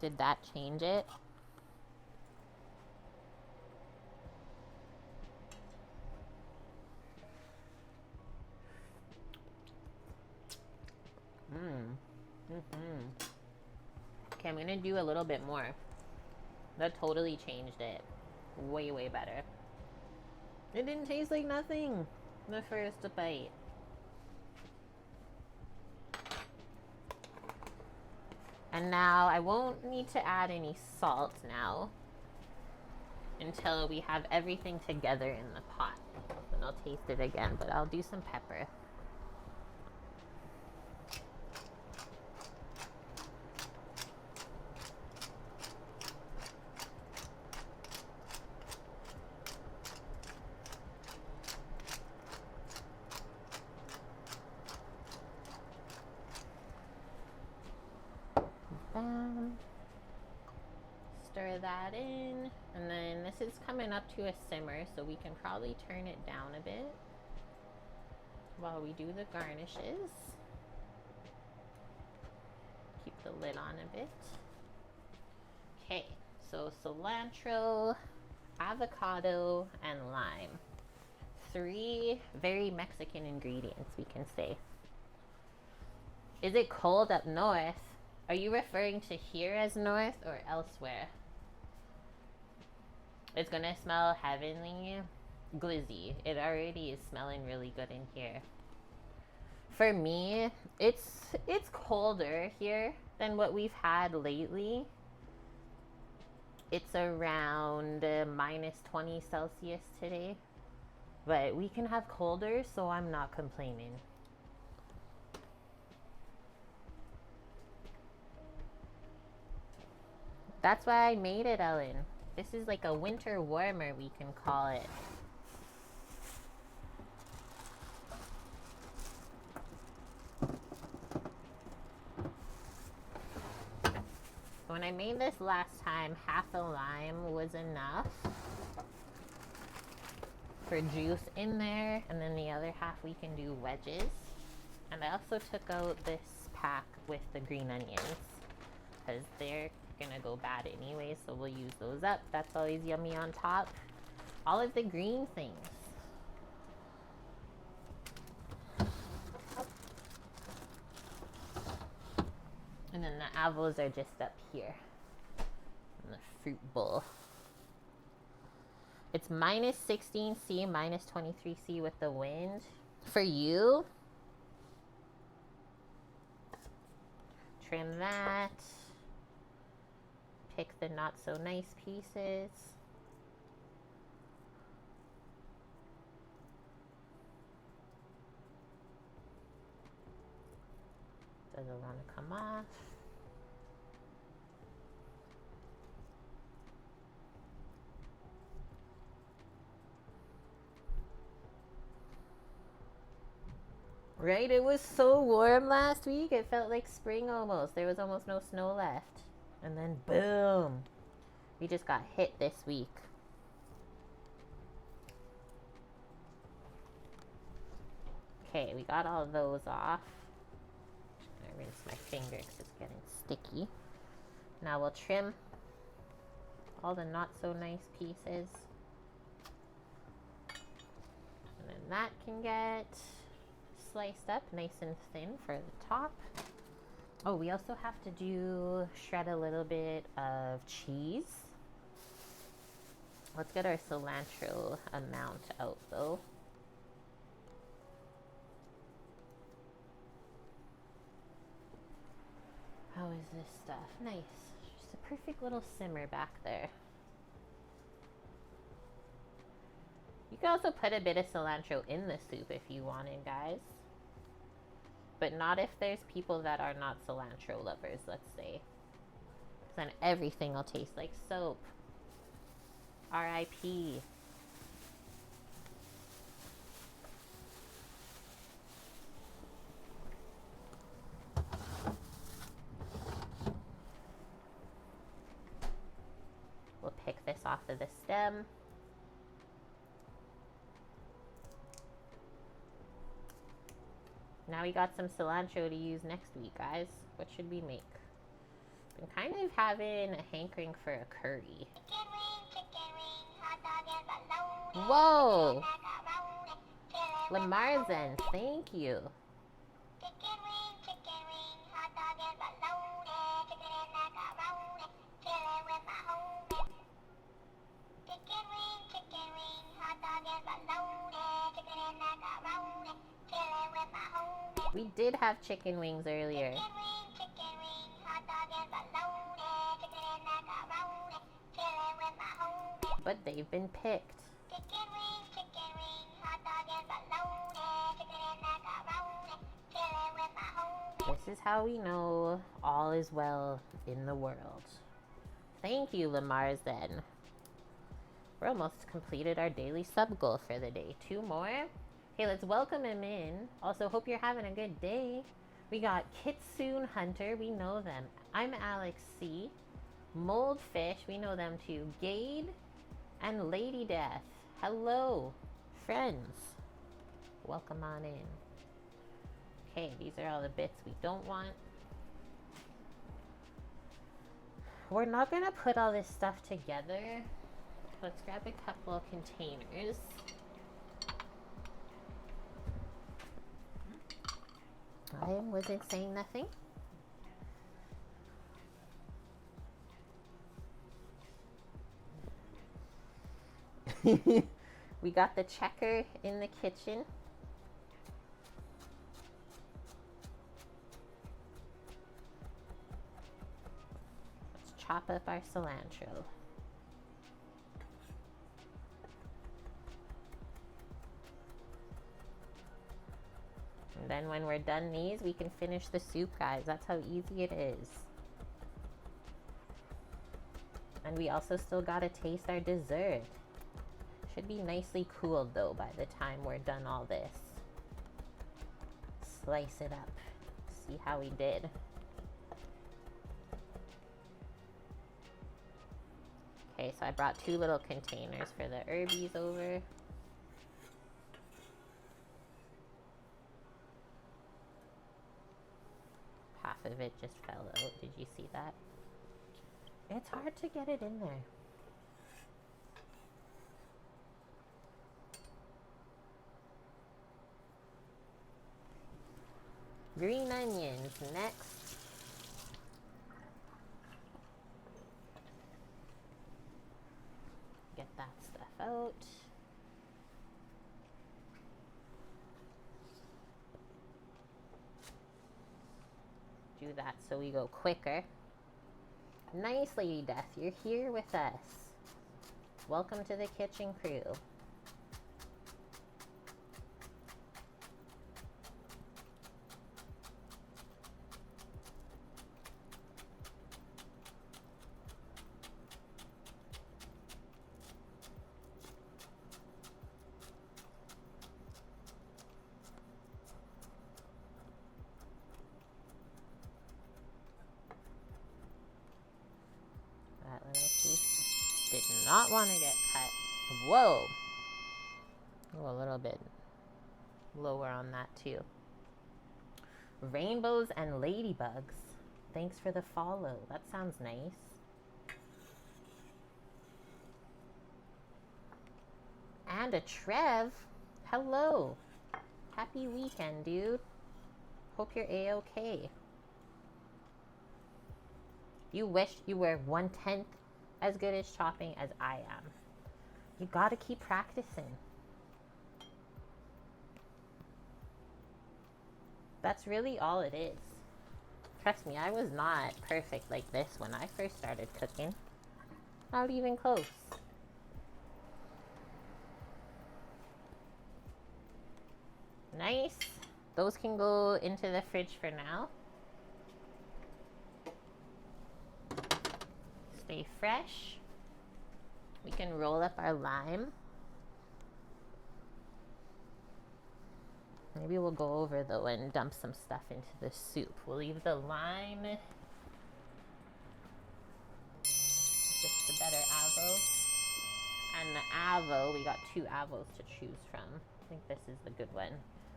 Did that change it? Okay, I'm gonna do a little bit more. That totally changed it. Way, way better. It didn't taste like nothing the first bite. And now I won't need to add any salt now until we have everything together in the pot. And I'll taste it again, but I'll do some pepper. pour that in. And then this is coming up to a simmer, so we can probably turn it down a bit while we do the garnishes. Keep the lid on a bit. Okay, so cilantro, avocado, and lime. 3 very Mexican ingredients, we can say. Is it cold up north? Are you referring to here as north or elsewhere? It's gonna smell heavenly, glizzy. It already is smelling really good in here. For me, it's colder here than what we've had lately. It's around minus 20 Celsius today. But we can have colder, so I'm not complaining. That's why I made it, Ellen. This is like a winter warmer, we can call it. When I made this last time, half a lime was enough for juice in there, and then the other half we can do wedges. And I also took out this pack with the green onions because they're gonna go bad anyway, so we'll use those up. That's always yummy on top. All of the green things. And then the avos are just up here in the fruit bowl. It's minus 16C, minus 23C with the wind. For you, trim that. Pick the not so nice pieces. Doesn't want to come off. Right? It was so warm last week. It felt like spring almost. There was almost no snow left. And then boom. We just got hit this week. Okay, we got all those off. I rinse my finger because it's getting sticky. Now we'll trim all the not so nice pieces. And then that can get sliced up nice and thin for the top. Oh, we also have to shred a little bit of cheese. Let's get our cilantro amount out though. How is this stuff? Nice. Just a perfect little simmer back there. You can also put a bit of cilantro in the soup if you wanted, guys. But not if there's people that are not cilantro lovers, let's say. Then everything will taste like soap. R.I.P. We'll pick this off of the stem. Now we got some cilantro to use next week, guys. What should we make? Been kind of having a hankering for a curry. Whoa! Lamarzen, thank you. We did have chicken wings earlier. But they've been picked. This is how we know all is well in the world. Thank you, Lamarzen. We're almost completed our daily sub goal for the day. 2 more. Hey, let's welcome him in. Also, hope you're having a good day. We got Kitsune Hunter. We know them. I'm Alex C. Moldfish, we know them too. Gade and Lady Death. Hello, friends. Welcome on in. Okay, these are all the bits we don't want. We're not gonna put all this stuff together. Let's grab a couple of containers. I wasn't saying nothing. We got the checker in the kitchen. Let's chop up our cilantro. And then when we're done these, we can finish the soup, guys. That's how easy it is. And we also still gotta taste our dessert. Should be nicely cooled though by the time we're done all this. Slice it up. See how we did. Okay, so I brought 2 little containers for the herbies over. Half of it just fell out. Did you see that? It's hard to get it in there. Green onions next. Get that stuff out. Do that so we go quicker. Nice, Lady Death, you're here with us. Welcome to the kitchen crew. That little piece did not want to get cut. Whoa! Oh, a little bit lower on that too. Rainbows and ladybugs. Thanks for the follow. That sounds nice. And a Trev. Hello. Happy weekend, dude. Hope you're A-okay. You wish you were 1/10 as good at chopping as I am. You gotta keep practicing. That's really all it is. Trust me, I was not perfect like this when I first started cooking. Not even close. Nice. Those can go into the fridge for now. Stay fresh. We can roll up our lime. Maybe we'll go over though and dump some stuff into the soup. We'll leave the lime. Just a better avo. And the avo, we got 2 avos to choose from. I think this is the good one.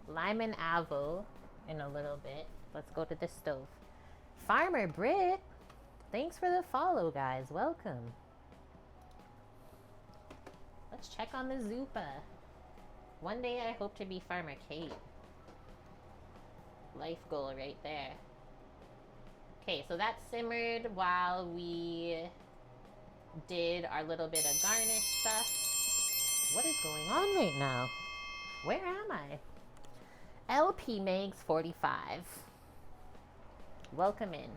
Lime and avo in a little bit. Let's go to the stove. Farmer Brit, thanks for the follow, guys. Welcome. Let's check on the Zupa. One day I hope to be Farmer Kate. Life goal right there. Okay, so that simmered while we did our little bit of garnish stuff. What is going on right now? Where am I? LP Megs 45. Welcome in.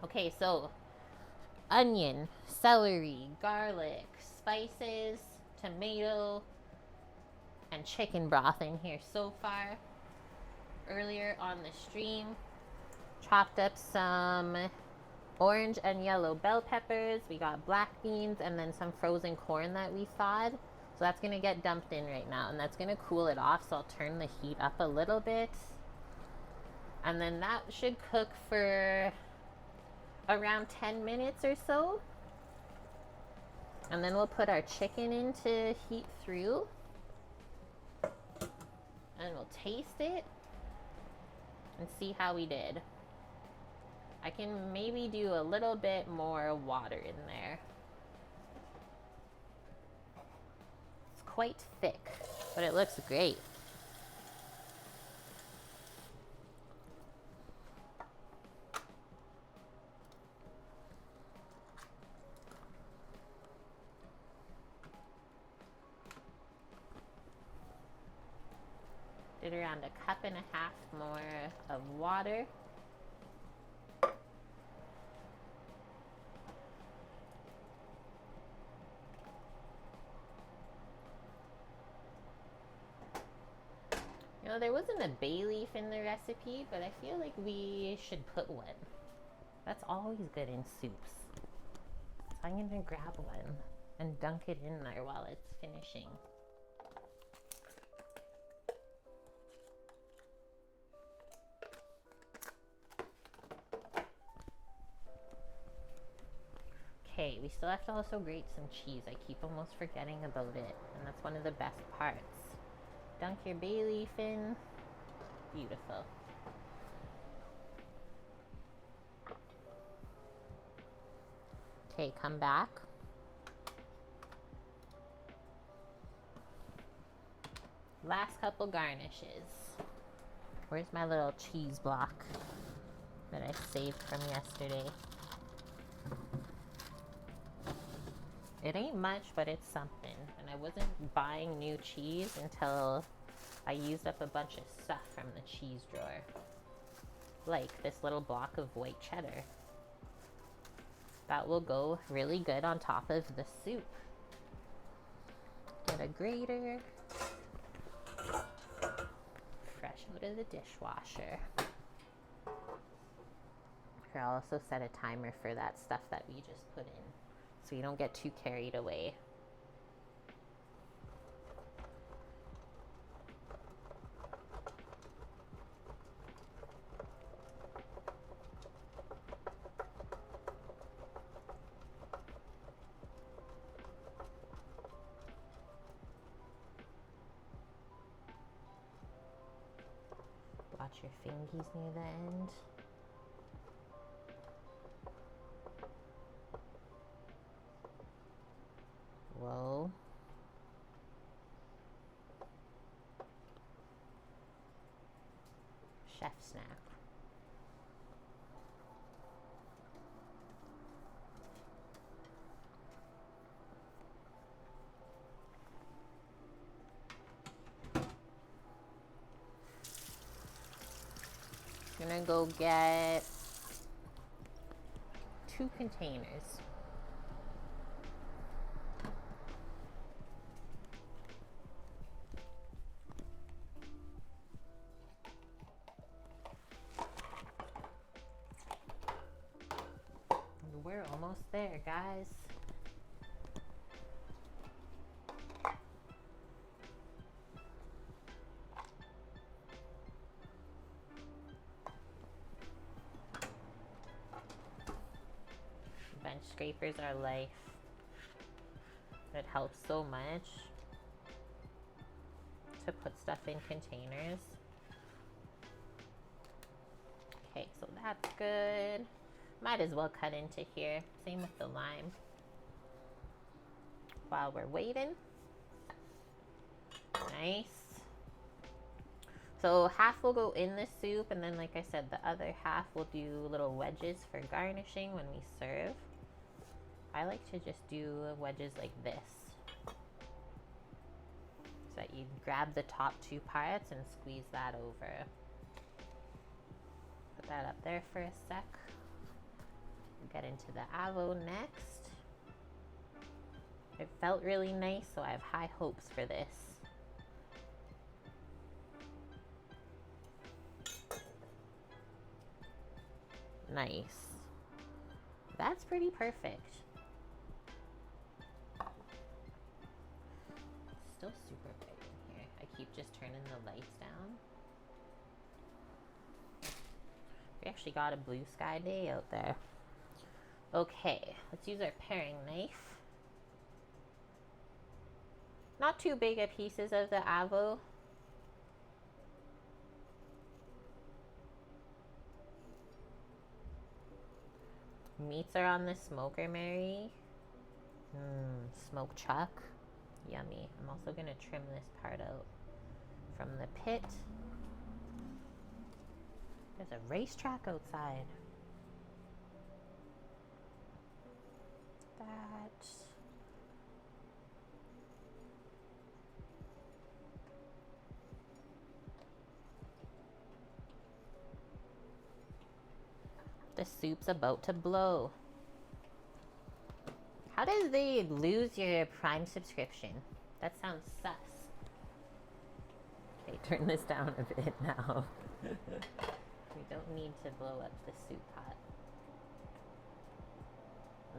Okay, so onion, celery, garlic, spices, tomato, and chicken broth in here so far. Earlier on the stream, chopped up some orange and yellow bell peppers. We got black beans and then some frozen corn that we thawed. So that's going to get dumped in right now, and that's going to cool it off. So I'll turn the heat up a little bit. And then that should cook for around 10 minutes or so. And then we'll put our chicken in to heat through. And we'll taste it and see how we did. I can maybe do a little bit more water in there. It's quite thick, but it looks great. Did around a cup and a half more of water. You know, there wasn't a bay leaf in the recipe, but I feel like we should put one. That's always good in soups. So I'm gonna grab one and dunk it in there while it's finishing. Okay, we still have to also grate some cheese. I keep almost forgetting about it, and that's one of the best parts. Dunk your bay leaf in. Beautiful. Okay, come back. Last couple garnishes. Where's my little cheese block that I saved from yesterday? It ain't much, but it's something. And I wasn't buying new cheese until I used up a bunch of stuff from the cheese drawer. Like this little block of white cheddar. That will go really good on top of the soup. Get a grater. Fresh out of the dishwasher. Here, I'll also set a timer for that stuff that we just put in, so you don't get too carried away. Watch your fingies near the end. Whoa. Chef snack. Gonna go get 2 containers. We're almost there, guys. Bench scrapers are life. It helps so much to put stuff in containers. Okay, so that's good. Might as well cut into here. Same with the lime. While we're waiting. Nice. So half will go in the soup, and then like I said, the other half we'll do little wedges for garnishing when we serve. I like to just do wedges like this. So that you grab the top 2 parts and squeeze that over. Put that up there for a sec. Get into the avo next. It felt really nice, so I have high hopes for this. Nice. That's pretty perfect. Still super bright in here. I keep just turning the lights down. We actually got a blue sky day out there. Okay, let's use our paring knife. Not too big a pieces of the avo. Meats are on the smoker, Mary. Smoked chuck. Yummy. I'm also gonna trim this part out from the pit. There's a racetrack outside. That. The soup's about to blow. How does they lose your Prime subscription? That sounds sus. Okay, turn this down a bit now. We don't need to blow up the soup pot.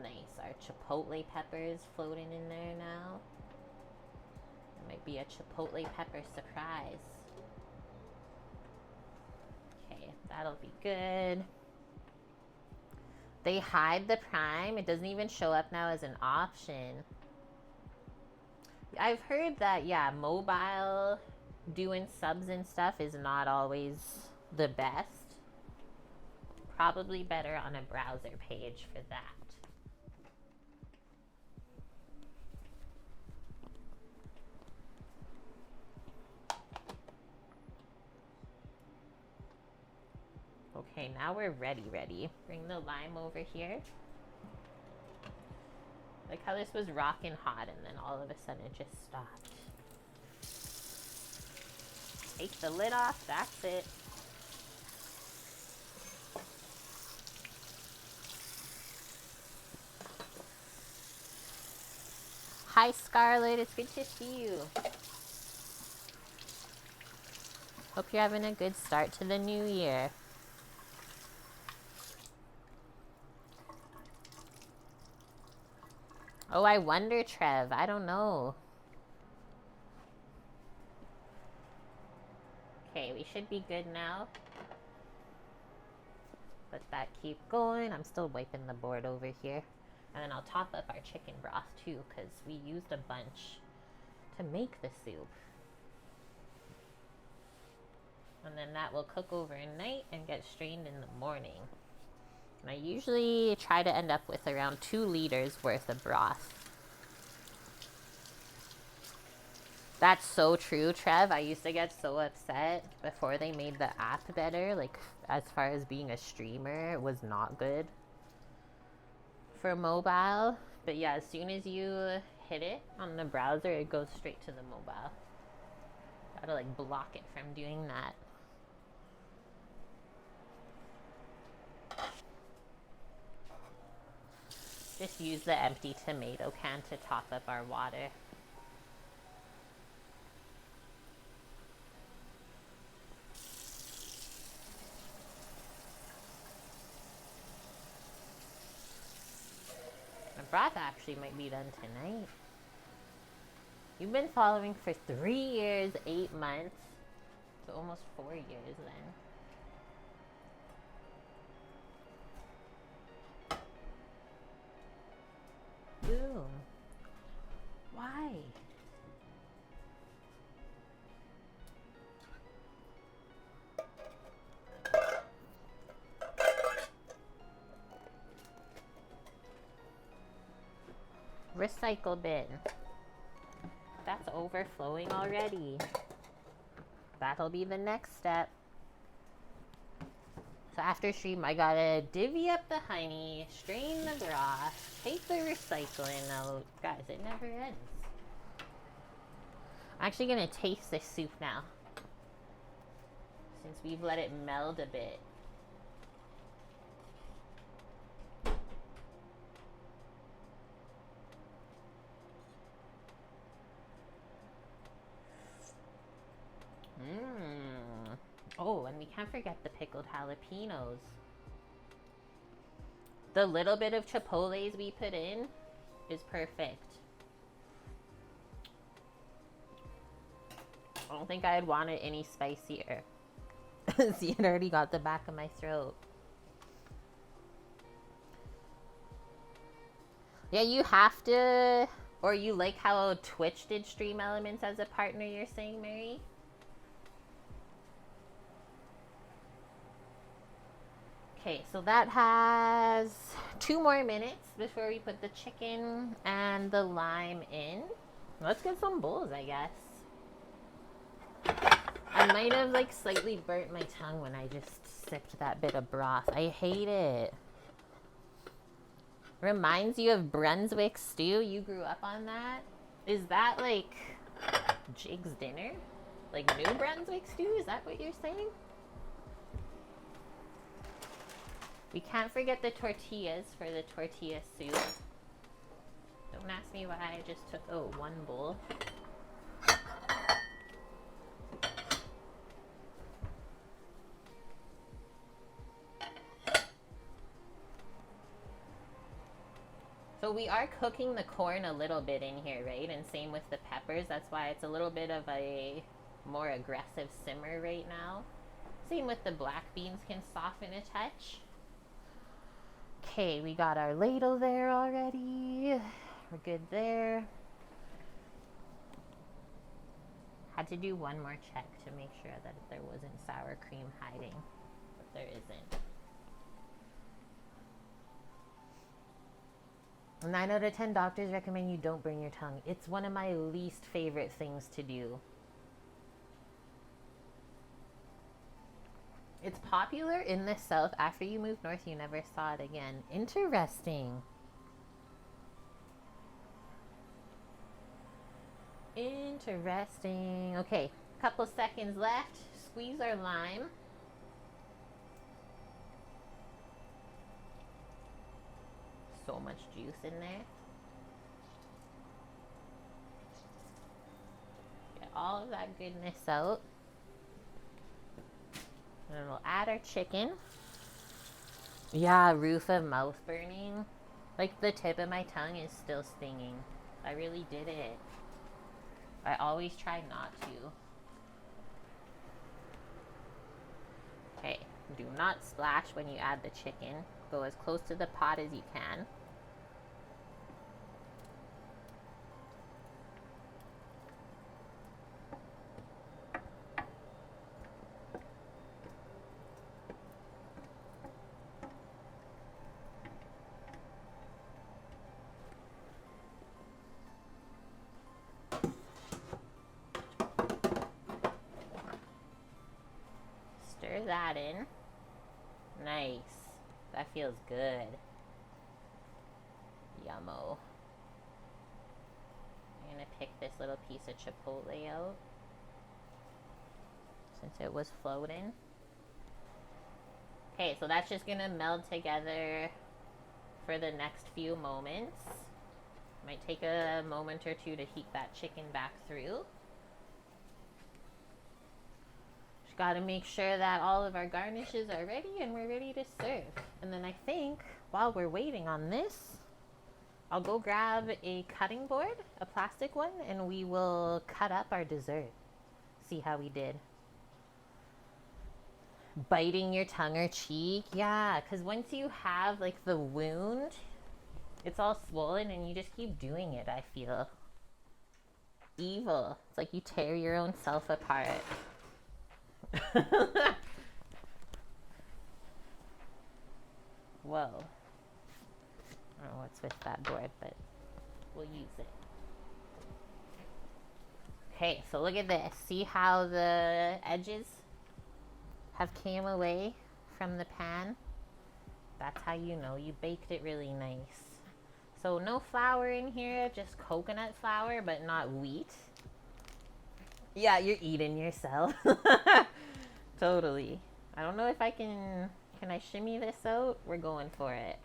Nice. Our chipotle peppers floating in there now. It might be a chipotle pepper surprise. Okay, that'll be good. They hide the Prime. It doesn't even show up now as an option. I've heard that, yeah, mobile doing subs and stuff is not always the best. Probably better on a browser page for that. Okay, now we're ready. Bring the lime over here. Like how this was rocking hot and then all of a sudden it just stopped. Take the lid off, that's it. Hi Scarlett, it's good to see you. Hope you're having a good start to the new year. Oh, I wonder, Trev. I don't know. Okay, we should be good now. Let that keep going. I'm still wiping the board over here. And then I'll top up our chicken broth too, because we used a bunch to make the soup. And then that will cook overnight and get strained in the morning. And I usually try to end up with around 2 liters worth of broth. That's so true, Trev. I used to get so upset before they made the app better. Like, as far as being a streamer, it was not good for mobile. But yeah, as soon as you hit it on the browser, it goes straight to the mobile. Gotta like block it from doing that. Just use the empty tomato can to top up our water. The broth actually might be done tonight. You've been following for 3 years, 8 months. So almost 4 years then. Boom. Why? Recycle bin. That's overflowing already. That'll be the next step. So after stream, I gotta divvy up the honey, strain the broth, take the recycling out. Guys, it never ends. I'm actually gonna taste this soup now, since we've let it meld a bit. Oh, and we can't forget the pickled jalapenos. The little bit of chipotles we put in is perfect. I don't think I'd want it any spicier. See, it already got the back of my throat. Yeah, you have to. Or you like how Twitch did Stream Elements as a partner, you're saying, Mary? Okay, so that has 2 more minutes before we put the chicken and the lime in. Let's get some bowls, I guess. I might have like slightly burnt my tongue when I just sipped that bit of broth. I hate it. Reminds you of Brunswick stew. You grew up on that? Is that like Jig's dinner? Like New Brunswick stew? Is that what you're saying? We can't forget the tortillas for the tortilla soup. Don't ask me why I just took, one bowl. So we are cooking the corn a little bit in here, right? And same with the peppers. That's why it's a little bit of a more aggressive simmer right now. Same with the black beans, can soften a touch. Okay, we got our ladle there already. We're good there. Had to do one more check to make sure that there wasn't sour cream hiding, but there isn't. 9 out of 10 doctors recommend you don't burn your tongue. It's one of my least favorite things to do. It's popular in the South. After you move north, you never saw it again. Interesting. Interesting. Okay, couple seconds left. Squeeze our lime. So much juice in there. Get all of that goodness out. And then we'll add our chicken. Yeah, roof of mouth burning. Like the tip of my tongue is still stinging. I really did it. I always try not to. Okay, do not splash when you add the chicken. Go as close to the pot as you can. Stir that in. Nice. That feels good. Yummo. I'm gonna pick this little piece of chipotle out since it was floating. Okay, so that's just gonna meld together for the next few moments. Might take a moment or two to heat that chicken back through. Just gotta make sure that all of our garnishes are ready and we're ready to serve. And then I think while we're waiting on this, I'll go grab a cutting board, a plastic one, and we will cut up our dessert. See how we did. Biting your tongue or cheek, yeah, because once you have like the wound, it's all swollen and you just keep doing it, I feel. Evil. It's like you tear your own self apart. Whoa. I don't know what's with that board, but we'll use it. Okay, so look at this. See how the edges have came away from the pan? That's how you know you baked it really nice. So no flour in here, just coconut flour, but not wheat. Yeah, you're eating yourself. Totally. I don't know if I can I shimmy this out? We're going for it.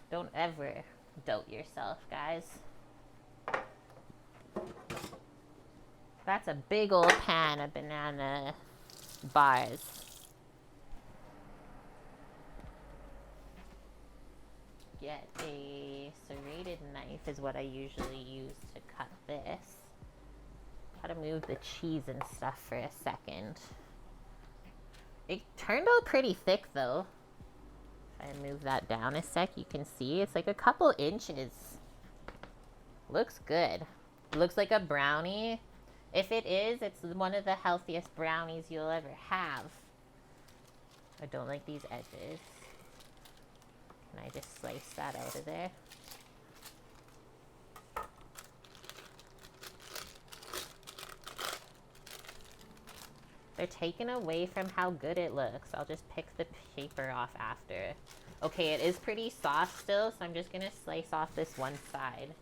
Don't ever doubt yourself, guys. That's a big old pan of banana bars. Get a serrated knife is what I usually use to cut this. Gotta move the cheese and stuff for a second. It turned out pretty thick though. Try and move that down a sec. You can see it's like a couple inches. Looks good. Looks like a brownie. If it is, it's one of the healthiest brownies you'll ever have. I don't like these edges. Can I just slice that out of there? They're taken away from how good it looks. I'll just pick the paper off after. Okay, it is pretty soft still, so I'm just gonna slice off this one side.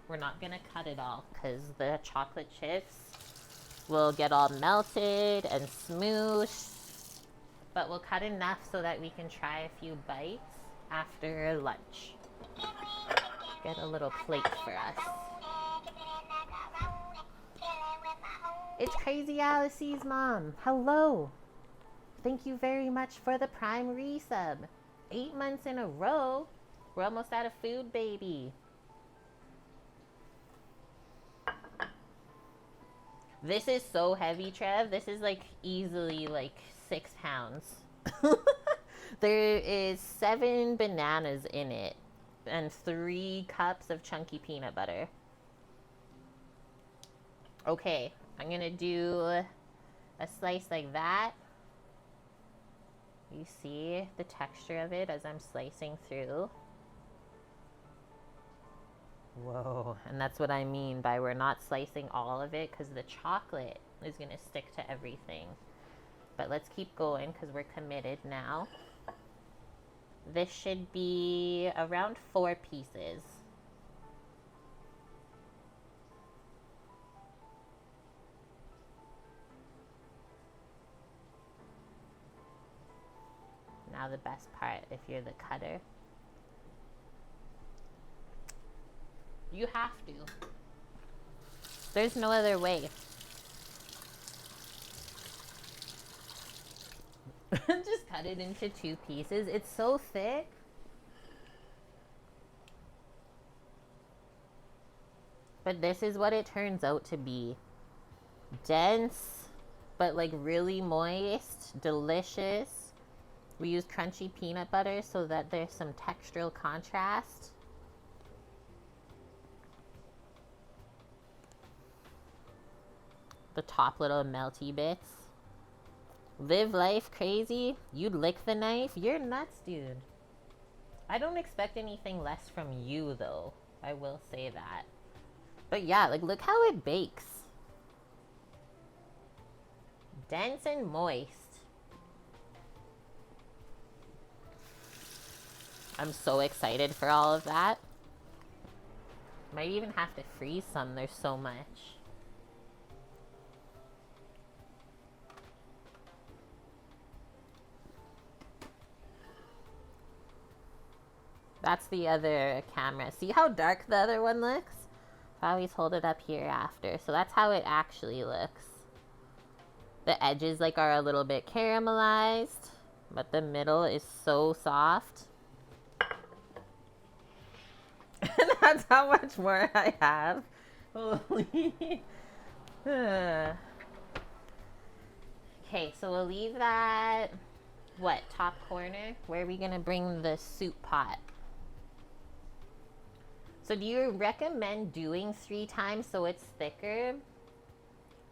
We're not gonna cut it all because the chocolate chips will get all melted and smooshed. But we'll cut enough so that we can try a few bites after lunch. Get a little plate for us. It's Crazy Alice's mom. Hello. Thank you very much for the Prime resub. 8 months in a row. We're almost out of food, baby. This is so heavy, Trev. This is like easily like 6 pounds. There is 7 bananas in it and 3 cups of chunky peanut butter. Okay, I'm gonna do a slice like that. You see the texture of it as I'm slicing through. Whoa, and that's what I mean by we're not slicing all of it because the chocolate is gonna stick to everything. But let's keep going because we're committed now. This should be around 4 pieces. Now the best part, if you're the cutter. You have to. There's no other way. Just cut it into 2 pieces. It's so thick. But this is what it turns out to be. Dense, but like really moist, delicious. We use crunchy peanut butter so that there's some textural contrast. The top little melty bits. Live life crazy. You'd lick the knife. You're nuts, dude. I don't expect anything less from you, though. I will say that. But yeah, like, look how it bakes. Dense and moist. I'm so excited for all of that. Might even have to freeze some. There's so much. That's the other camera. See how dark the other one looks? I always hold it up here after. So that's how it actually looks. The edges like are a little bit caramelized, but the middle is so soft. And that's how much more I have. Holy. Okay, so we'll leave that, what, top corner? Where are we gonna bring the soup pot? So do you recommend doing 3 times so it's thicker?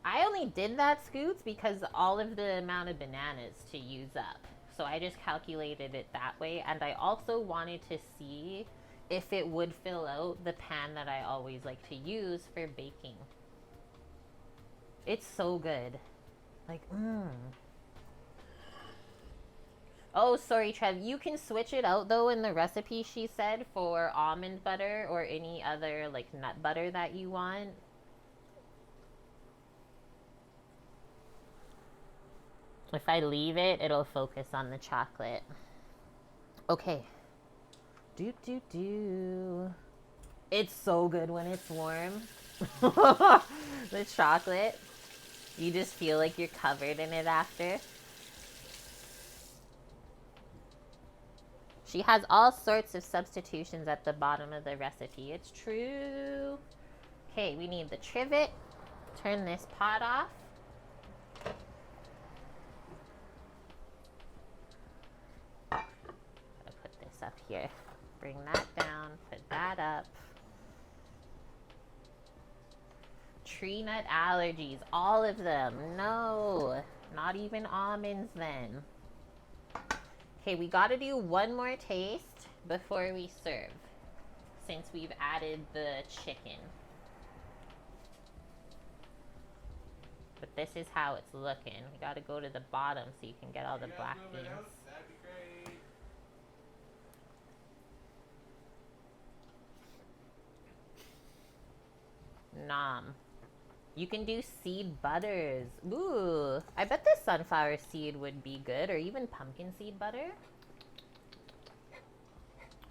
I only did that, Scoots, because all of the amount of bananas to use up. So I just calculated it that way. And I also wanted to see if it would fill out the pan that I always like to use for baking. It's so good. Like, Oh, sorry, Trev. You can switch it out, though, in the recipe, she said, for almond butter or any other, like, nut butter that you want. If I leave it, it'll focus on the chocolate. Okay. It's so good when it's warm. The chocolate. You just feel like you're covered in it after. She has all sorts of substitutions at the bottom of the recipe. It's true. Okay, we need the trivet. Turn this pot off. Gotta put this Here, bring that down, put that up. Tree nut allergies, all of them. No, not even almonds then. Okay, we gotta do one more taste before we serve, since we've added the chicken. But this is how it's looking. We gotta go to the bottom so you can get all the black beans. That'd be great. Nom. You can do seed butters. Ooh, I bet this sunflower seed would be good, or even pumpkin seed butter.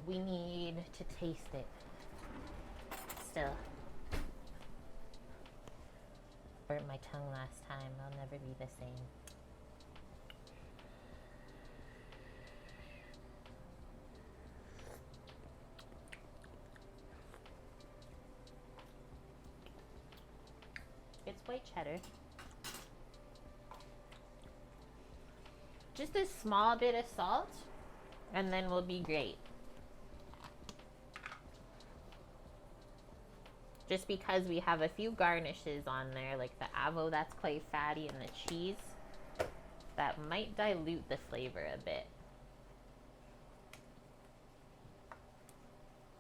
We need to taste it. Still. Burnt my tongue last time. I'll never be the same. It's white cheddar. Just a small bit of salt, and then we'll be great. Just because we have a few garnishes on there, like the avo that's quite fatty and the cheese, that might dilute the flavor a bit.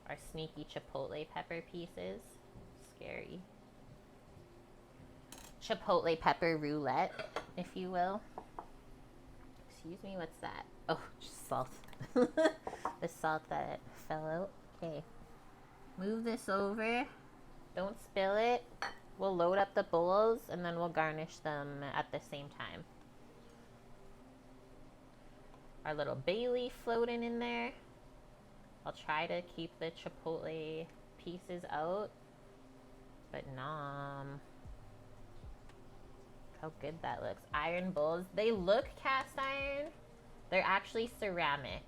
Our sneaky chipotle pepper pieces. Scary. Chipotle pepper roulette, if you will. Excuse me, what's that? Oh, just salt. The salt that fell out. Okay. Move this over. Don't spill it. We'll load up the bowls and then we'll garnish them at the same time. Our little bay leaf floating in there. I'll try to keep the chipotle pieces out, but nom. How good that looks. Iron bowls. They look cast iron. They're actually ceramic.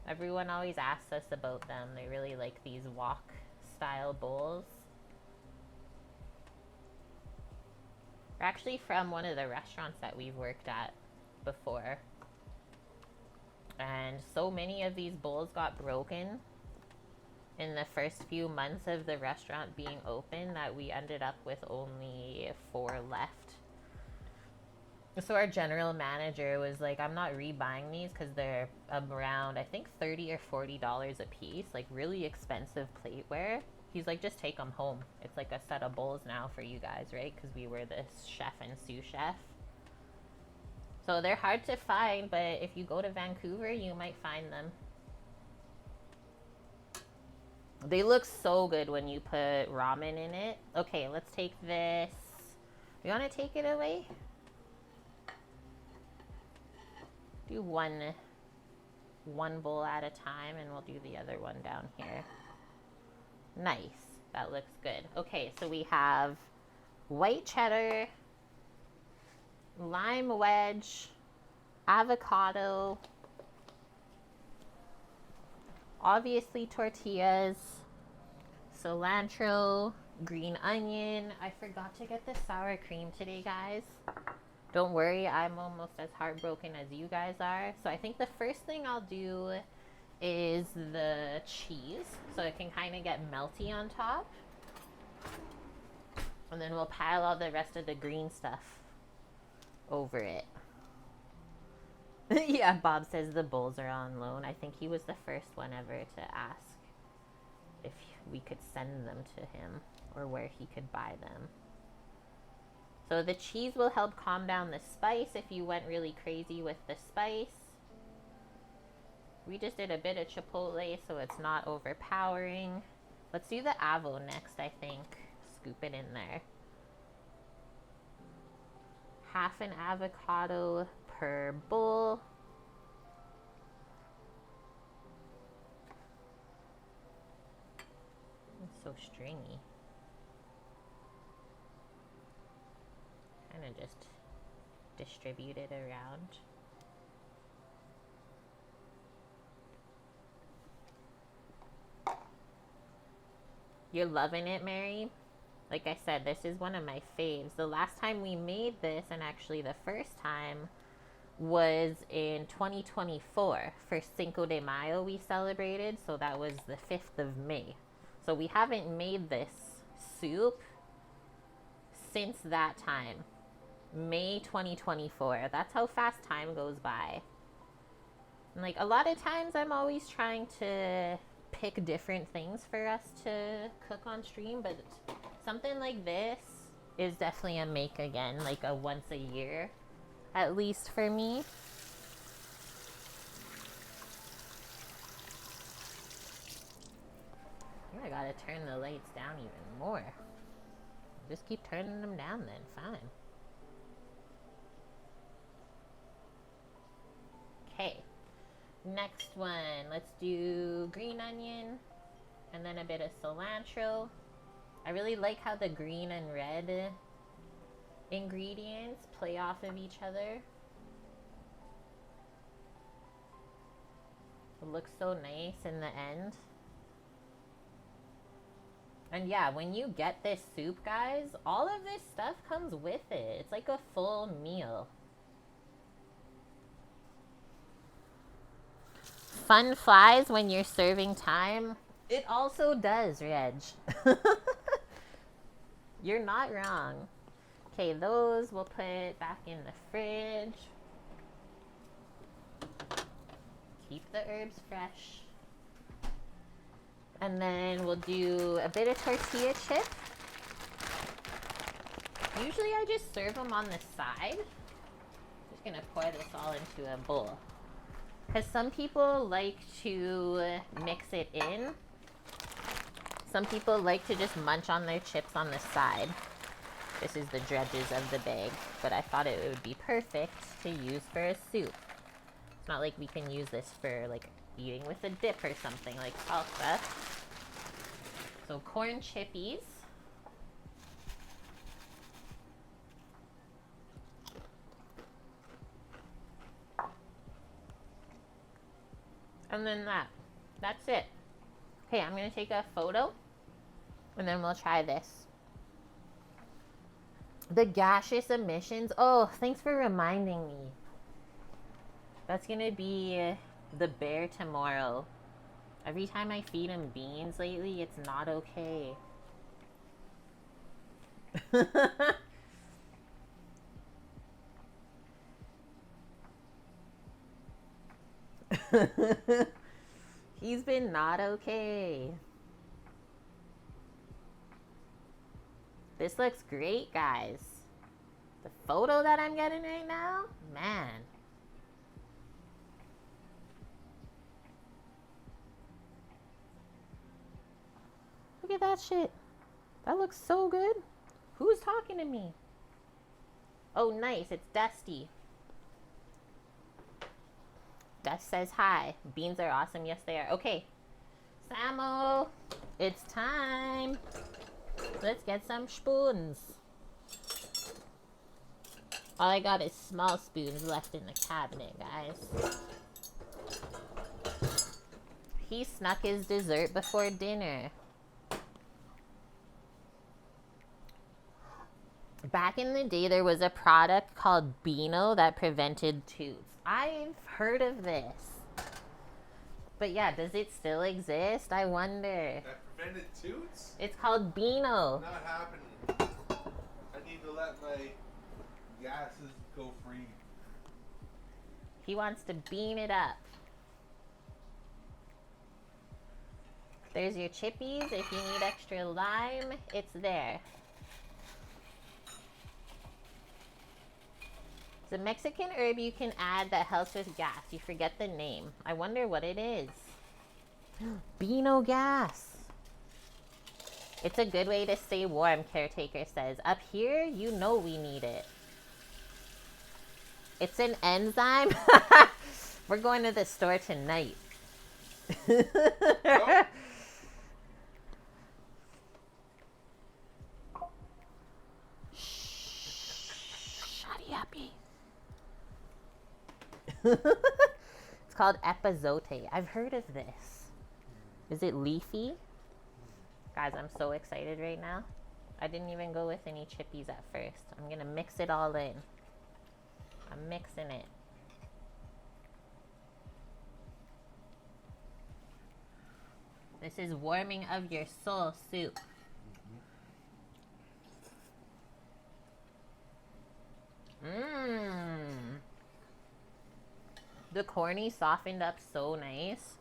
Everyone always asks us about them. They really like these wok style bowls. They're actually from one of the restaurants that we've worked at before. And so many of these bowls got broken in the first few months of the restaurant being open that we ended up with only 4 left. So our general manager was like, I'm not rebuying these because they're around, I think, $30 or $40 a piece, like really expensive plateware. He's like, just take them home. It's like a set of bowls now for you guys, right? Because we were the chef and sous chef. So they're hard to find, but if you go to Vancouver, you might find them. They look so good when you put ramen in it. Okay, let's take this. You want to take it away? Do one bowl at a time, and we'll do the other one down here. Nice. That looks good. Okay, so we have white cheddar, lime wedge, avocado, obviously tortillas, cilantro, green onion. I forgot to get the sour cream today, guys. Don't worry, I'm almost as heartbroken as you guys are. So I think the first thing I'll do is the cheese, so it can kind of get melty on top. And then we'll pile all the rest of the green stuff over it. Yeah, Bob says the bowls are on loan. I think he was the first one ever to ask if we could send them to him or where he could buy them. So the cheese will help calm down the spice if you went really crazy with the spice. We just did a bit of chipotle so it's not overpowering. Let's do the avo next, I think. Scoop it in there. Half an avocado per bowl. It's so stringy. Kind of just distribute it around. You're loving it, Mary? Like I said, this is one of my faves. The last time we made this, and actually the first time, was in 2024 for Cinco de Mayo we celebrated, so that was the 5th of May. So we haven't made this soup since that time. May 2024. That's how fast time goes by. And like a lot of times I'm always trying to pick different things for us to cook on stream, but something like this is definitely a make again, like a once a year, at least for me. I gotta turn the lights down even more. Just keep turning them down then, fine. Okay, next one, let's do green onion and then a bit of cilantro. I really like how the green and red ingredients play off of each other. It looks so nice in the end. And yeah, when you get this soup, guys, all of this stuff comes with it. It's like a full meal. Fun flies when you're serving time. It also does, Reg. You're not wrong. Okay, those we'll put back in the fridge. Keep the herbs fresh. And then we'll do a bit of tortilla chip. Usually I just serve them on the side. Just gonna pour this all into a bowl. Because some people like to mix it in. Some people like to just munch on their chips on the side. This is the dregs of the bag, but I thought it would be perfect to use for a soup. It's not like we can use this for like eating with a dip or something like salsa. So corn chippies. And then that's it. Okay, I'm gonna take a photo and then we'll try this. The gaseous emissions. Oh, thanks for reminding me. That's gonna be the bear tomorrow. Every time I feed him beans lately, it's not okay. He's been not okay. This looks great, guys. The photo that I'm getting right now, man. Look at that shit. That looks so good. Who's talking to me? Oh, nice. It's Dusty. Dust says hi. Beans are awesome. Yes, they are. Okay. Samo, it's time. Let's get some spoons. All I got is small spoons left in the cabinet, guys. He snuck his dessert before dinner. Back in the day, there was a product called Beano that prevented toots. I've heard of this. But yeah, does it still exist? I wonder. That prevented toots? It's called Beano. Not happening. I need to let my gases go free. He wants to bean it up. There's your chippies. If you need extra lime, it's there. It's a Mexican herb you can add that helps with gas. You forget the name. I wonder what it is. Beano gas. It's a good way to stay warm, Caretaker says. Up here, you know we need it. It's an enzyme. We're going to the store tonight. Nope. Shut up. It's called epazote. I've heard of this. Is it leafy? Guys, I'm so excited right now. I didn't even go with any chippies at first. I'm gonna mix it all in. I'm mixing it. This is warming of your soul soup. Mmm. The corny softened up so nice.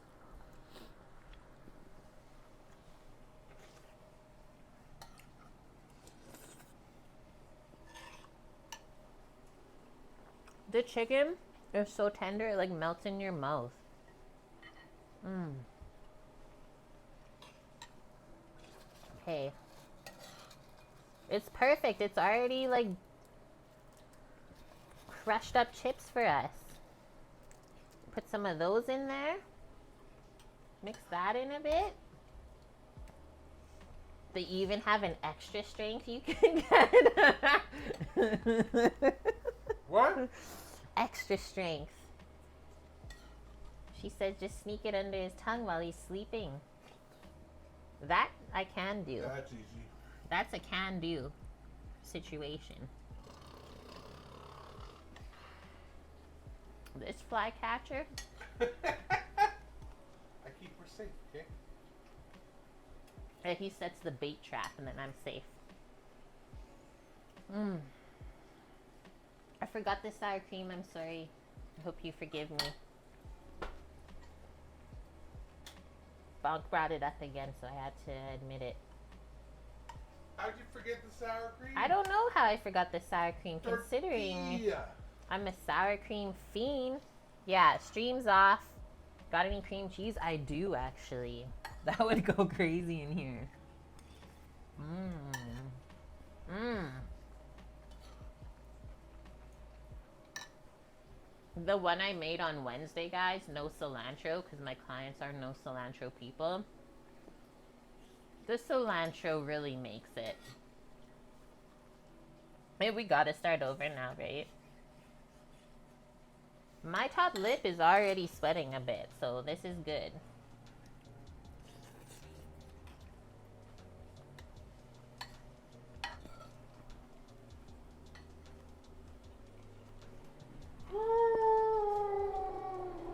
The chicken is so tender, it like melts in your mouth. Mmm. Okay. It's perfect. It's already like crushed up chips for us. Put some of those in there. Mix that in a bit. They even have an extra strength you can get. What? Extra strength. She said just sneak it under his tongue while he's sleeping. That I can do. That's easy. That's a can do situation. This fly catcher, I keep her safe, okay? he sets the bait trap and then I'm safe. Mmm. I forgot the sour cream. I'm sorry. I hope you forgive me. Bonk brought it up again, so I had to admit it. How'd you forget the sour cream? I don't know how I forgot the sour cream, considering Tortilla. I'm a sour cream fiend. Yeah, streams off. Got any cream cheese? I do, actually. That would go crazy in here. Mmm. Mmm. The one I made on Wednesday, guys, no cilantro, because my clients are no cilantro people. The cilantro really makes it. Hey, we gotta start over now, right? My top lip is already sweating a bit, so this is good.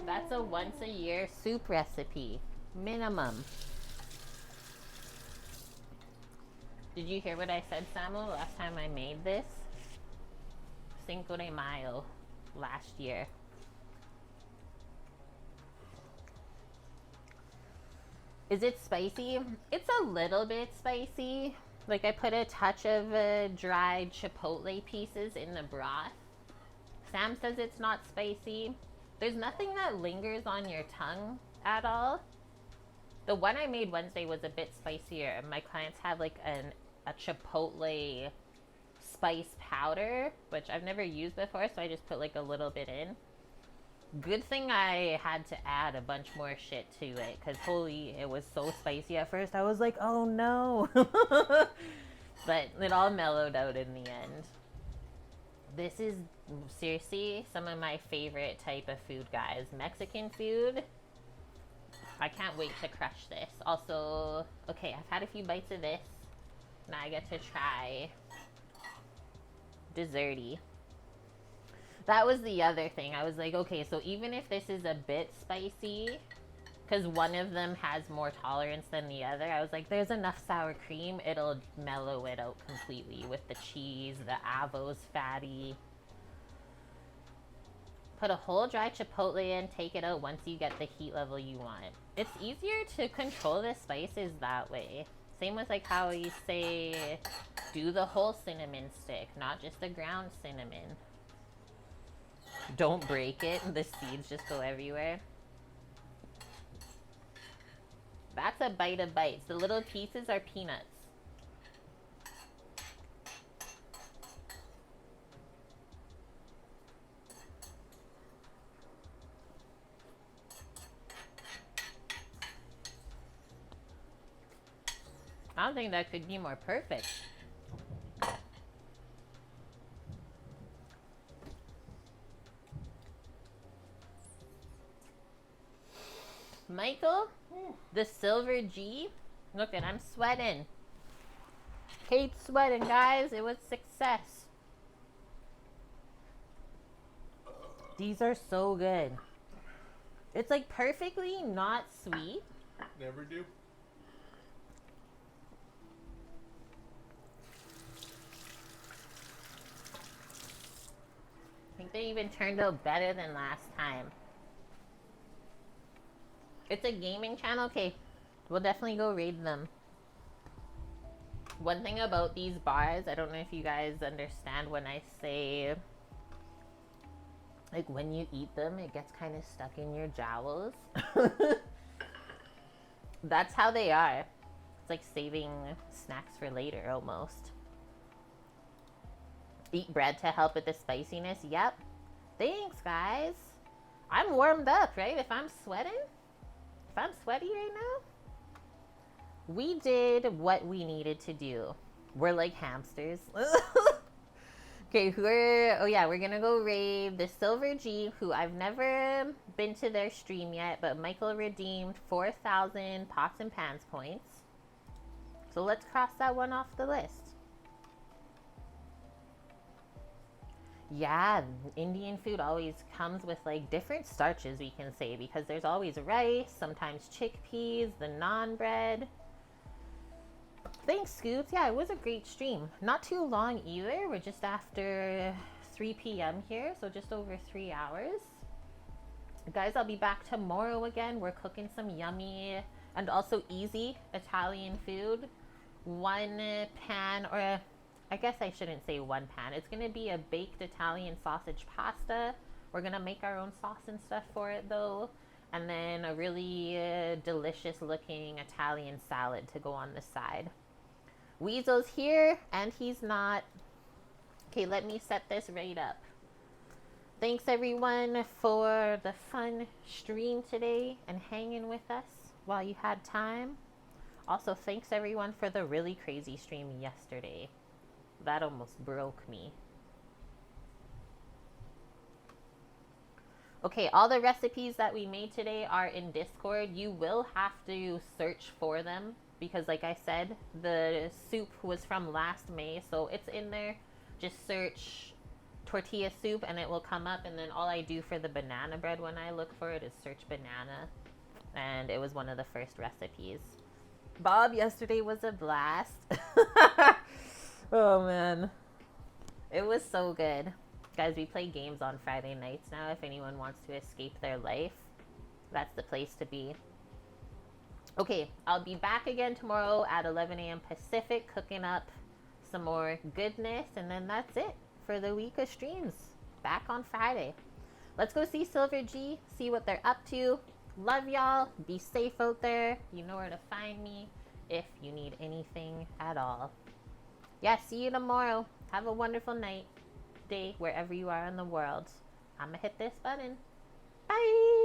That's a once a year soup recipe, minimum. Did you hear what I said, Samuel, last time I made this? Cinco de Mayo last year. Is it spicy? It's a little bit spicy. Like I put a touch of dried chipotle pieces in the broth. Sam says it's not spicy. There's nothing that lingers on your tongue at all. The one I made Wednesday was a bit spicier. My clients have like a chipotle spice powder, which I've never used before, so I just put like a little bit in. Good thing I had to add a bunch more shit to it, because holy, it was so spicy at first. I was like, oh no. But it all mellowed out in the end. This is seriously some of my favorite type of food, guys. Mexican food. I can't wait to crush this. Also, okay, I've had a few bites of this. Now I get to try desserty. That was the other thing. I was like, okay, so even if this is a bit spicy, because one of them has more tolerance than the other, I was like, there's enough sour cream. It'll mellow it out completely with the cheese. The avo's fatty. Put a whole dry chipotle in, take it out once you get the heat level you want. It's easier to control the spices that way. Same with like how you say, do the whole cinnamon stick, not just the ground cinnamon. Don't break it, the seeds just go everywhere. That's a bite of bites. The little pieces are peanuts. I don't think that could be more perfect. Michael, the silver G. Look at, I'm sweating. Kate's sweating, guys. It was success. These are so good. It's like perfectly not sweet. Never do. even turned out better than last time. It's a gaming channel. Okay, we'll definitely go raid them. One thing about these bars, I don't know if you guys understand when I say, like, when you eat them, it gets kind of stuck in your jowls. That's how they are. It's like saving snacks for later, almost. Eat bread to help with the spiciness. Yep. Thanks, guys. I'm warmed up, right? If I'm sweating, if I'm sweaty right now, we did what we needed to do. We're like hamsters. Okay, we're gonna go raid the Silver G, who I've never been to their stream yet, but Michael redeemed 4,000 pots and pans points. So let's cross that one off the list. Yeah, Indian food always comes with like different starches, we can say, because there's always rice, sometimes chickpeas, the naan bread. Thanks, Scoops. Yeah, it was a great stream. Not too long either. We're just after 3 p.m. here, so just over 3 hours. Guys, I'll be back tomorrow again. We're cooking some yummy and also easy Italian food. One pan, or I guess I shouldn't say one pan. It's going to be a baked Italian sausage pasta. We're going to make our own sauce and stuff for it, though. And then a really delicious looking Italian salad to go on the side. Weasel's here, and he's not. Okay, let me set this right up. Thanks, everyone, for the fun stream today and hanging with us while you had time. Also, thanks, everyone, for the really crazy stream yesterday. That almost broke me. Okay, all the recipes that we made today are in Discord. You will have to search for them because, like I said, the soup was from last May, so it's in there. Just search Tortilla Soup and it will come up, and then all I do for the banana bread when I look for it is search banana, and it was one of the first recipes. Bob, yesterday was a blast. Oh, man. It was so good. Guys, we play games on Friday nights now. If anyone wants to escape their life, that's the place to be. Okay, I'll be back again tomorrow at 11 a.m. Pacific, cooking up some more goodness, and then that's it for the week of streams. Back on Friday. Let's go see Silver G, see what they're up to. Love y'all. Be safe out there. You know where to find me if you need anything at all. Yeah, see you tomorrow. Have a wonderful night, day, wherever you are in the world. I'm gonna hit this button. Bye!